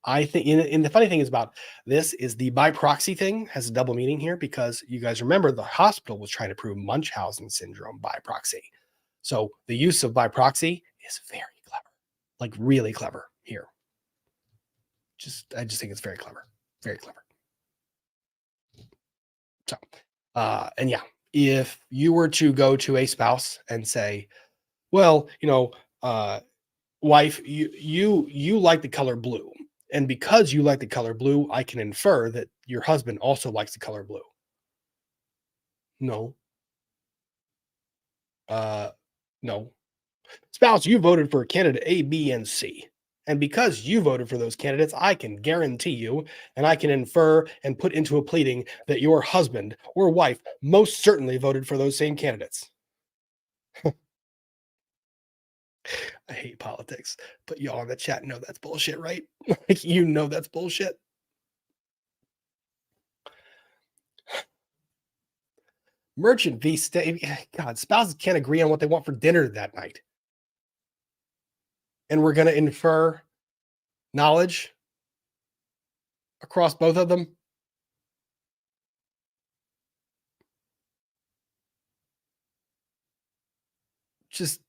I think, and the funny thing is about this is the by proxy thing has a double meaning here, because you guys remember the hospital was trying to prove Munchausen syndrome by proxy. So the use of by proxy is very clever, like really clever here. I just think it's very clever, very clever. So, and yeah, if you were to go to a spouse and say, well, wife, you like the color blue, and because you like the color blue, I can infer that your husband also likes the color blue. No. No. Spouse, you voted for candidate A, B, and C. And because you voted for those candidates, I can guarantee you, and I can infer and put into a pleading that your husband or wife most certainly voted for those same candidates. I hate politics, but y'all in the chat know that's bullshit, right? Like, you know that's bullshit. Merchant v. State. God, spouses can't agree on what they want for dinner that night. And we're going to infer knowledge across both of them. Just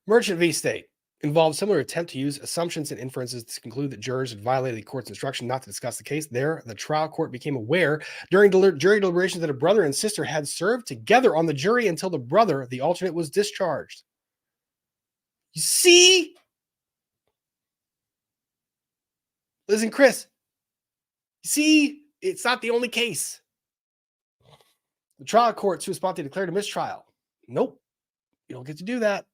Merchant v. State involved similar attempt to use assumptions and inferences to conclude that jurors had violated the court's instruction not to discuss the case. There, the trial court became aware during jury deliberations that a brother and sister had served together on the jury until the brother, the alternate, was discharged. You see? Listen, Chris. You see, it's not the only case. The trial court, sua sponte, declared a mistrial. Nope. You don't get to do that.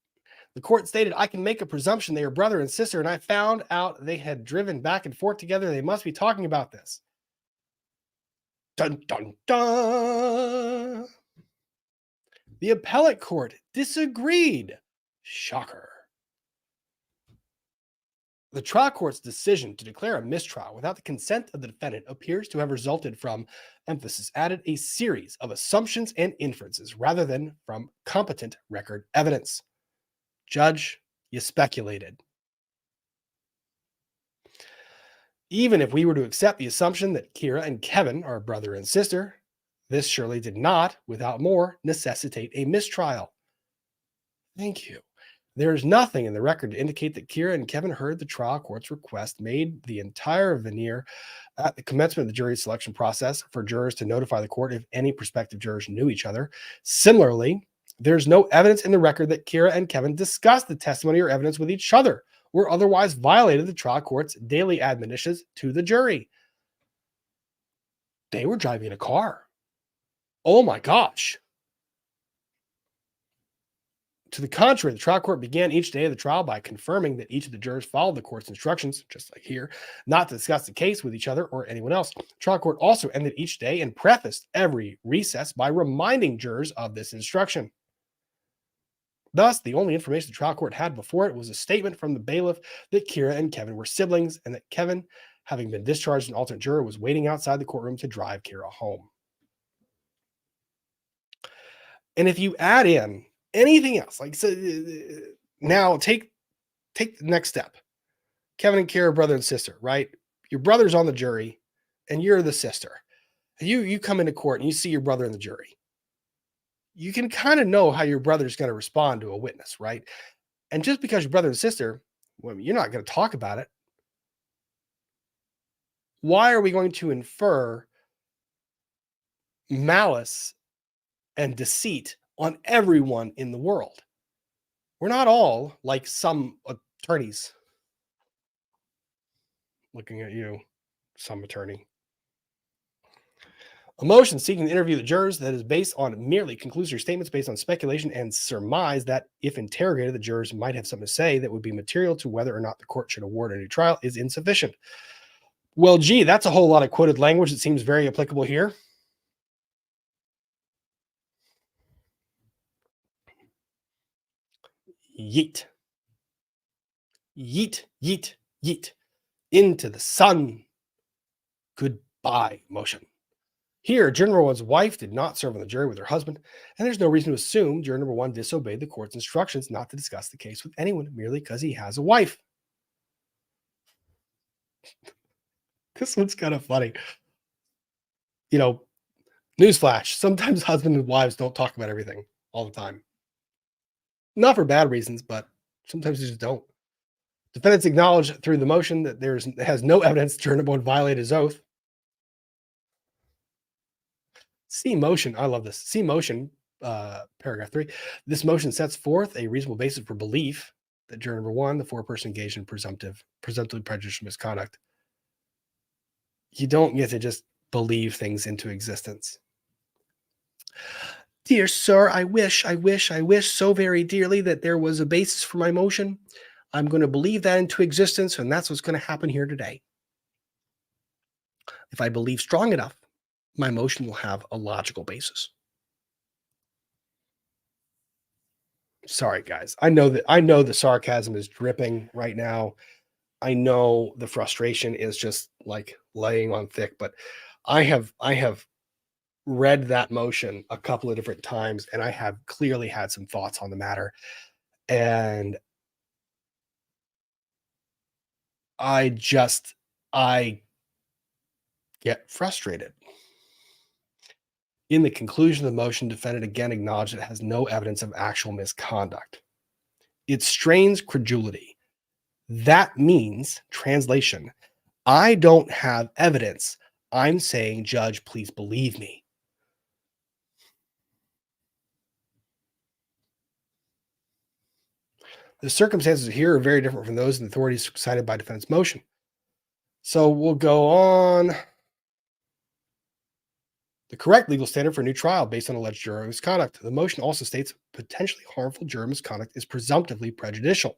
The court stated, I can make a presumption they are brother and sister, and I found out they had driven back and forth together. They must be talking about this. Dun, dun, dun. The appellate court disagreed. Shocker. The trial court's decision to declare a mistrial without the consent of the defendant appears to have resulted from, emphasis added, a series of assumptions and inferences rather than from competent record evidence. Judge, you speculated. Even if we were to accept the assumption that Kira and Kevin are brother and sister, this surely did not, without more, necessitate a mistrial. Thank you. There is nothing in the record to indicate that Kira and Kevin heard the trial court's request, made the entire veneer at the commencement of the jury selection process for jurors to notify the court if any prospective jurors knew each other. Similarly, there's no evidence in the record that Kira and Kevin discussed the testimony or evidence with each other or otherwise violated the trial court's daily admonitions to the jury. They were driving a car. Oh my gosh. To the contrary, the trial court began each day of the trial by confirming that each of the jurors followed the court's instructions, just like here, not to discuss the case with each other or anyone else. The trial court also ended each day and prefaced every recess by reminding jurors of this instruction. Thus, the only information the trial court had before it was a statement from the bailiff that Kira and Kevin were siblings and that Kevin, having been discharged as an alternate juror, was waiting outside the courtroom to drive Kira home. And if you add in anything else, like, so now take the next step. Kevin and Kira, brother and sister, right? Your brother's on the jury and you're the sister. You come into court and you see your brother in the jury. You can kind of know how your brother's going to respond to a witness, right? And just because your brother and sister, well, you're not going to talk about it. Why are we going to infer malice and deceit on everyone in the world? We're not all like some attorneys. Looking at you, some attorney. A motion seeking to interview the jurors that is based on merely conclusory statements based on speculation and surmise that, if interrogated, the jurors might have something to say that would be material to whether or not the court should award a new trial is insufficient. Well, gee, that's a whole lot of quoted language that seems very applicable here. Yeet. Yeet, yeet, yeet. Into the sun. Goodbye, motion. Here, juror number one's wife did not serve on the jury with her husband, and there's no reason to assume juror number one disobeyed the court's instructions not to discuss the case with anyone merely because he has a wife. This one's kind of funny. You know, newsflash, sometimes husbands and wives don't talk about everything all the time. Not for bad reasons, but sometimes they just don't. Defendants acknowledge through the motion that has no evidence juror number one violated his oath. See motion. I love this. See motion, paragraph 3. This motion sets forth a reasonable basis for belief that juror number one, the foreperson, engaged in presumptively prejudicial misconduct. You don't get to just believe things into existence. Dear sir, I wish so very dearly that there was a basis for my motion. I'm going to believe that into existence, and that's what's going to happen here today. If I believe strong enough, my motion will have a logical basis. Sorry, guys. I know the sarcasm is dripping right now. I know the frustration is just like laying on thick, but I have read that motion a couple of different times, and I have clearly had some thoughts on the matter. And I get frustrated. In the conclusion of the motion, defendant again acknowledged it has no evidence of actual misconduct. It strains credulity. That means, translation, I don't have evidence. I'm saying, judge, please believe me. The circumstances here are very different from those in the authorities cited by defendant's motion. So we'll go on. The correct legal standard for a new trial based on alleged juror misconduct. The motion also states potentially harmful juror misconduct is presumptively prejudicial.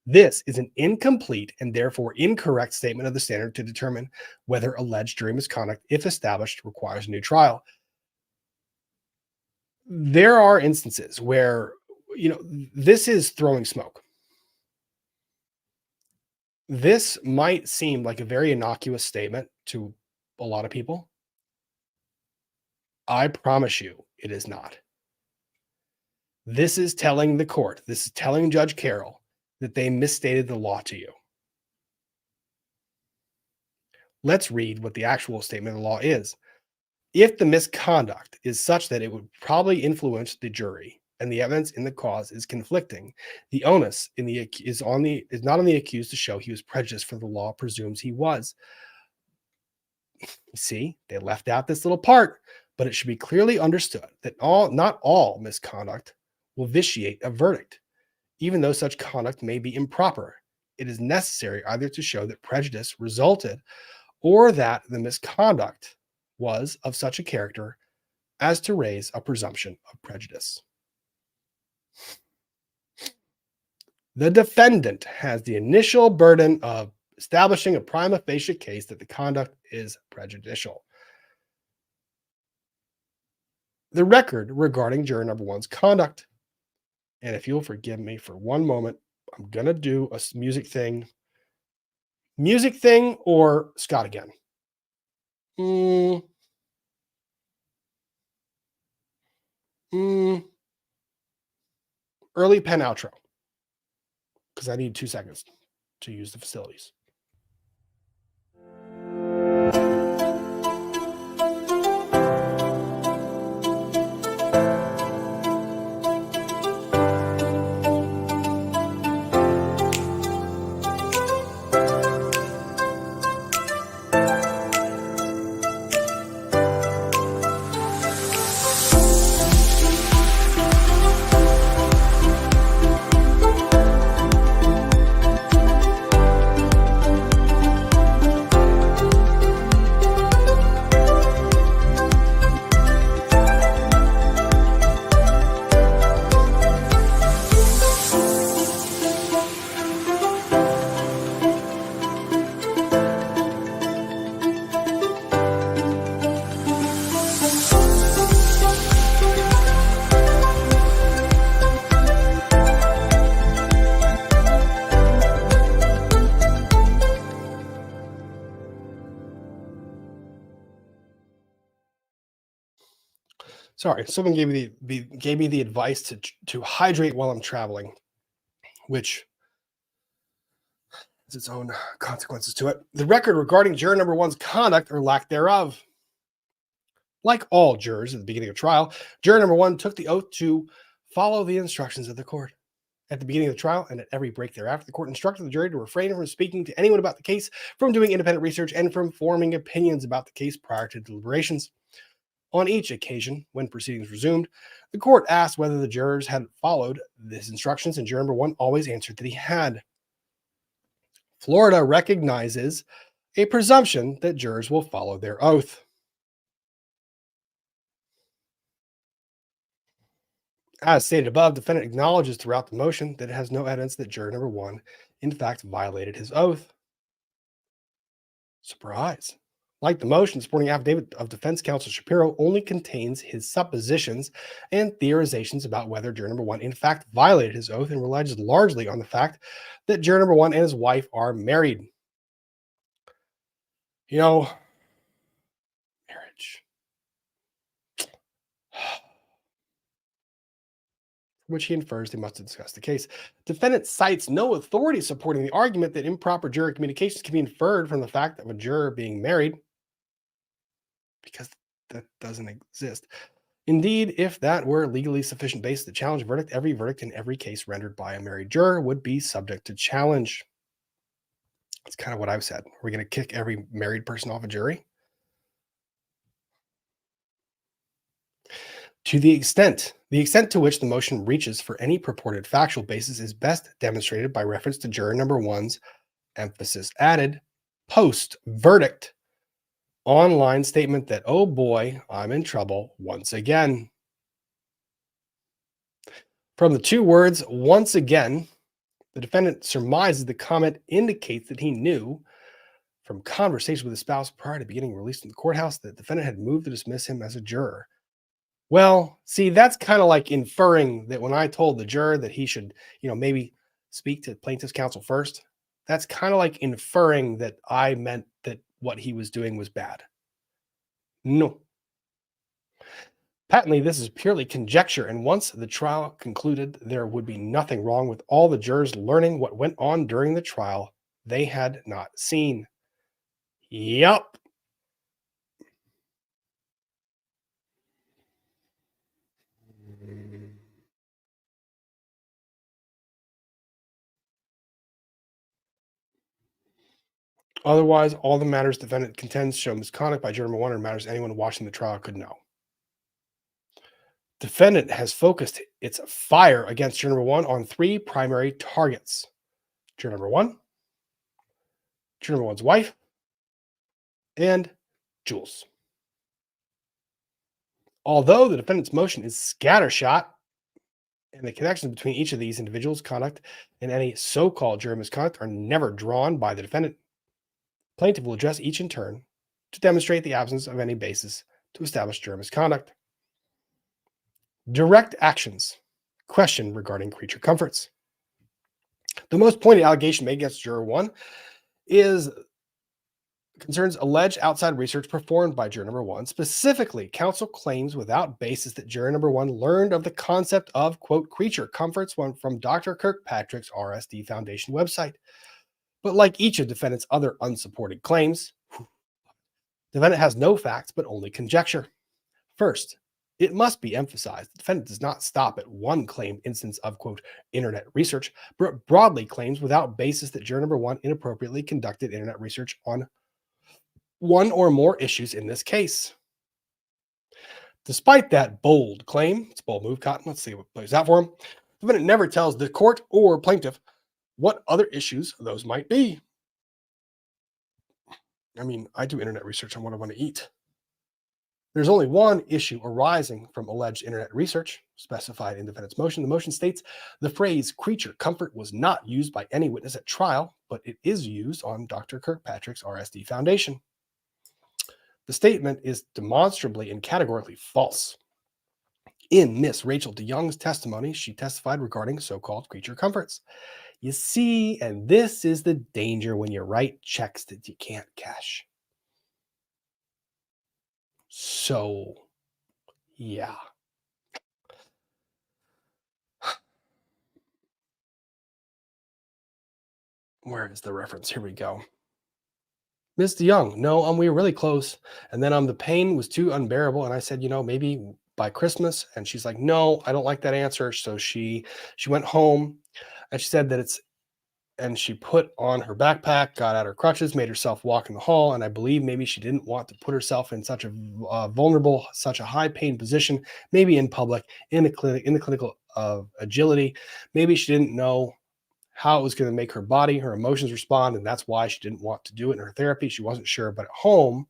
This is an incomplete and therefore incorrect statement of the standard to determine whether alleged juror misconduct, if established, requires a new trial. There are instances where, this is throwing smoke. This might seem like a very innocuous statement to a lot of people. I promise you it is not. This is telling the court, this is telling Judge Carroll that they misstated the law to you. Let's read what the actual statement of the law is. If the misconduct is such that it would probably influence the jury and the evidence in the cause is conflicting, the onus is not on the accused to show he was prejudiced, for the law presumes he was. See, they left out this little part, but it should be clearly understood that not all misconduct will vitiate a verdict. Even though such conduct may be improper, it is necessary either to show that prejudice resulted or that the misconduct was of such a character as to raise a presumption of prejudice. The defendant has the initial burden of establishing a prima facie case that the conduct is prejudicial. The record regarding juror number one's conduct. And if you'll forgive me for one moment, I'm going to do a music thing. Music thing or Scott again. Early pen outro. Because I need 2 seconds to use the facilities. Sorry, someone gave me the advice to hydrate while I'm traveling, which has its own consequences to it. The record regarding juror number one's conduct or lack thereof. Like all jurors at the beginning of trial, juror number one took the oath to follow the instructions of the court. At the beginning of the trial and at every break thereafter, the court instructed the jury to refrain from speaking to anyone about the case, from doing independent research, and from forming opinions about the case prior to deliberations. On each occasion, when proceedings resumed, the court asked whether the jurors had followed these instructions, and juror number one always answered that he had. Florida recognizes a presumption that jurors will follow their oath. As stated above, defendant acknowledges throughout the motion that it has no evidence that juror number one, in fact, violated his oath. Surprise. Like the motion, supporting affidavit of defense counsel Shapiro only contains his suppositions and theorizations about whether juror number one, in fact, violated his oath, and relies largely on the fact that juror number one and his wife are married. You know, marriage. Which he infers they must have discussed the case. Defendant cites no authority supporting the argument that improper juror communications can be inferred from the fact of a juror being married, because that doesn't exist. Indeed, if that were legally sufficient basis to challenge a verdict, every verdict in every case rendered by a married juror would be subject to challenge. That's kind of what I've said. Are we going to kick every married person off a jury? To the extent to which the motion reaches for any purported factual basis is best demonstrated by reference to juror number one's emphasis added post-verdict online statement that, oh boy, I'm in trouble once again. From the two words, once again, the defendant surmises the comment indicates that he knew from conversation with his spouse prior to beginning release in the courthouse that the defendant had moved to dismiss him as a juror. Well, see, that's kind of like inferring that when I told the juror that he should, maybe speak to plaintiff's counsel first, that's kind of like inferring that I meant that what he was doing was bad. No. Patently, this is purely conjecture, and once the trial concluded, there would be nothing wrong with all the jurors learning what went on during the trial they had not seen. Yup. Otherwise, all the matters defendant contends show misconduct by juror number one, or matters anyone watching the trial could know. Defendant has focused its fire against juror number one on three primary targets: juror number one, juror number one's wife, and Jules. Although the defendant's motion is scattershot, and the connections between each of these individuals' conduct and any so-called juror misconduct are never drawn by the defendant, plaintiff will address each in turn to demonstrate the absence of any basis to establish juror misconduct. Direct actions. Question regarding creature comforts. The most pointed allegation made against juror one concerns alleged outside research performed by juror number one. Specifically, counsel claims without basis that juror number one learned of the concept of, quote, creature comforts from Dr. Kirkpatrick's RSD Foundation website. But like each of defendant's other unsupported claims, defendant has no facts but only conjecture. First, it must be emphasized the defendant does not stop at one claimed instance of, quote, internet research, but broadly claims without basis that juror number one inappropriately conducted internet research on one or more issues in this case. Despite that bold claim, it's a bold move, Cotton. Let's see what plays out for him. The defendant never tells the court or plaintiff what other issues those might be. I mean, I do internet research on what I want to eat. There's only one issue arising from alleged internet research specified in defendant's motion. The motion states the phrase creature comfort was not used by any witness at trial, but it is used on Dr. Kirkpatrick's RSD Foundation. The statement is demonstrably and categorically false. In Miss Rachel DeYoung's testimony, she testified regarding so-called creature comforts. You see, and this is the danger when you write checks that you can't cash. So, yeah. Where is the reference? Here we go. Ms. DeYoung, no, we were really close. And then the pain was too unbearable. And I said, maybe by Christmas. And she's like, no, I don't like that answer. So she went home and she said that and she put on her backpack, got out her crutches, made herself walk in the hall. And I believe maybe she didn't want to put herself in such a vulnerable, such a high pain position, maybe in public, in the clinical of agility. Maybe she didn't know how it was going to make her body, her emotions respond. And that's why she didn't want to do it in her therapy. She wasn't sure. But at home,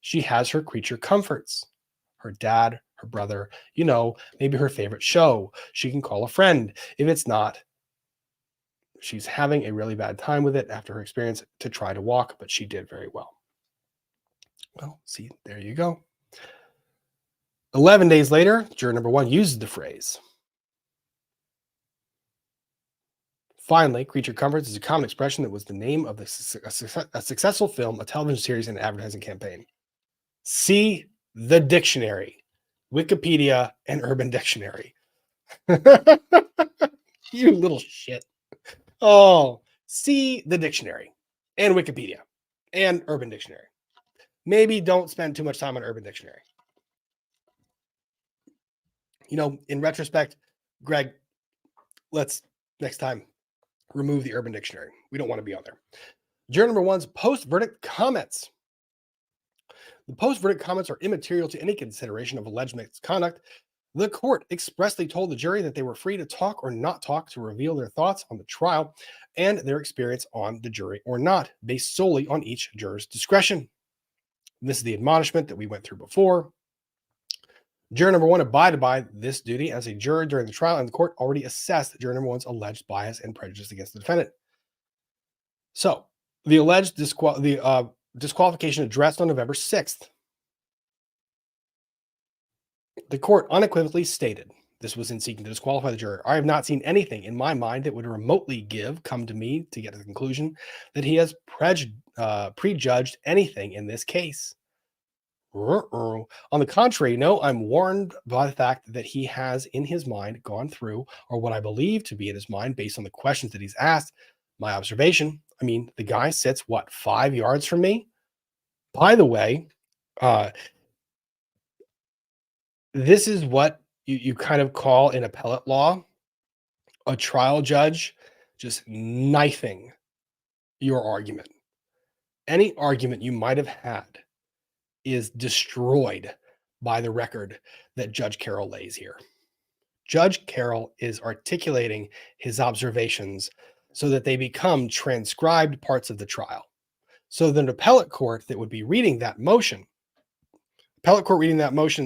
she has her creature comforts, her dad, her brother, maybe her favorite show. She can call a friend. If it's not, she's having a really bad time with it after her experience to try to walk, but she did very well. Well, see, there you go. 11 days later, juror number 1 uses the phrase. Finally, creature comforts is a common expression that was the name of a successful film, a television series, and an advertising campaign. See the dictionary, Wikipedia, and Urban Dictionary. You little shit. Oh, see the dictionary and Wikipedia and Urban Dictionary. Maybe don't spend too much time on Urban Dictionary. In retrospect, Greg, let's next time remove the Urban Dictionary. We don't want to be on there. Juror number 1's post-verdict comments. The post-verdict comments are immaterial to any consideration of alleged misconduct. The court expressly told the jury that they were free to talk or not talk to reveal their thoughts on the trial and their experience on the jury or not, based solely on each juror's discretion. This is the admonishment that we went through before. Juror number 1 abided by this duty as a juror during the trial, and the court already assessed juror number 1's alleged bias and prejudice against the defendant. So, the alleged disqualification addressed on November 6th. The court unequivocally stated, this was in seeking to disqualify the juror, I have not seen anything in my mind that would remotely come to me to get to the conclusion that he has prejudged anything in this case. On the contrary, no, I'm warned by the fact that he has in his mind gone through, or what I believe to be in his mind based on the questions that he's asked, my observation. I mean, the guy sits, 5 yards from me? By the way, this is what you kind of call in appellate law a trial judge just knifing your argument. Any argument you might have had is destroyed by the record that Judge Carroll lays here. Judge Carroll is articulating his observations so that they become transcribed parts of the trial. So that an appellate court that would be reading that motion,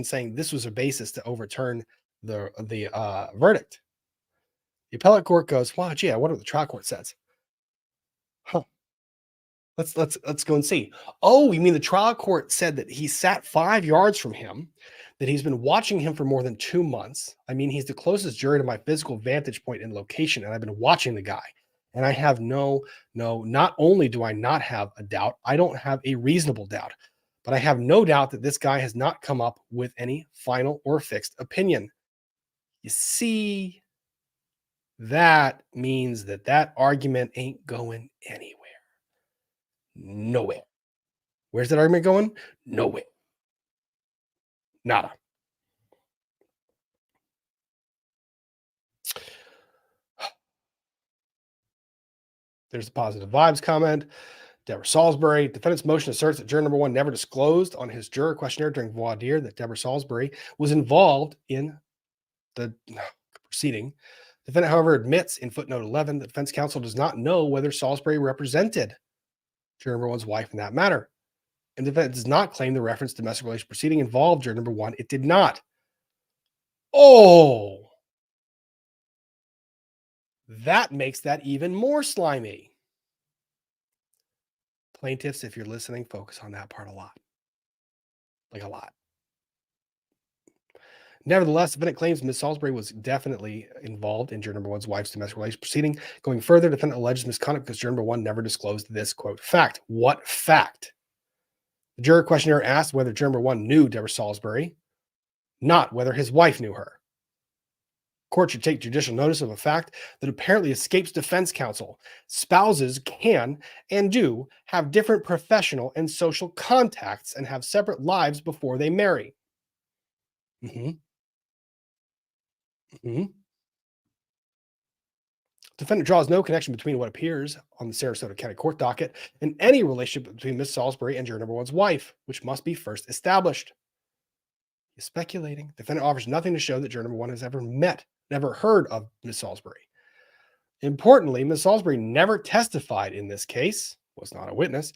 saying this was a basis to overturn the verdict. The appellate court goes, wow, gee, I wonder what the trial court says. Huh. Let's go and see. Oh, you mean the trial court said that he sat 5 yards from him, that he's been watching him for more than 2 months. I mean, he's the closest juror to my physical vantage point and location, and I've been watching the guy. And I have not only do I not have a doubt, I don't have a reasonable doubt, but I have no doubt that this guy has not come up with any final or fixed opinion. You see, that means that argument ain't going anywhere. Nowhere. Where's that argument going? Nowhere. Nada. There's the positive vibes comment. Deborah Salisbury. Defendant's motion asserts that juror number 1 never disclosed on his juror questionnaire during voir dire that Deborah Salisbury was involved in the proceeding. Defendant, however, admits in footnote 11 that defense counsel does not know whether Salisbury represented juror number 1's wife in that matter. And the defendant does not claim the reference to domestic relations proceeding involved juror number 1. It did not. Oh, that makes that even more slimy. Plaintiffs, if you're listening, focus on that part a lot. Like a lot. Nevertheless, the defendant claims Ms. Salisbury was definitely involved in juror number 1's wife's domestic relations proceeding. Going further, the defendant alleges misconduct because juror number 1 never disclosed this, quote, fact. What fact? The juror questionnaire asked whether juror number 1 knew Deborah Salisbury, not whether his wife knew her. Court should take judicial notice of a fact that apparently escapes defense counsel. Spouses can and do have different professional and social contacts and have separate lives before they marry. Defendant draws no connection between what appears on the Sarasota County Court docket and any relationship between Miss Salisbury and juror number one's wife, which must be first established. He's speculating. Defendant offers nothing to show that juror number one has ever heard of Miss Salisbury. Importantly, Miss Salisbury never testified in this case, was not a witness,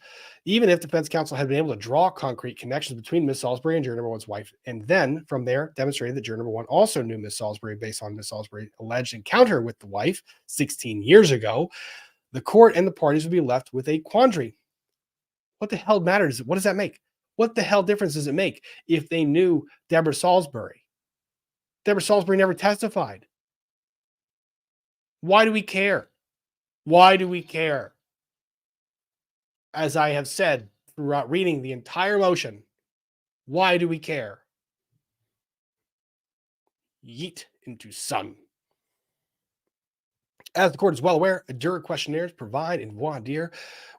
even if defense counsel had been able to draw concrete connections between Miss Salisbury and juror number one's wife, and then from there demonstrated that juror number one also knew Miss Salisbury based on Miss Salisbury's alleged encounter with the wife 16 years ago. The court and the parties would be left with a quandary. What the hell matters? What does that make? What the hell difference does it make if they knew Deborah Salisbury? Deborah Salisbury never testified. Why do we care? Why do we care? As I have said throughout reading the entire motion, why do we care? Yeet into sun. As the court is well aware, juror questionnaires provided in voir dire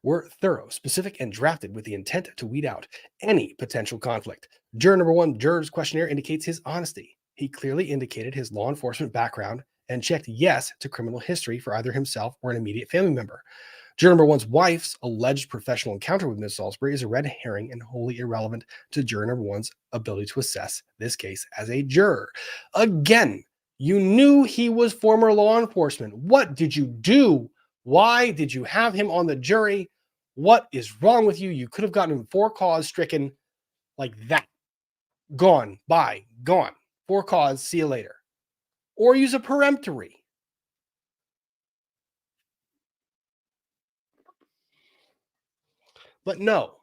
were thorough, specific, and drafted with the intent to weed out any potential conflict. Juror number one, juror's questionnaire indicates his honesty. He clearly indicated his law enforcement background and checked yes to criminal history for either himself or an immediate family member. Juror number one's wife's alleged professional encounter with Ms. Salisbury is a red herring and wholly irrelevant to juror number one's ability to assess this case as a juror. Again, you knew he was former law enforcement. What did you do? Why did you have him on the jury? What is wrong with you? You could have gotten him for cause stricken like that. Gone, bye, gone. For cause, see you later. Or use a peremptory. But no,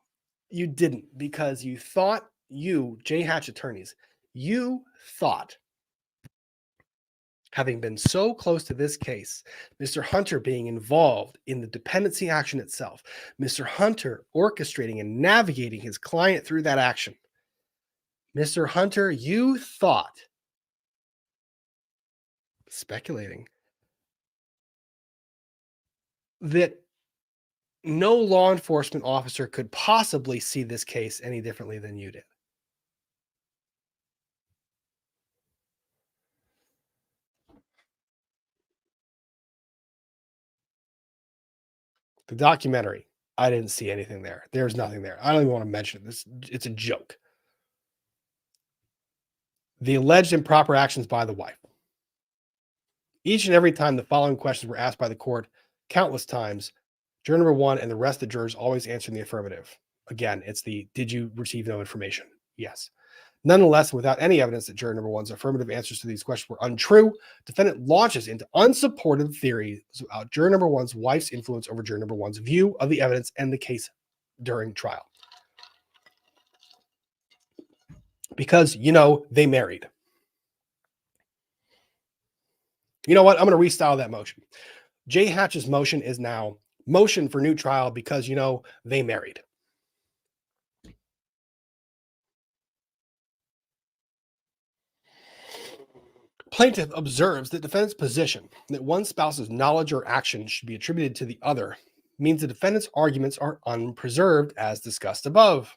you didn't, because you thought, JHACH attorneys, you thought, having been so close to this case, Mr. Hunter being involved in the dependency action itself, Mr. Hunter orchestrating and navigating his client through that action. Mr. Hunter, you thought, speculating, that no law enforcement officer could possibly see this case any differently than you did. The documentary, I didn't see anything there. There's nothing there. I don't even want to mention it. It's a joke. The alleged improper actions by the wife. Each and every time the following questions were asked by the court, countless times, juror number one and the rest of the jurors always answered in the affirmative. Again, it's the, did you receive no information? Yes. Nonetheless, without any evidence that juror number one's affirmative answers to these questions were untrue, defendant launches into unsupported theories about juror number one's wife's influence over juror number one's view of the evidence and the case during trial. Because, they married. You know what? I'm going to restyle that motion. JHACH's motion is now motion for new trial because, they married. Plaintiff observes that defendant's position that one spouse's knowledge or action should be attributed to the other means the defendant's arguments are unpreserved as discussed above.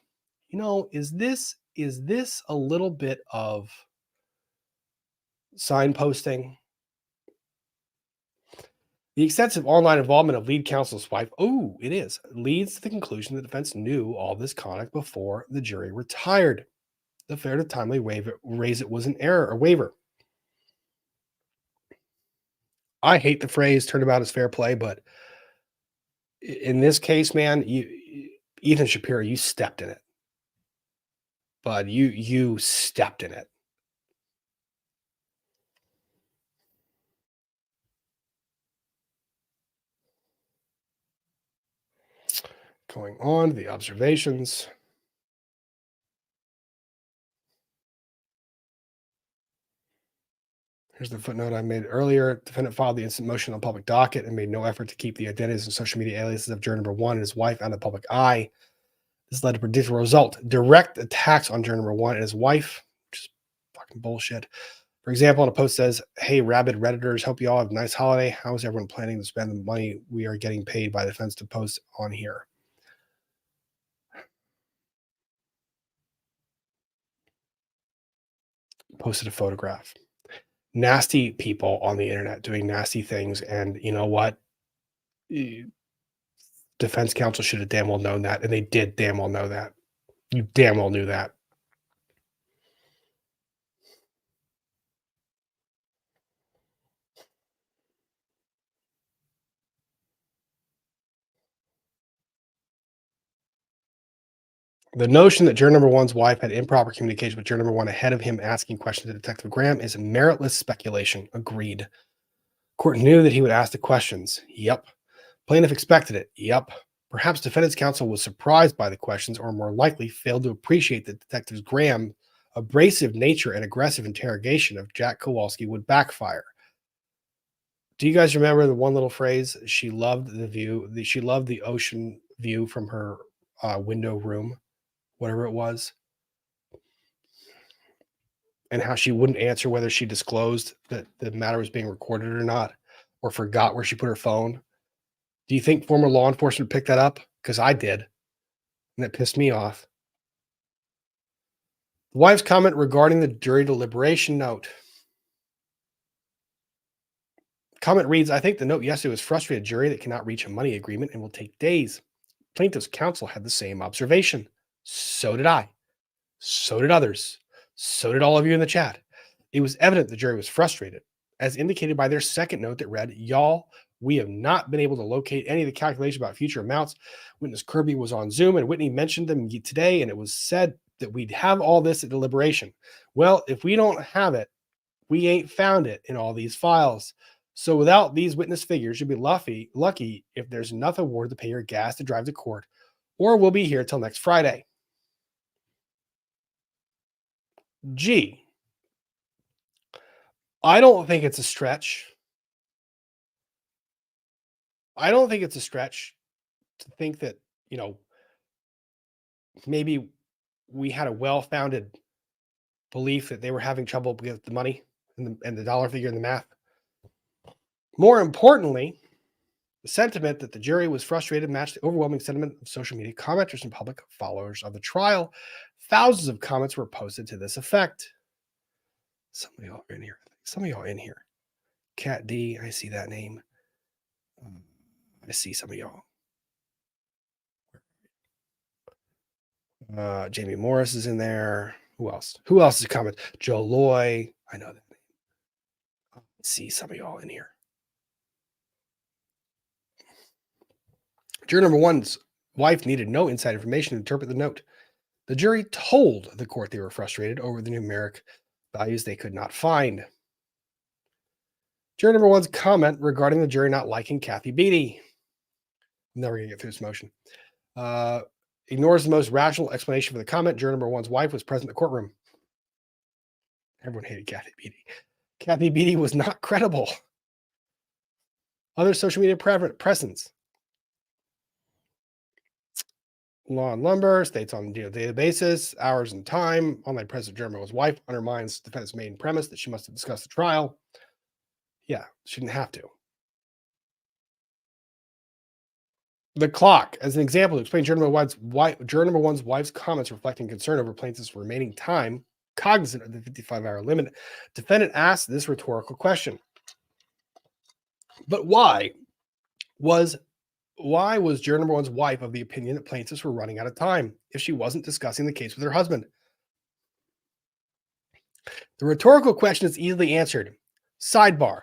Is this a little bit of signposting? The extensive online involvement of lead counsel's wife, it is, leads to the conclusion the defense knew all this conduct before the jury retired. The failure to timely raise it was an error or waiver. I hate the phrase turnabout is fair play, but in this case, man, Ethan Shapiro, you stepped in it. But you stepped in it. Going on to the observations. Here's the footnote I made earlier. Defendant filed the instant motion on public docket and made no effort to keep the identities and social media aliases of juror number one and his wife out of the public eye. This led to a predictable result. Direct attacks on juror number one and his wife, which is fucking bullshit. For example, on a post says, "Hey, rabid Redditors, hope you all have a nice holiday. How is everyone planning to spend the money we are getting paid by the defense to post on here?" Posted a photograph. Nasty people on the internet doing nasty things. And you know what? Defense counsel should have damn well known that. And they did damn well know that. You damn well knew that. The notion that juror number one's wife had improper communication with juror number one ahead of him asking questions to Detective Graham is meritless speculation. Agreed. Court knew that he would ask the questions. Yep. Plaintiff expected it. Yep. Perhaps defendant's counsel was surprised by the questions, or more likely failed to appreciate that Detective Graham's abrasive nature and aggressive interrogation of Jack Kowalski would backfire. Do you guys remember the one little phrase? She loved the view. She loved the ocean view from her window room, whatever it was, and how she wouldn't answer whether she disclosed that the matter was being recorded or not, or forgot where she put her phone. Do you think former law enforcement picked that up? Because I did, and it pissed me off. The wife's comment regarding the jury deliberation note. Comment reads, "I think the note yesterday was frustrated jury that cannot reach a money agreement and will take days. Plaintiff's counsel had the same observation. So did I. So did others. So did all of you in the chat. It was evident the jury was frustrated, as indicated by their second note that read, 'Y'all, we have not been able to locate any of the calculations about future amounts. Witness Kirby was on Zoom and Whitney mentioned them today, and it was said that we'd have all this at deliberation. Well, if we don't have it, we ain't found it in all these files. So without these witness figures, you'll be lucky if there's enough award to pay your gas to drive to court, or we'll be here till next Friday.'" Gee, I don't think it's a stretch. I don't think it's a stretch to think that, maybe we had a well-founded belief that they were having trouble with the money and the dollar figure and the math. More importantly, the sentiment that the jury was frustrated matched the overwhelming sentiment of social media commenters and public followers of the trial. Thousands of comments were posted to this effect. Some of y'all are in here. Some of y'all in here. Cat D, I see that name. I see some of y'all. Jamie Morris is in there. Who else? Who else is a comment? Joe Loy. I know that name. I see some of y'all in here. Juror number one's wife needed no inside information to interpret the note. The jury told the court they were frustrated over the numeric values they could not find. Juror number one's comment regarding the jury not liking Kathy Beatty. I'm never going to get through this motion. Ignores the most rational explanation for the comment. Juror number one's wife was present in the courtroom. Everyone hated Kathy Beatty. Kathy Beatty was not credible. Other social media presence. Law and Lumber states on a daily basis, hours and time. Online presence of Juror wife undermines defendant's main premise that she must have discussed the trial. Yeah, she didn't have to. The clock, as an example, to explain juror number one's wife's comments reflecting concern over plaintiff's remaining time, cognizant of the 55-hour limit. Defendant asked this rhetorical question. But why was juror number one's wife of the opinion that plaintiffs were running out of time if she wasn't discussing the case with her husband? The rhetorical question is easily answered. Sidebar,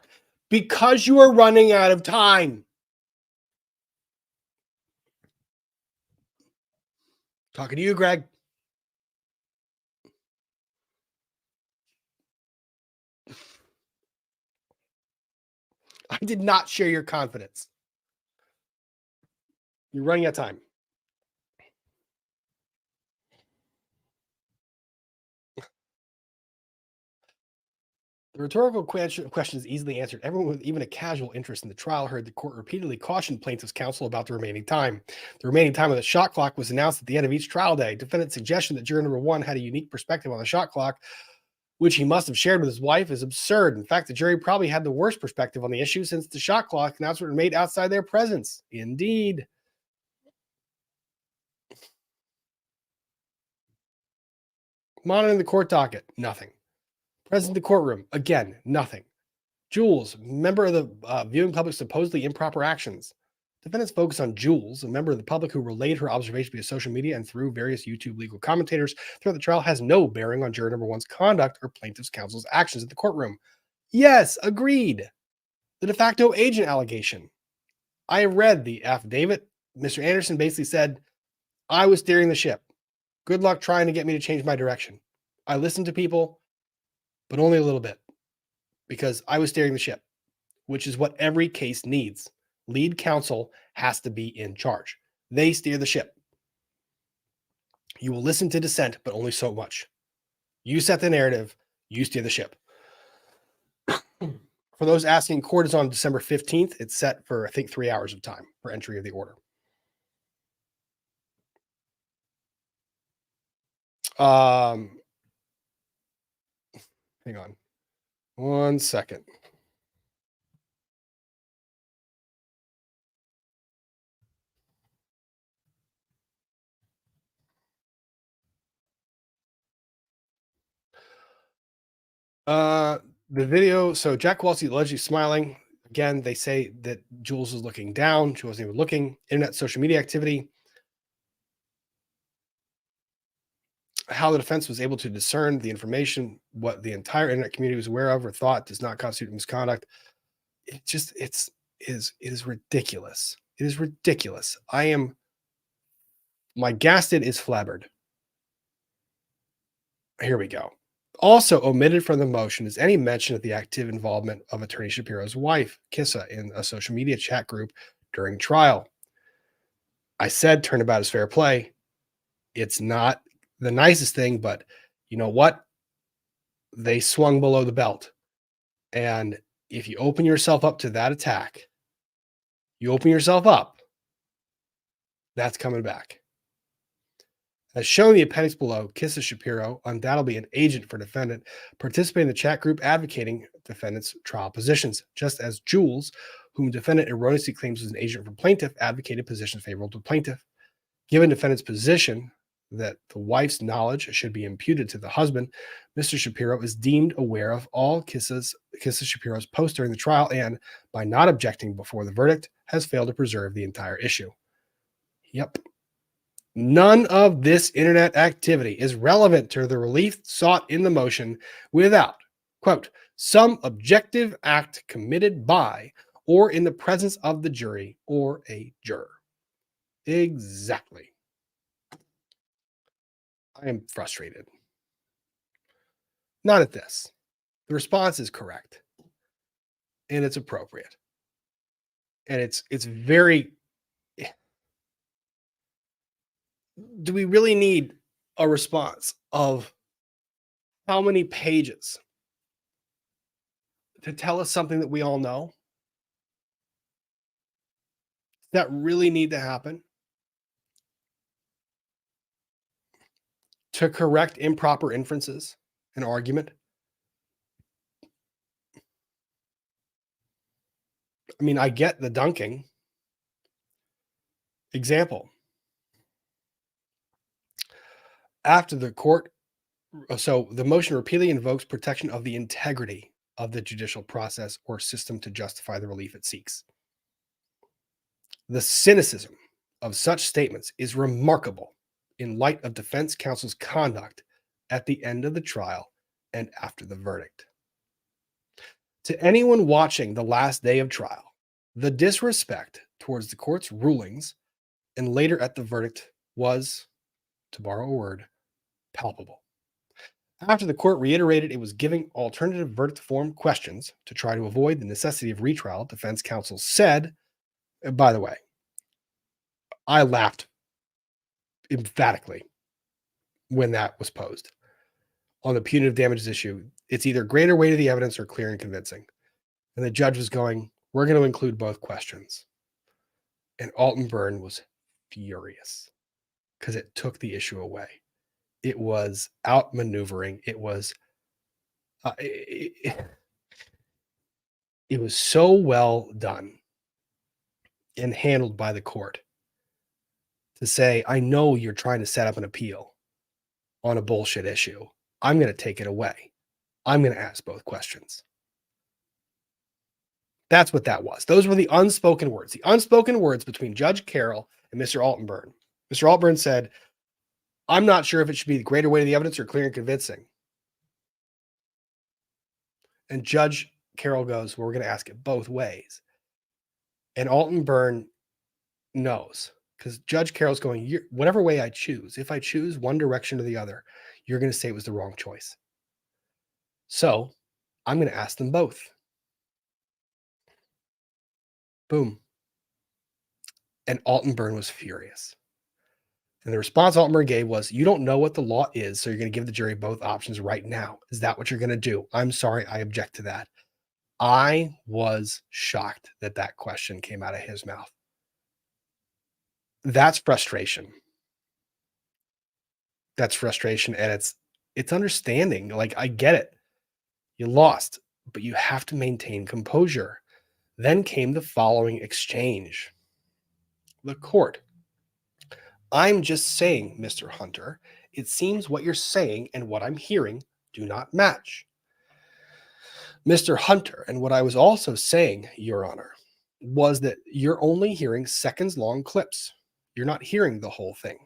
because you are running out of time. Talking to you, Greg. I did not share your confidence. You're running out of time. The rhetorical question is easily answered. Everyone with even a casual interest in the trial heard the court repeatedly caution plaintiff's counsel about the remaining time. The remaining time of the shot clock was announced at the end of each trial day. Defendant's suggestion that juror number one had a unique perspective on the shot clock which he must have shared with his wife, is absurd. In fact, the jury probably had the worst perspective on the issue since the shot clock announcement was made outside their presence. Indeed. Monitoring the court docket, nothing. Present in the courtroom, again, nothing. Jules, member of the viewing public, supposedly improper actions. Defendants focus on Jules, a member of the public who relayed her observation via social media and through various YouTube legal commentators throughout the trial, has no bearing on juror number one's conduct or plaintiff's counsel's actions in the courtroom. Yes, agreed. The de facto agent allegation. I read the affidavit. Mr. Anderson basically said, I was steering the ship. Good luck trying to get me to change my direction. I listened to people, but only a little bit, because I was steering the ship, which is what every case needs. Lead counsel has to be in charge. They steer the ship. You will listen to dissent, but only so much. You set the narrative, you steer the ship. For those asking, court is on December 15th. It's set for, I think, 3 hours of time for entry of the order. Hang on 1 second. The video, so Jack Kowalski allegedly smiling. Again, they say that Jules was looking down. She wasn't even looking. Internet social media activity. How the defense was able to discern the information, what the entire internet community was aware of or thought, does not constitute misconduct. It just, it is ridiculous. It is ridiculous. My gasket is flabbered. Here we go. Also omitted from the motion is any mention of the active involvement of Attorney Shapiro's wife, Kissa, in a social media chat group during trial. I said turnabout is fair play. It's not the nicest thing, but you know what? They swung below the belt. And if you open yourself up to that attack, you open yourself up, that's coming back. As shown in the appendix below, Kissa Shapiro, undoubtedly an agent for defendant, participated in the chat group advocating defendant's trial positions, just as Jules, whom defendant erroneously claims was an agent for plaintiff, advocated positions favorable to plaintiff. Given defendant's position that the wife's knowledge should be imputed to the husband, Mr. Shapiro is deemed aware of all Kissa Shapiro's posts during the trial and, by not objecting before the verdict, has failed to preserve the entire issue. Yep. None of this internet activity is relevant to the relief sought in the motion without, quote, some objective act committed by or in the presence of the jury or a juror. Exactly. I am frustrated. Not at this. The response is correct. And it's appropriate. And it's very... Do we really need a response of how many pages to tell us something that we all know? Does that really need to happen? To correct improper inferences in argument? I mean, I get the dunking. Example. After the court, so the motion repeatedly invokes protection of the integrity of the judicial process or system to justify the relief it seeks. The cynicism of such statements is remarkable in light of defense counsel's conduct at the end of the trial and after the verdict. To anyone watching the last day of trial, the disrespect towards the court's rulings and later at the verdict was, to borrow a word, palpable. After the court reiterated it was giving alternative verdict form questions to try to avoid the necessity of retrial, defense counsel said, by the way, I laughed emphatically when that was posed. On the punitive damages issue, it's either greater weight of the evidence or clear and convincing. And the judge was going, we're going to include both questions. And Alton Byrne was furious because it took the issue away. It was outmaneuvering. It was It was so well done and handled by the court to say, I know you're trying to set up an appeal on a bullshit issue. I'm going to take it away. I'm going to ask both questions. That's what that was. Those were the unspoken words. The unspoken words between Judge Carroll and Mr. Altenburn. Mr. Altenburn said, I'm not sure if it should be the greater weight of the evidence or clear and convincing. And Judge Carroll goes, well, we're going to ask it both ways. And Altenburn knows, because Judge Carroll's going, whatever way I choose, if I choose one direction or the other, you're going to say it was the wrong choice. So I'm going to ask them both. Boom. And Altenburn was furious. And the response Altenburn gave was, you don't know what the law is, so you're going to give the jury both options right now. Is that what you're going to do? I'm sorry, I object to that. I was shocked that that question came out of his mouth. That's frustration. That's frustration, and it's understanding. Like, I get it. You lost, but you have to maintain composure. Then came the following exchange. The court. I'm just saying, Mr. Hunter, it seems what you're saying and what I'm hearing do not match. Mr. Hunter, and what I was also saying, Your Honor, was that you're only hearing seconds-long clips. You're not hearing the whole thing.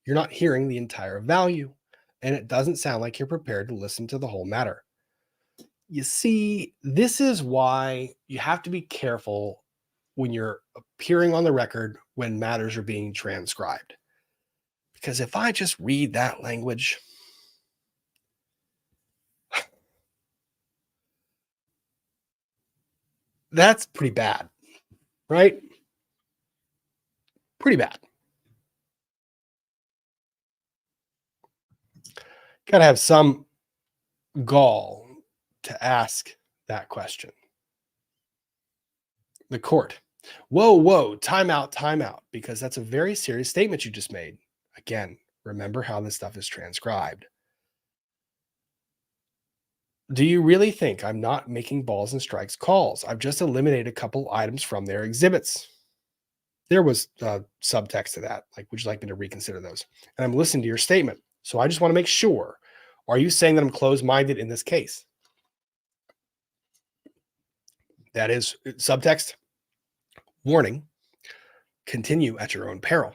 You're not hearing the entire value, and it doesn't sound like you're prepared to listen to the whole matter. You see, this is why you have to be careful when you're appearing on the record when matters are being transcribed. Because if I just read that language, that's pretty bad, right? Pretty bad. Got to have some gall to ask that question. The court. Whoa, time out, because that's a very serious statement you just made. Again, remember how this stuff is transcribed. Do you really think I'm not making balls and strikes calls? I've just eliminated a couple items from their exhibits. There was subtext to that. Like, would you like me to reconsider those? And I'm listening to your statement. So I just want to make sure. Are you saying that I'm closed-minded in this case? That is subtext. Warning. Continue at your own peril.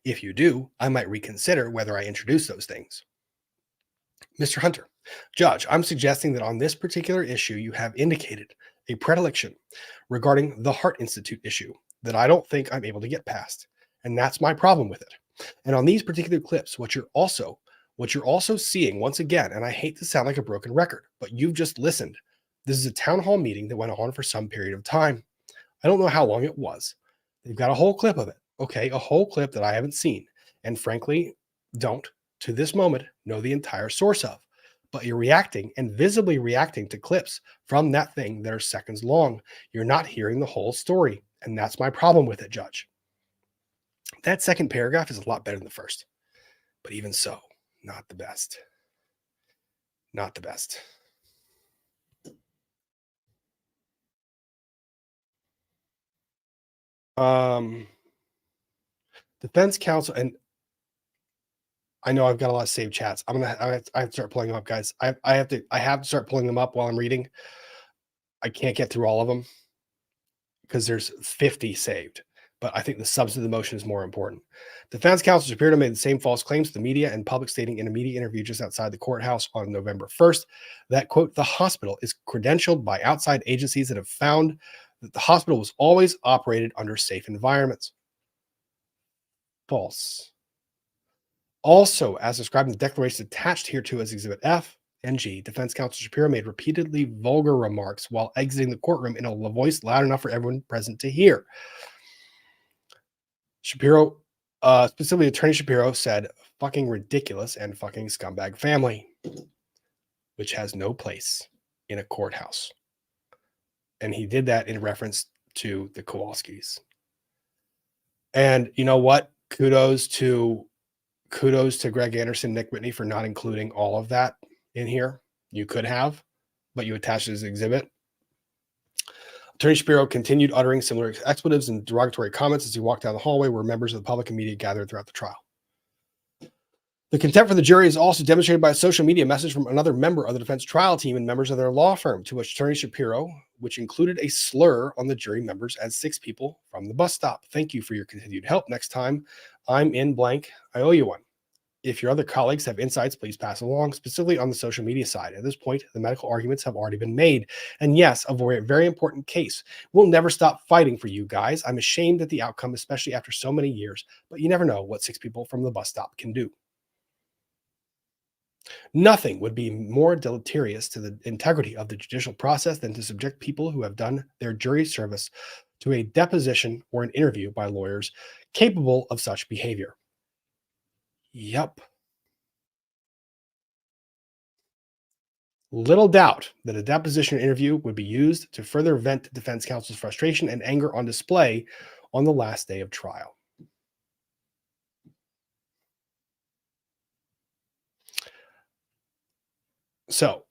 If you do, I might reconsider whether I introduce those things. Mr. Hunter, Judge, I'm suggesting that on this particular issue, you have indicated a predilection regarding the Heart Institute issue that I don't think I'm able to get past. And that's my problem with it. And on these particular clips, what you're also seeing once again, and I hate to sound like a broken record, but you've just listened. This is a town hall meeting that went on for some period of time. I don't know how long it was. They've got a whole clip of it. Okay, a whole clip that I haven't seen. And frankly, don't, to this moment, know the entire source of. But you're reacting and visibly reacting to clips from that thing that are seconds long. You're not hearing the whole story. And that's my problem with it, Judge. That second paragraph is a lot better than the first. But even so, not the best. Not the best. Defense counsel, and I know I've got a lot of saved chats. I have to start pulling them up, guys. I have to start pulling them up while I'm reading. I can't get through all of them because there's 50 saved. But I think the substance of the motion is more important. Defense counsel Shapiro made the same false claims to the media and public, stating in a media interview just outside the courthouse on November 1st that, quote, the hospital is credentialed by outside agencies that have found that the hospital was always operated under safe environments. False. Also, as described in the declaration attached hereto as Exhibit F and G, defense counsel Shapiro made repeatedly vulgar remarks while exiting the courtroom in a voice loud enough for everyone present to hear. Shapiro, specifically Attorney Shapiro, said fucking ridiculous and fucking scumbag family, which has no place in a courthouse. And he did that in reference to the Kowalskis. And you know what? Kudos to Greg Anderson, Nick Whitney for not including all of that in here. You could have. but you attached it as an exhibit. Attorney Shapiro continued uttering similar expletives and derogatory comments as he walked down the hallway where members of the public and media gathered throughout the trial. The contempt for the jury is also demonstrated by a social media message from another member of the defense trial team and members of their law firm, to which Attorney Shapiro, which included a slur on the jury members as 6 people from the bus stop. Thank you for your continued help. Next time I'm in blank, I owe you one. If your other colleagues have insights, please pass along, specifically on the social media side. At this point, the medical arguments have already been made. And yes, a very, very important case. We'll never stop fighting for you guys. I'm ashamed at the outcome, especially after so many years, but you never know what 6 people from the bus stop can do. Nothing would be more deleterious to the integrity of the judicial process than to subject people who have done their jury service to a deposition or an interview by lawyers capable of such behavior. Yep. Little doubt that a deposition interview would be used to further vent defense counsel's frustration and anger on display on the last day of trial. So,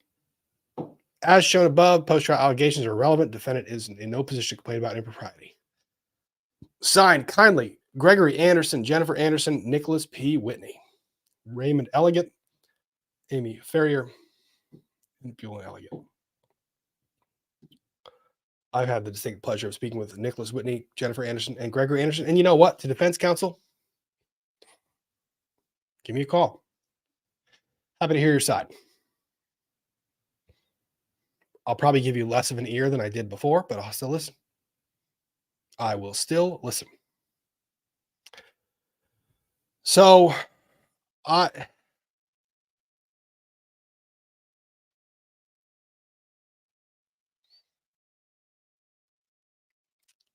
as shown above, post-trial allegations are irrelevant. Defendant is in no position to complain about impropriety. Signed, kindly, Gregory Anderson, Jennifer Anderson, Nicholas P. Whitney, Raymond Elegant, Amy Ferrier, and Buell Elegant. I've had the distinct pleasure of speaking with Nicholas Whitney, Jennifer Anderson, and Gregory Anderson. And you know what? To defense counsel, give me a call. Happy to hear your side. I'll probably give you less of an ear than I did before, but I'll still listen. I will still listen. So, I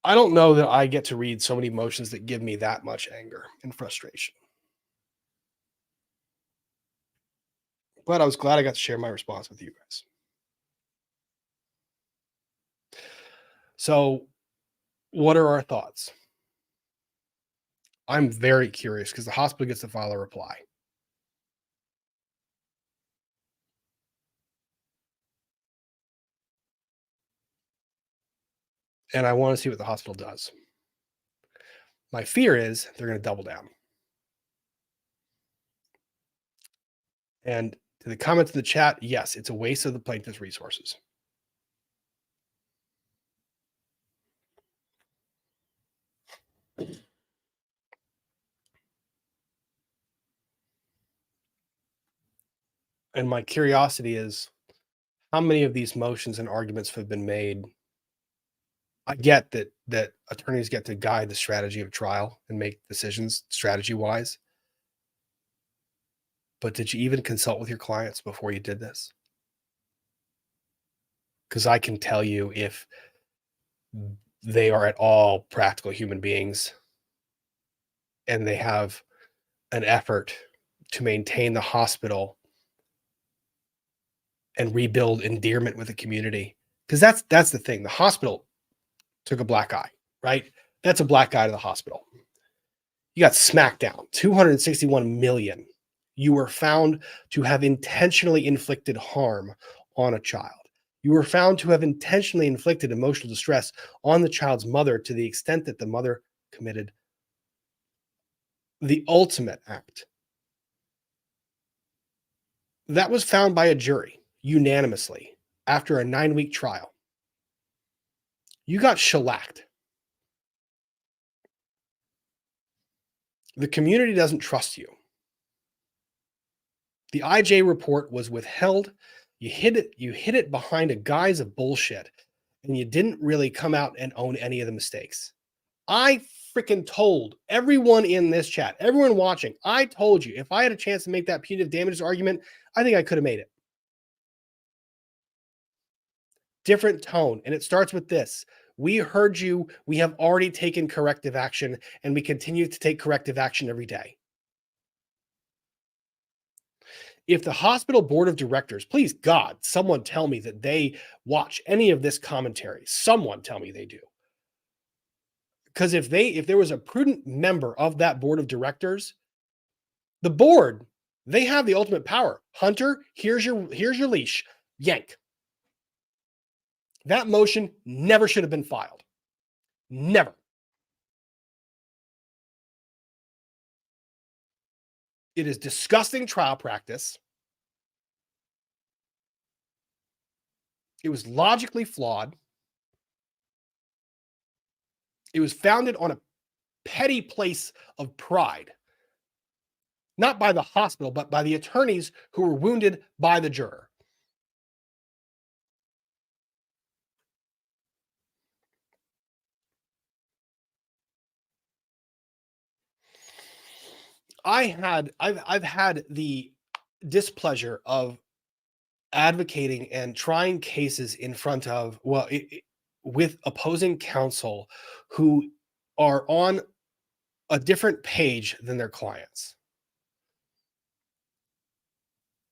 don't know that I get to read so many motions that give me that much anger and frustration. But I was glad I got to share my response with you guys. So, what are our thoughts? I'm very curious because the hospital gets to file a reply. And I want to see what the hospital does. My fear is they're going to double down. And to the comments in the chat, yes, it's a waste of the plaintiff's resources. And my curiosity is, how many of these motions and arguments have been made? I get that attorneys get to guide the strategy of trial and make decisions strategy-wise. But did you even consult with your clients before you did this? Because I can tell you if they are at all practical human beings and they have an effort to maintain the hospital and rebuild endearment with the community. Because that's the thing. The hospital took a black eye, right? That's a black eye to the hospital. You got smacked down. $261 million. You were found to have intentionally inflicted harm on a child. You were found to have intentionally inflicted emotional distress on the child's mother to the extent that the mother committed the ultimate act. That was found by a jury unanimously after a 9-week trial. You got shellacked. The community doesn't trust you. The IJ report was withheld. You hid it behind a guise of bullshit, and you didn't really come out and own any of the mistakes. I freaking told everyone in this chat, everyone watching, I told you if I had a chance to make that punitive damages argument, I think I could have made it. Different tone, and it starts with this. We heard you. We have already taken corrective action, and we continue to take corrective action every day. If the hospital board of directors, please God, someone tell me that they watch any of this commentary. Someone tell me they do. Because if there was a prudent member of that board of directors, the board, they have the ultimate power. Hunter, here's your leash. Yank. That motion never should have been filed. Never. It is disgusting trial practice. It was logically flawed. It was founded on a petty place of pride, not by the hospital, but by the attorneys who were wounded by the juror. I've had the displeasure of advocating and trying cases in front of, with opposing counsel who are on a different page than their clients.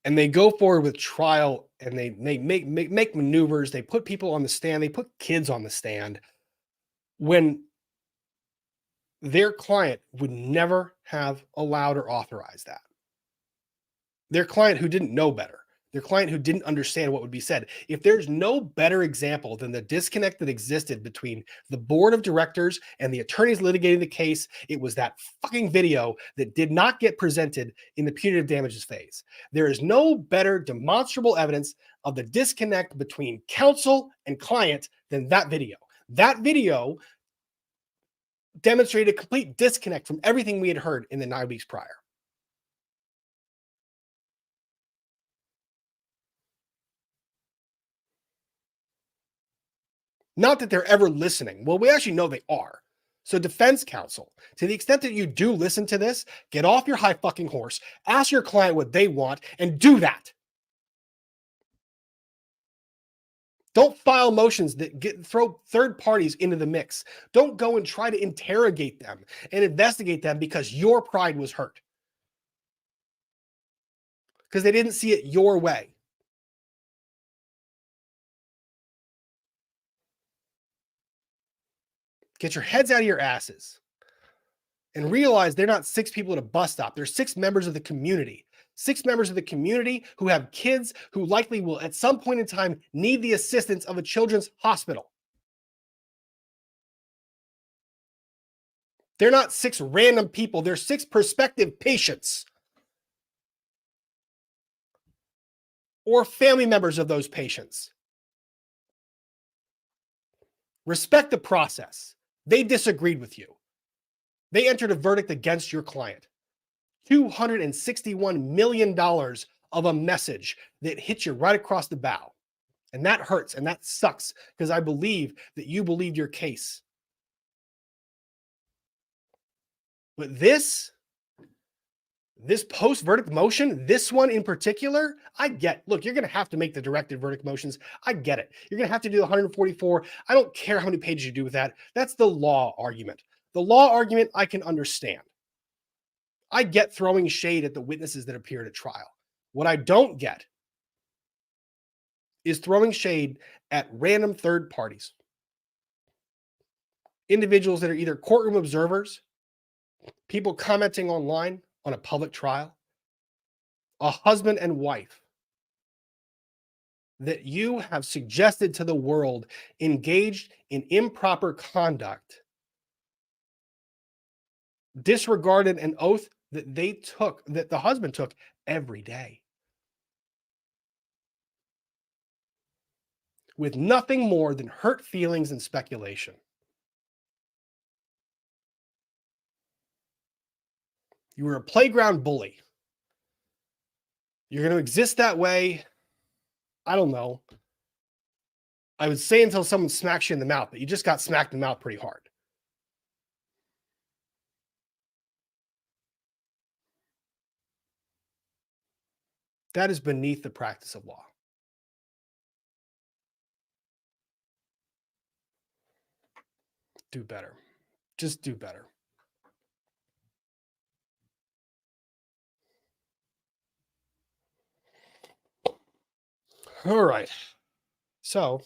And they go forward with trial and they make maneuvers. They put people on the stand. They put kids on the stand when their client would never have allowed or authorized that. Their client who didn't know better. Their client who didn't understand what would be said. If there's no better example than the disconnect that existed between the board of directors and the attorneys litigating the case, it was that fucking video that did not get presented in the punitive damages phase. There is no better demonstrable evidence of the disconnect between counsel and client than that video. That video demonstrated a complete disconnect from everything we had heard in the 9 weeks prior. Not that they're ever listening. Well, we actually know they are. So defense counsel, to the extent that you do listen to this, get off your high fucking horse, ask your client what they want, and do that. Don't file motions that throw third parties into the mix. Don't go and try to interrogate them and investigate them because your pride was hurt. Because they didn't see it your way. Get your heads out of your asses and realize they're not 6 people at a bus stop. They're 6 members of the community. 6 members of the community who have kids who likely will at some point in time need the assistance of a children's hospital. They're not 6 random people. They're 6 prospective patients or family members of those patients. Respect the process. They disagreed with you. They entered a verdict against your client. $261 million of a message that hits you right across the bow. And that hurts and that sucks because I believe that you believed your case. But this post-verdict motion, this one in particular, I get. Look, you're going to have to make the directed verdict motions. I get it. You're going to have to do the 144. I don't care how many pages you do with that. That's the law argument. The law argument, I can understand. I get throwing shade at the witnesses that appeared at trial. What I don't get is throwing shade at random third parties. Individuals that are either courtroom observers, people commenting online on a public trial, a husband and wife that you have suggested to the world engaged in improper conduct, disregarded an oath that they took, that the husband took every day, with nothing more than hurt feelings and speculation. You were a playground bully. You're going to exist that way. I don't know. I would say until someone smacks you in the mouth, but you just got smacked in the mouth pretty hard. That is beneath the practice of law. Do better. Just do better. All right. So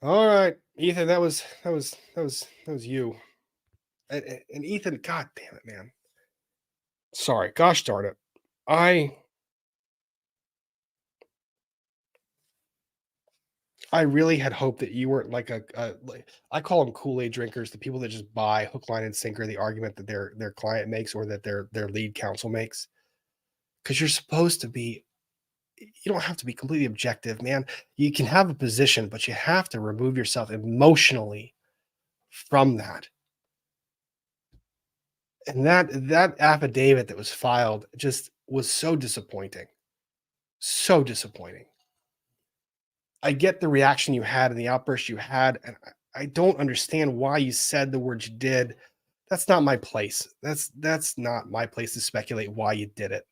all right, Ethan, that was you. And Ethan, God damn it, man. Sorry, gosh darn it. I really had hoped that you weren't like like, I call them Kool-Aid drinkers, the people that just buy hook, line, and sinker the argument that their client makes or that their lead counsel makes. Because you're supposed to be, you don't have to be completely objective, man. You can have a position, but you have to remove yourself emotionally from that. And that affidavit that was filed just was so disappointing. So disappointing. I get the reaction you had and the outburst you had, and I don't understand why you said the words you did. That's not my place. That's not my place to speculate why you did it.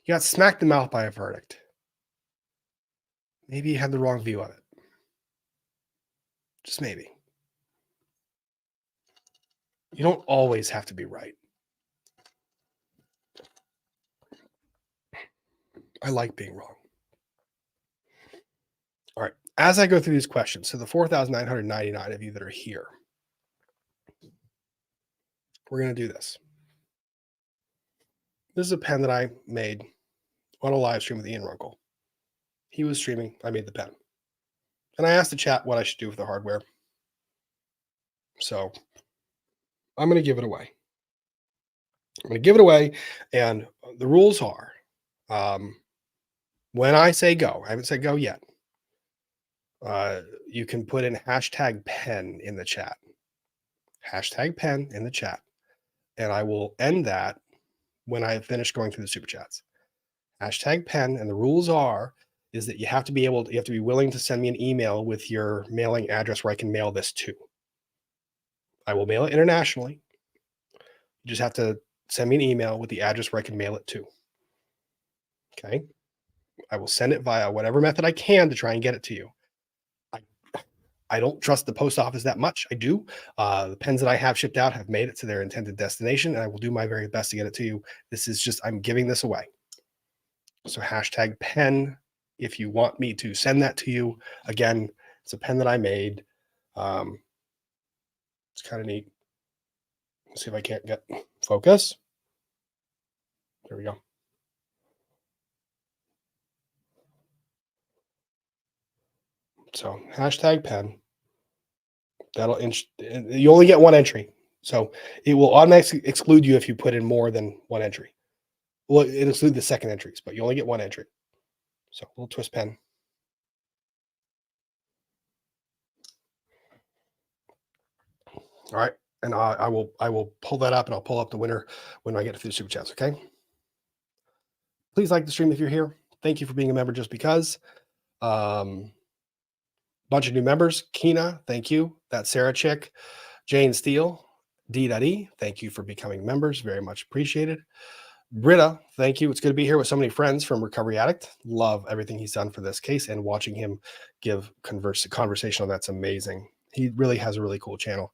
You got smacked in the mouth by a verdict. Maybe you had the wrong view of it. Just maybe. You don't always have to be right. I like being wrong. All right. As I go through these questions, so the 4,999 of you that are here, we're going to do this. This is a pen that I made on a live stream with Ian Runkle. He was streaming. I made the pen. And I asked the chat what I should do with the hardware. So I'm going to give it away. I'm going to give it away. And the rules are, when I say go, I haven't said go yet. You can put in hashtag pen in the chat. Hashtag pen in the chat. And I will end that when I finish going through the super chats. Hashtag pen. And the rules is that you have to be willing to send me an email with your mailing address where I can mail this to. I will mail it internationally. You just have to send me an email with the address where I can mail it to. Okay. I will send it via whatever method I can to try and get it to you. I don't trust the post office that much. I do. The pens that I have shipped out have made it to their intended destination, and I will do my very best to get it to you. This is just, I'm giving this away. So hashtag pen if you want me to send that to you. Again, it's a pen that I made. It's kind of neat. Let's see if I can't get focus. There we go. So hashtag pen. You only get one entry. So it will automatically exclude you if you put in more than one entry. Well, it excludes the second entries, but you only get one entry. So little twist pen. All right. And I will pull that up and I'll pull up the winner when I get through the super chats. Okay. Please like the stream if you're here. Thank you for being a member just because. Bunch of new members. Kina, thank you. That's Sarah Chick. Jane Steele. D.E. Thank you for becoming members. Very much appreciated. Britta, thank you. It's good to be here with so many friends from Recovery Addict. Love everything he's done for this case and watching him give conversational. That's amazing. He really has a really cool channel.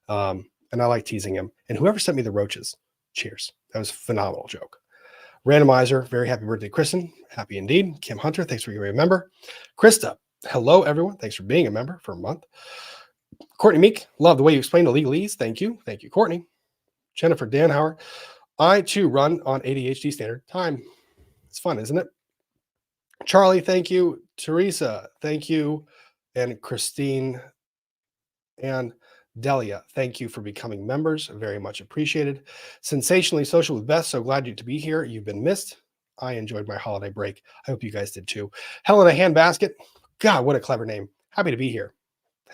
And I like teasing him. And whoever sent me the roaches, cheers. That was a phenomenal joke. Randomizer, very happy birthday, Kristen. Happy indeed. Kim Hunter, thanks for being a member. Krista, hello, everyone. Thanks for being a member for a month. Courtney Meek, love the way you explain the legalese. Thank you. Thank you, Courtney. Jennifer Danhauer, I too run on ADHD standard time. It's fun, isn't it? Charlie, thank you. Teresa, thank you. And Christine and Delia, thank you for becoming members. Very much appreciated. Sensationally Social with Beth, so glad you to be here. You've been missed. I enjoyed my holiday break. I hope you guys did too. Helena Handbasket, God, what a clever name. Happy to be here.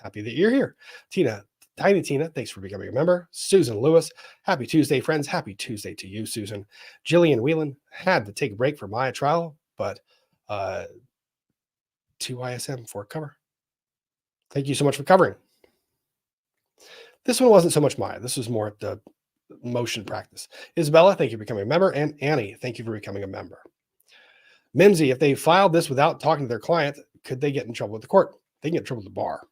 Happy that you're here. Tina, Tiny Tina, thanks for becoming a member. Susan Lewis, happy Tuesday, friends. Happy Tuesday to you, Susan. Jillian Whelan, had to take a break for my trial, but to ISM for cover. Thank you so much for covering. This one wasn't so much Maya. This was more the motion practice. Isabella, thank you for becoming a member. And Annie, thank you for becoming a member. Mimsy, if they filed this without talking to their client, could they get in trouble with the court? They can get in trouble with the bar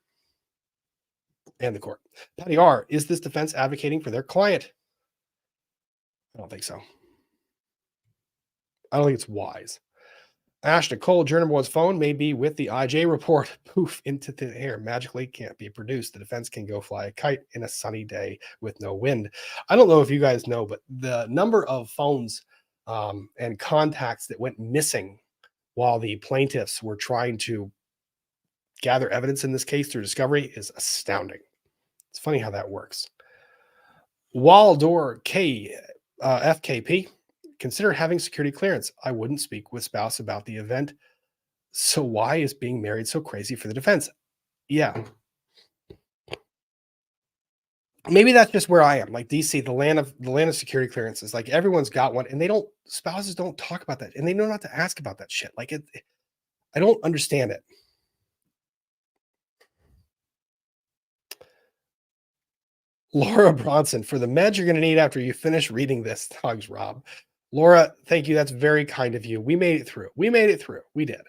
and the court. Patty R, is this defense advocating for their client? I don't think so. I don't think it's wise. Ash Nicole, Juror number 1's phone may be with the IJ report. Poof, into thin air. Magically can't be produced. The defense can go fly a kite in a sunny day with no wind. I don't know if you guys know, but the number of phones and contacts that went missing while the plaintiffs were trying to gather evidence in this case through discovery is astounding. It's funny how that works. Waldor FKP. Consider having security clearance. I wouldn't speak with spouse about the event. So why is being married so crazy for the defense? Yeah. Maybe that's just where I am. Like DC, the land of security clearances. Like everyone's got one, and spouses don't talk about that, and they know not to ask about that shit. Like I don't understand it. Laura Bronson, for the meds you're going to need after you finish reading this. Hugs, Rob. Laura, thank you. That's very kind of you. We made it through. We did.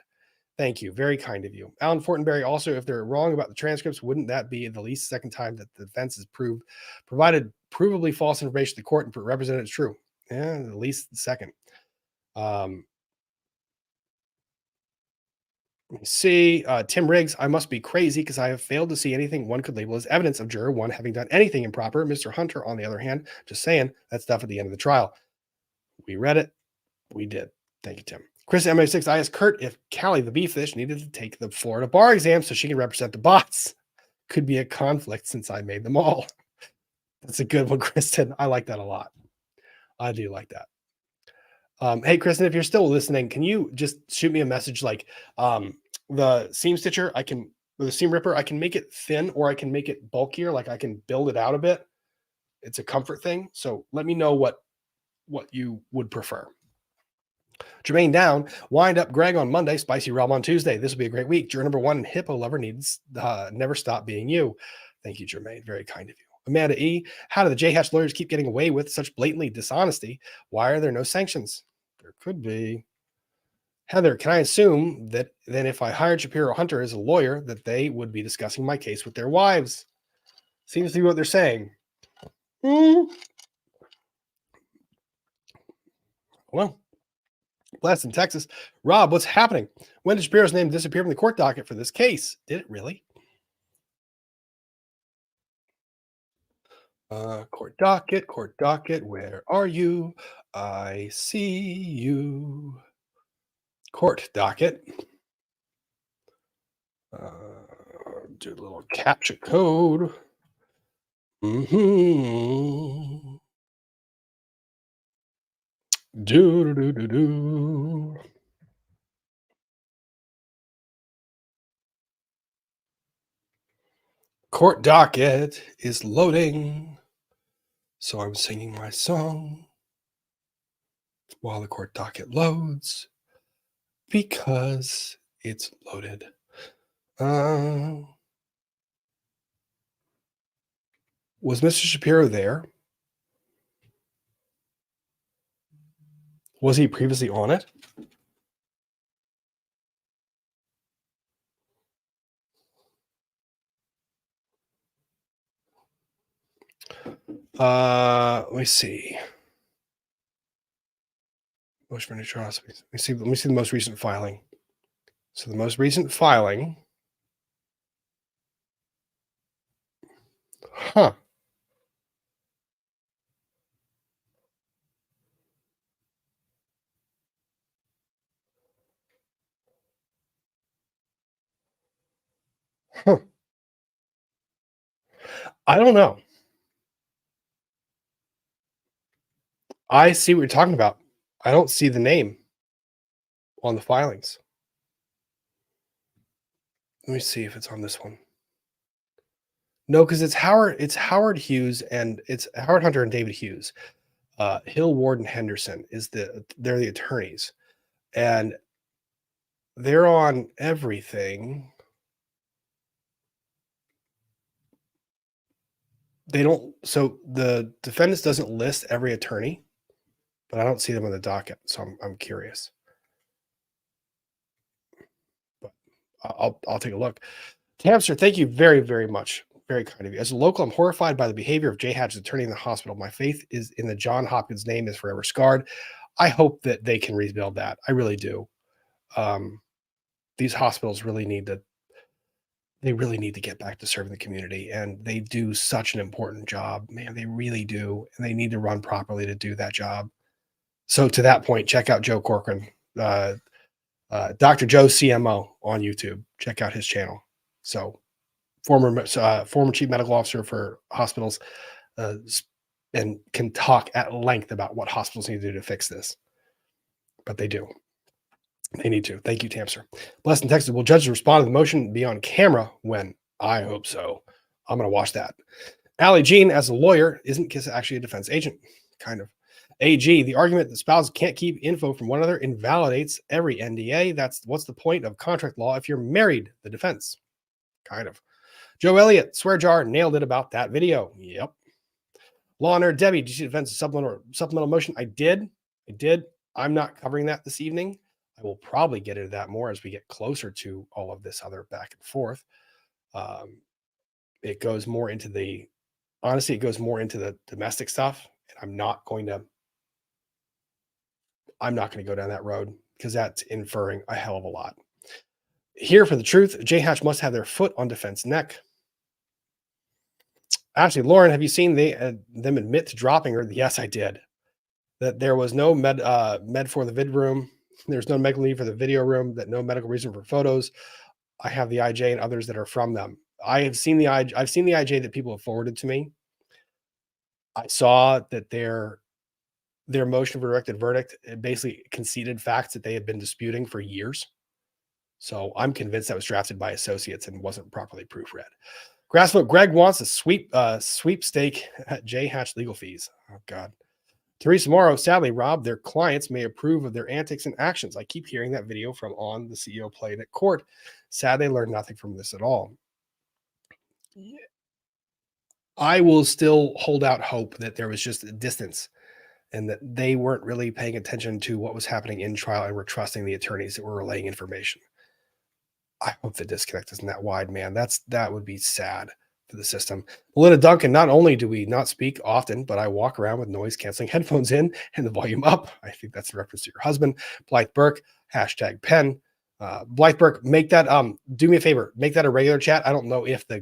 Thank you. Very kind of you. Alan Fortenberry, also, if they're wrong about the transcripts, wouldn't that be the least second time that the defense has provided provably false information to the court and represented as true? Yeah, at least the second. Let me see. Tim Riggs, I must be crazy because I have failed to see anything one could label as evidence of Juror 1 having done anything improper. Mr. Hunter, on the other hand, just saying that stuff at the end of the trial. We read it. We did. Thank you, Tim. Chris MA6, I asked Kurt if Callie the Beefish needed to take the Florida bar exam so she can represent the bots. Could be a conflict since I made them all. That's a good one, Kristen. I like that a lot. I do like that. Hey, Kristen, if you're still listening, can you just shoot me a message like the seam stitcher, or the seam ripper, I can make it thin or I can make it bulkier. Like I can build it out a bit. It's a comfort thing. So let me know what you would prefer. Jermaine Down, wind up Greg on Monday, Spicy Rob on Tuesday. This will be a great week. Juror number 1 and Hippo Lover needs never stop being you. Thank you, Jermaine. Very kind of you. Amanda E, how do the JHACH lawyers keep getting away with such blatantly dishonesty? Why are there no sanctions? There could be. Heather, can I assume that then if I hired Shapiro Hunter as a lawyer, that they would be discussing my case with their wives? Seems to be what they're saying. Well, Blast in Texas. Rob, what's happening? When did Shapiro's name disappear from the court docket for this case? Did it really? Court docket, where are you? I see you. Court docket. Do a little captcha code. Do. Court docket is loading. So I'm singing my song while the court docket loads because it's loaded. Was Mr. Shapiro there? Was he previously on it? Let me see. Motion for new trials. Let me see the most recent filing. So the most recent filing. Huh. I don't know. I see what you're talking about. I don't see the name on the filings. Let me see if it's on this one. No, because it's Howard Hughes and it's Howard Hunter and David Hughes. Hill, Ward, and Henderson they're the attorneys. And they're on everything. So the defendants doesn't list every attorney, but I don't see them on the docket. So I'm curious. But I'll take a look. Tamster, thank you very, very much. Very kind of you. As a local, I'm horrified by the behavior of JHACH's attorney in the hospital. My faith is in the John Hopkins name is forever scarred. I hope that they can rebuild that. I really do. These hospitals really need to get back to serving the community, and they do such an important job, man. They really do, and they need to run properly to do that job. So to that point, check out Joe Corcoran, Dr. Joe CMO on YouTube. Check out his channel. So former chief medical officer for hospitals, and can talk at length about what hospitals need to do to fix this. But they do. They need to. Thank you, Tamser. Blessed and Texas. Will judges respond to the motion be on camera when? I hope so. I'm going to watch that. Allie Jean, as a lawyer, isn't Kiss actually a defense agent? Kind of. AG, the argument that spouses can't keep info from one another invalidates every NDA. What's the point of contract law if you're married? The defense. Kind of. Joe Elliott, swear jar, nailed it about that video. Yep. Law Nerd Debbie, did you defense a supplemental motion? I did. I'm not covering that this evening. I will probably get into that more as we get closer to all of this other back and forth. It goes more into the domestic stuff, and I'm not going to go down that road because that's inferring a hell of a lot. Here for the truth, JHACH must have their foot on defense neck. Actually, Lauren, have you seen them admit to dropping her? Yes, I did. That there was no med for the vid room. There's no medical need for the video room. That no medical reason for photos. I have the IJ and others that are from them. I've seen the IJ that people have forwarded to me. I saw that their motion for directed verdict basically conceded facts that they had been disputing for years. So I'm convinced that was drafted by associates and wasn't properly proofread. Grassfoot Greg wants a sweepstake at JHACH legal fees. Oh God. Teresa Morrow, sadly, Rob, their clients may approve of their antics and actions. I keep hearing that video from On the CEO Played at Court. Sad they learned nothing from this at all. I will still hold out hope that there was just a distance and that they weren't really paying attention to what was happening in trial and were trusting the attorneys that were relaying information. I hope the disconnect isn't that wide, man. That would be sad for the system. Melinda Duncan, not only do we not speak often, but I walk around with noise canceling headphones in and the volume up. I think that's a reference to your husband. Blythe Burke, #pen. Blythe Burke, make that do me a favor, make that a regular chat. I don't know if they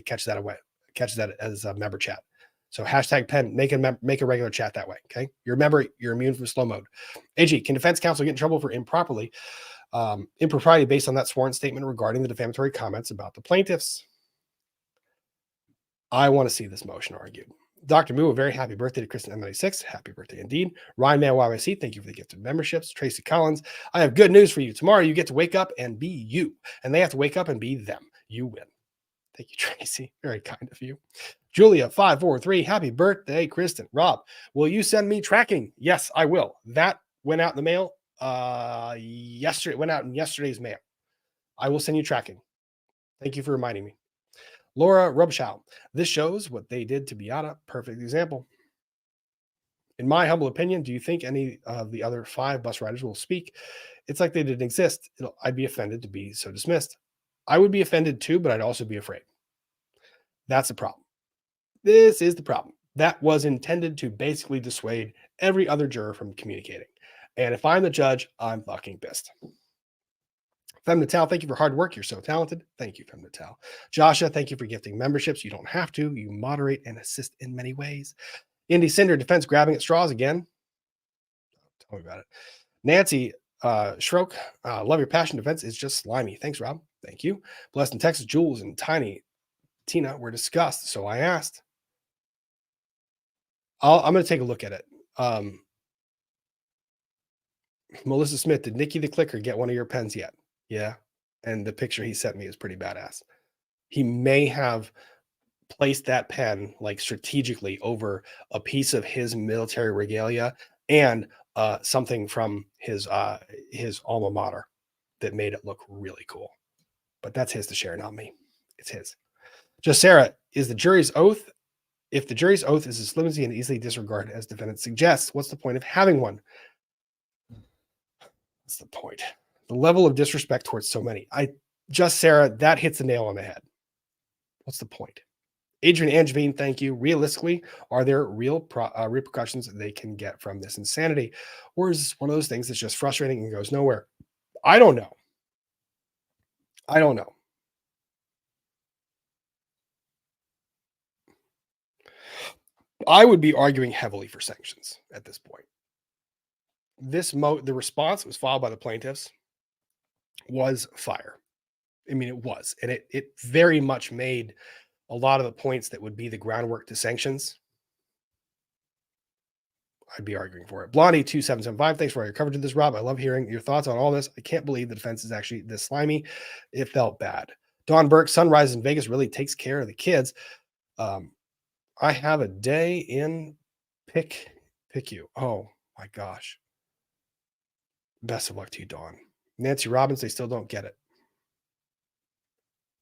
catch that as a member chat. So #pen, make a regular chat that way. Okay. You're a member, you're immune from slow mode. AG, can defense counsel get in trouble for impropriety based on that sworn statement regarding the defamatory comments about the plaintiffs? I want to see this motion argued. Dr. Moo, a very happy birthday to Kristen M96. Happy birthday indeed. Ryan Man YYC, thank you for the gift of memberships. Tracy Collins, I have good news for you. Tomorrow you get to wake up and be you, and they have to wake up and be them. You win. Thank you, Tracy. Very kind of you. Julia 543, happy birthday, Kristen. Rob, will you send me tracking? Yes, I will. That went out in the mail yesterday. It went out in yesterday's mail. I will send you tracking. Thank you for reminding me. Laura Rubschow, this shows what they did to Beata. Perfect example. In my humble opinion, do you think any of the other 5 bus riders will speak? It's like they didn't exist. I'd be offended to be so dismissed. I would be offended too, but I'd also be afraid. That's the problem. This is the problem. That was intended to basically dissuade every other juror from communicating. And if I'm the judge, I'm fucking pissed. Femme Natal, thank you for hard work. You're so talented. Thank you, Femme Natal. Joshua, thank you for gifting memberships. You don't have to. You moderate and assist in many ways. Indy Cinder, defense grabbing at straws again. Tell me about it. Nancy Schrock, love your passion. Defense is just slimy. Thanks, Rob. Thank you. Blessed in Texas, Jules and Tiny Tina were discussed, so I asked. I'm going to take a look at it. Melissa Smith, did Nikki the Clicker get one of your pens yet? Yeah. And the picture he sent me is pretty badass. He may have placed that pen like strategically over a piece of his military regalia and something from his alma mater that made it look really cool. But that's his to share, not me. It's his. Just Sarah, is the jury's oath? If the jury's oath is as flimsy and easily disregarded as defendant suggests, what's the point of having one? What's the point? The level of disrespect towards so many. Just Sarah, that hits the nail on the head. What's the point? Adrian Angevine, thank you. Realistically, are there real repercussions they can get from this insanity? Or is this one of those things that's just frustrating and goes nowhere? I don't know. I don't know. I would be arguing heavily for sanctions at this point. The response that was filed by the plaintiffs was fire. I mean, it was, and it very much made a lot of the points that would be the groundwork to sanctions. I'd be arguing for it. Blondie 2775, thanks for all your coverage of this, Rob. I love hearing your thoughts on all this. I can't believe the defense is actually this slimy. It felt bad. Don Burke, Sunrise in Vegas really takes care of the kids. I have a day in pick you. Oh my gosh. Best of luck to you, Dawn. Nancy Robbins, they still don't get it.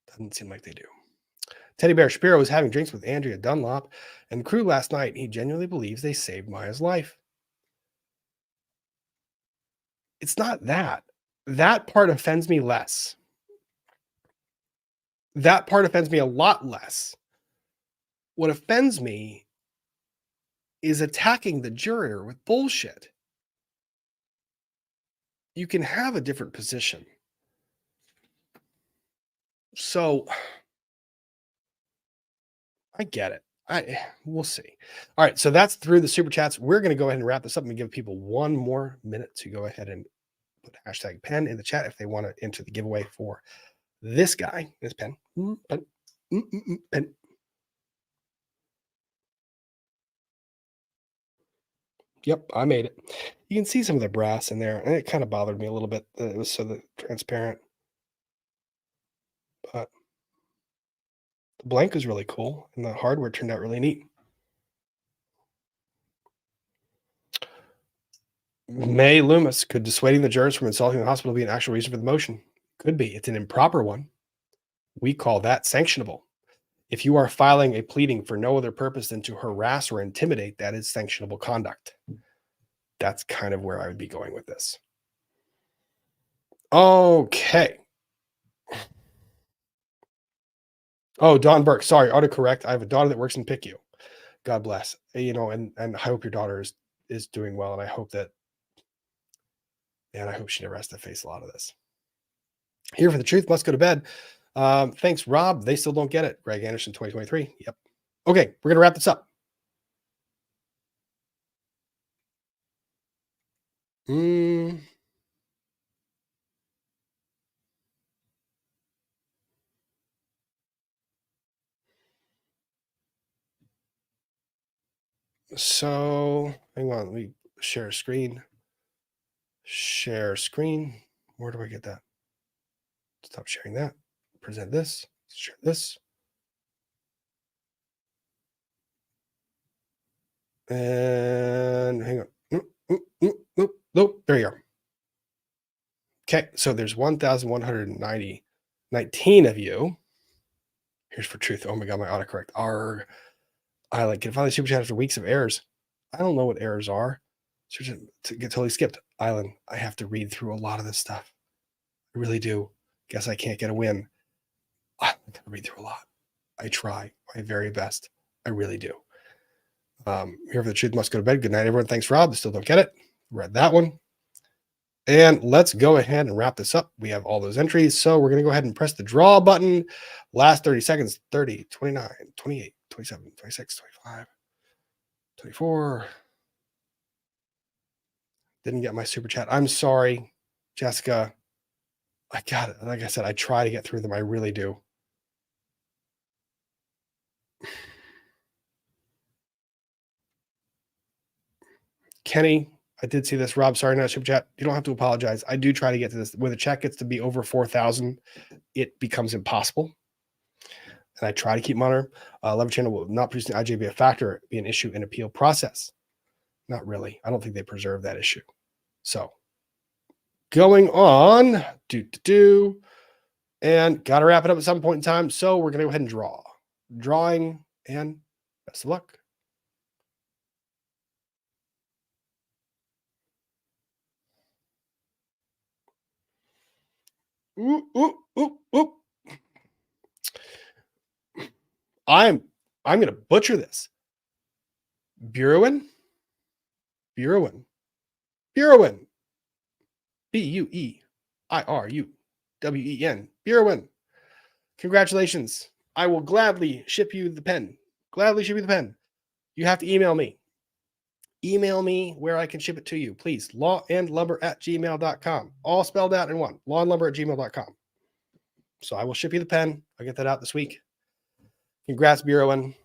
Doesn't seem like they do. Teddy Bear Shapiro was having drinks with Andrea Dunlop and the crew last night. He genuinely believes they saved Maya's life. It's not that. That part offends me less. That part offends me a lot less. What offends me is attacking the juror with bullshit. You can have a different position. So I get it. We'll see. All right, so that's through the super chats. We're going to go ahead and wrap this up and give people one more minute to go ahead and put hashtag pen in the chat if they want to enter the giveaway for this guy. This pen. Pen. Yep, I made it. You can see some of the brass in there, and it kind of bothered me a little bit that it was so transparent. But the blank was really cool, and the hardware turned out really neat. May Loomis, could dissuading the jurors from insulting the hospital be an actual reason for the motion? Could be. It's an improper one. We call that sanctionable. If you are filing a pleading for no other purpose than to harass or intimidate, that is sanctionable conduct. That's kind of where I would be going with this. Okay. Oh, Don Burke. Sorry, autocorrect. I have a daughter that works in PICU. God bless. You know, and I hope your daughter is doing well, and I hope that, and I hope she never has to face a lot of this. Here for the truth, must go to bed. Thanks, Rob. They still don't get it. Greg Anderson, 2023. Yep. Okay, we're going to wrap this up. So, hang on. Let me share screen. Share screen. Where do I get that? Stop sharing that. Present this. Share this. And hang on. Nope. There you are. Okay, so there's 1,119 of you. Here's for truth. Oh my God, my autocorrect. Arg. I like can finally super chat after weeks of errors. I don't know what errors are. So to get totally skipped. Island. I have to read through a lot of this stuff. I really do. Guess I can't get a win. I gotta read through a lot. I try my very best. I really do. Here for the truth must go to bed. Good night, everyone. Thanks, Rob. Still don't get it. Read that one. And let's go ahead and wrap this up. We have all those entries. So we're going to go ahead and press the draw button. Last 30 seconds. 30, 29, 28, 27, 26, 25, 24. Didn't get my super chat. I'm sorry, Jessica. I got it. Like I said, I try to get through them. I really do. Kenny, I did see this. Rob, sorry, not super chat. You don't have to apologize. I do try to get to this. When the check gets to be over 4,000, it becomes impossible. And I try to keep monitor. Lever channel will not produce an IJ be a factor, be an issue in appeal process. Not really. I don't think they preserve that issue. So going on, and got to wrap it up at some point in time. So we're going to go ahead and draw. Drawing, and best of luck. I'm I'm going to butcher this. Burewen. Burewen. Burewen. Buiruen. Burewen. Congratulations. I will gladly ship you the pen. Gladly ship you the pen. You have to email me. Email me where I can ship it to you. Please. lawandlumber@gmail.com. All spelled out in one. lawandlumber@gmail.com. So I will ship you the pen. I'll get that out this week. Congrats, Burewen.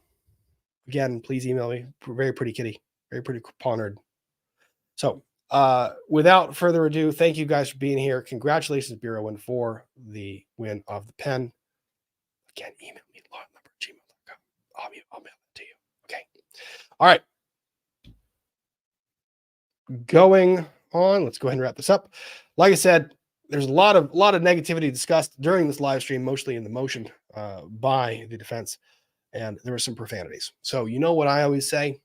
Again, please email me. Very pretty kitty. Very pretty paw nerd. So without further ado, thank you guys for being here. Congratulations, Burewen, for the win of the pen. Again, email me lawandlumber@gmail.com. I'll mail it to you. Okay. All right. Going on, let's go ahead and wrap this up. Like I said, there's a lot of negativity discussed during this live stream, mostly in the motion by the defense, and there were some profanities. So you know what I always say?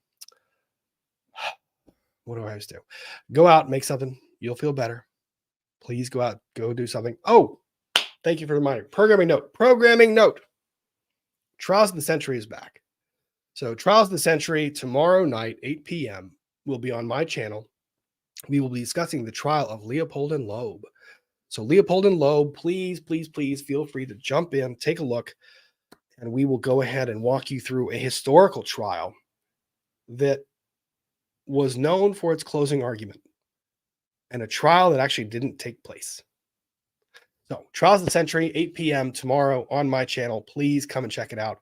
What do I always do? Go out, make something. You'll feel better. Please go out, go do something. Oh, thank you for the reminder. Programming note. Programming note. Trials of the Century is back. So Trials of the Century tomorrow night, 8 p.m. will be on my channel. We will be discussing the trial of Leopold and Loeb. So Leopold and Loeb, please, please, please feel free to jump in, take a look, and we will go ahead and walk you through a historical trial that was known for its closing argument and a trial that actually didn't take place. So Trials of the Century, 8 p.m. tomorrow on my channel. Please come and check it out.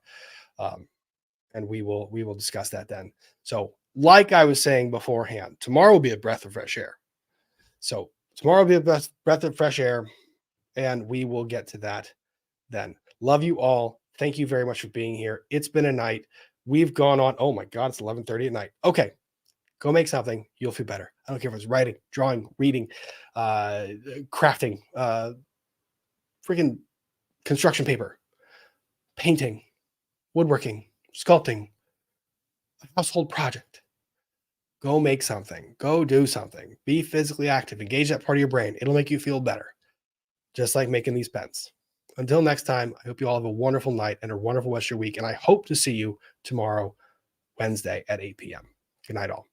And we will discuss that then. So like I was saying beforehand, tomorrow will be a breath of fresh air. So tomorrow will be a breath of fresh air, and we will get to that then. Love you all. Thank you very much for being here. It's been a night. We've gone on. Oh my God, it's 11:30 at night. Okay, go make something. You'll feel better. I don't care if it's writing, drawing, reading, crafting, freaking construction paper, painting, woodworking, sculpting, a household project. Go make something. Go do something. Be physically active. Engage that part of your brain. It'll make you feel better. Just like making these pens. Until next time, I hope you all have a wonderful night and a wonderful rest of your week. And I hope to see you tomorrow, Wednesday at 8 p.m. Good night, all.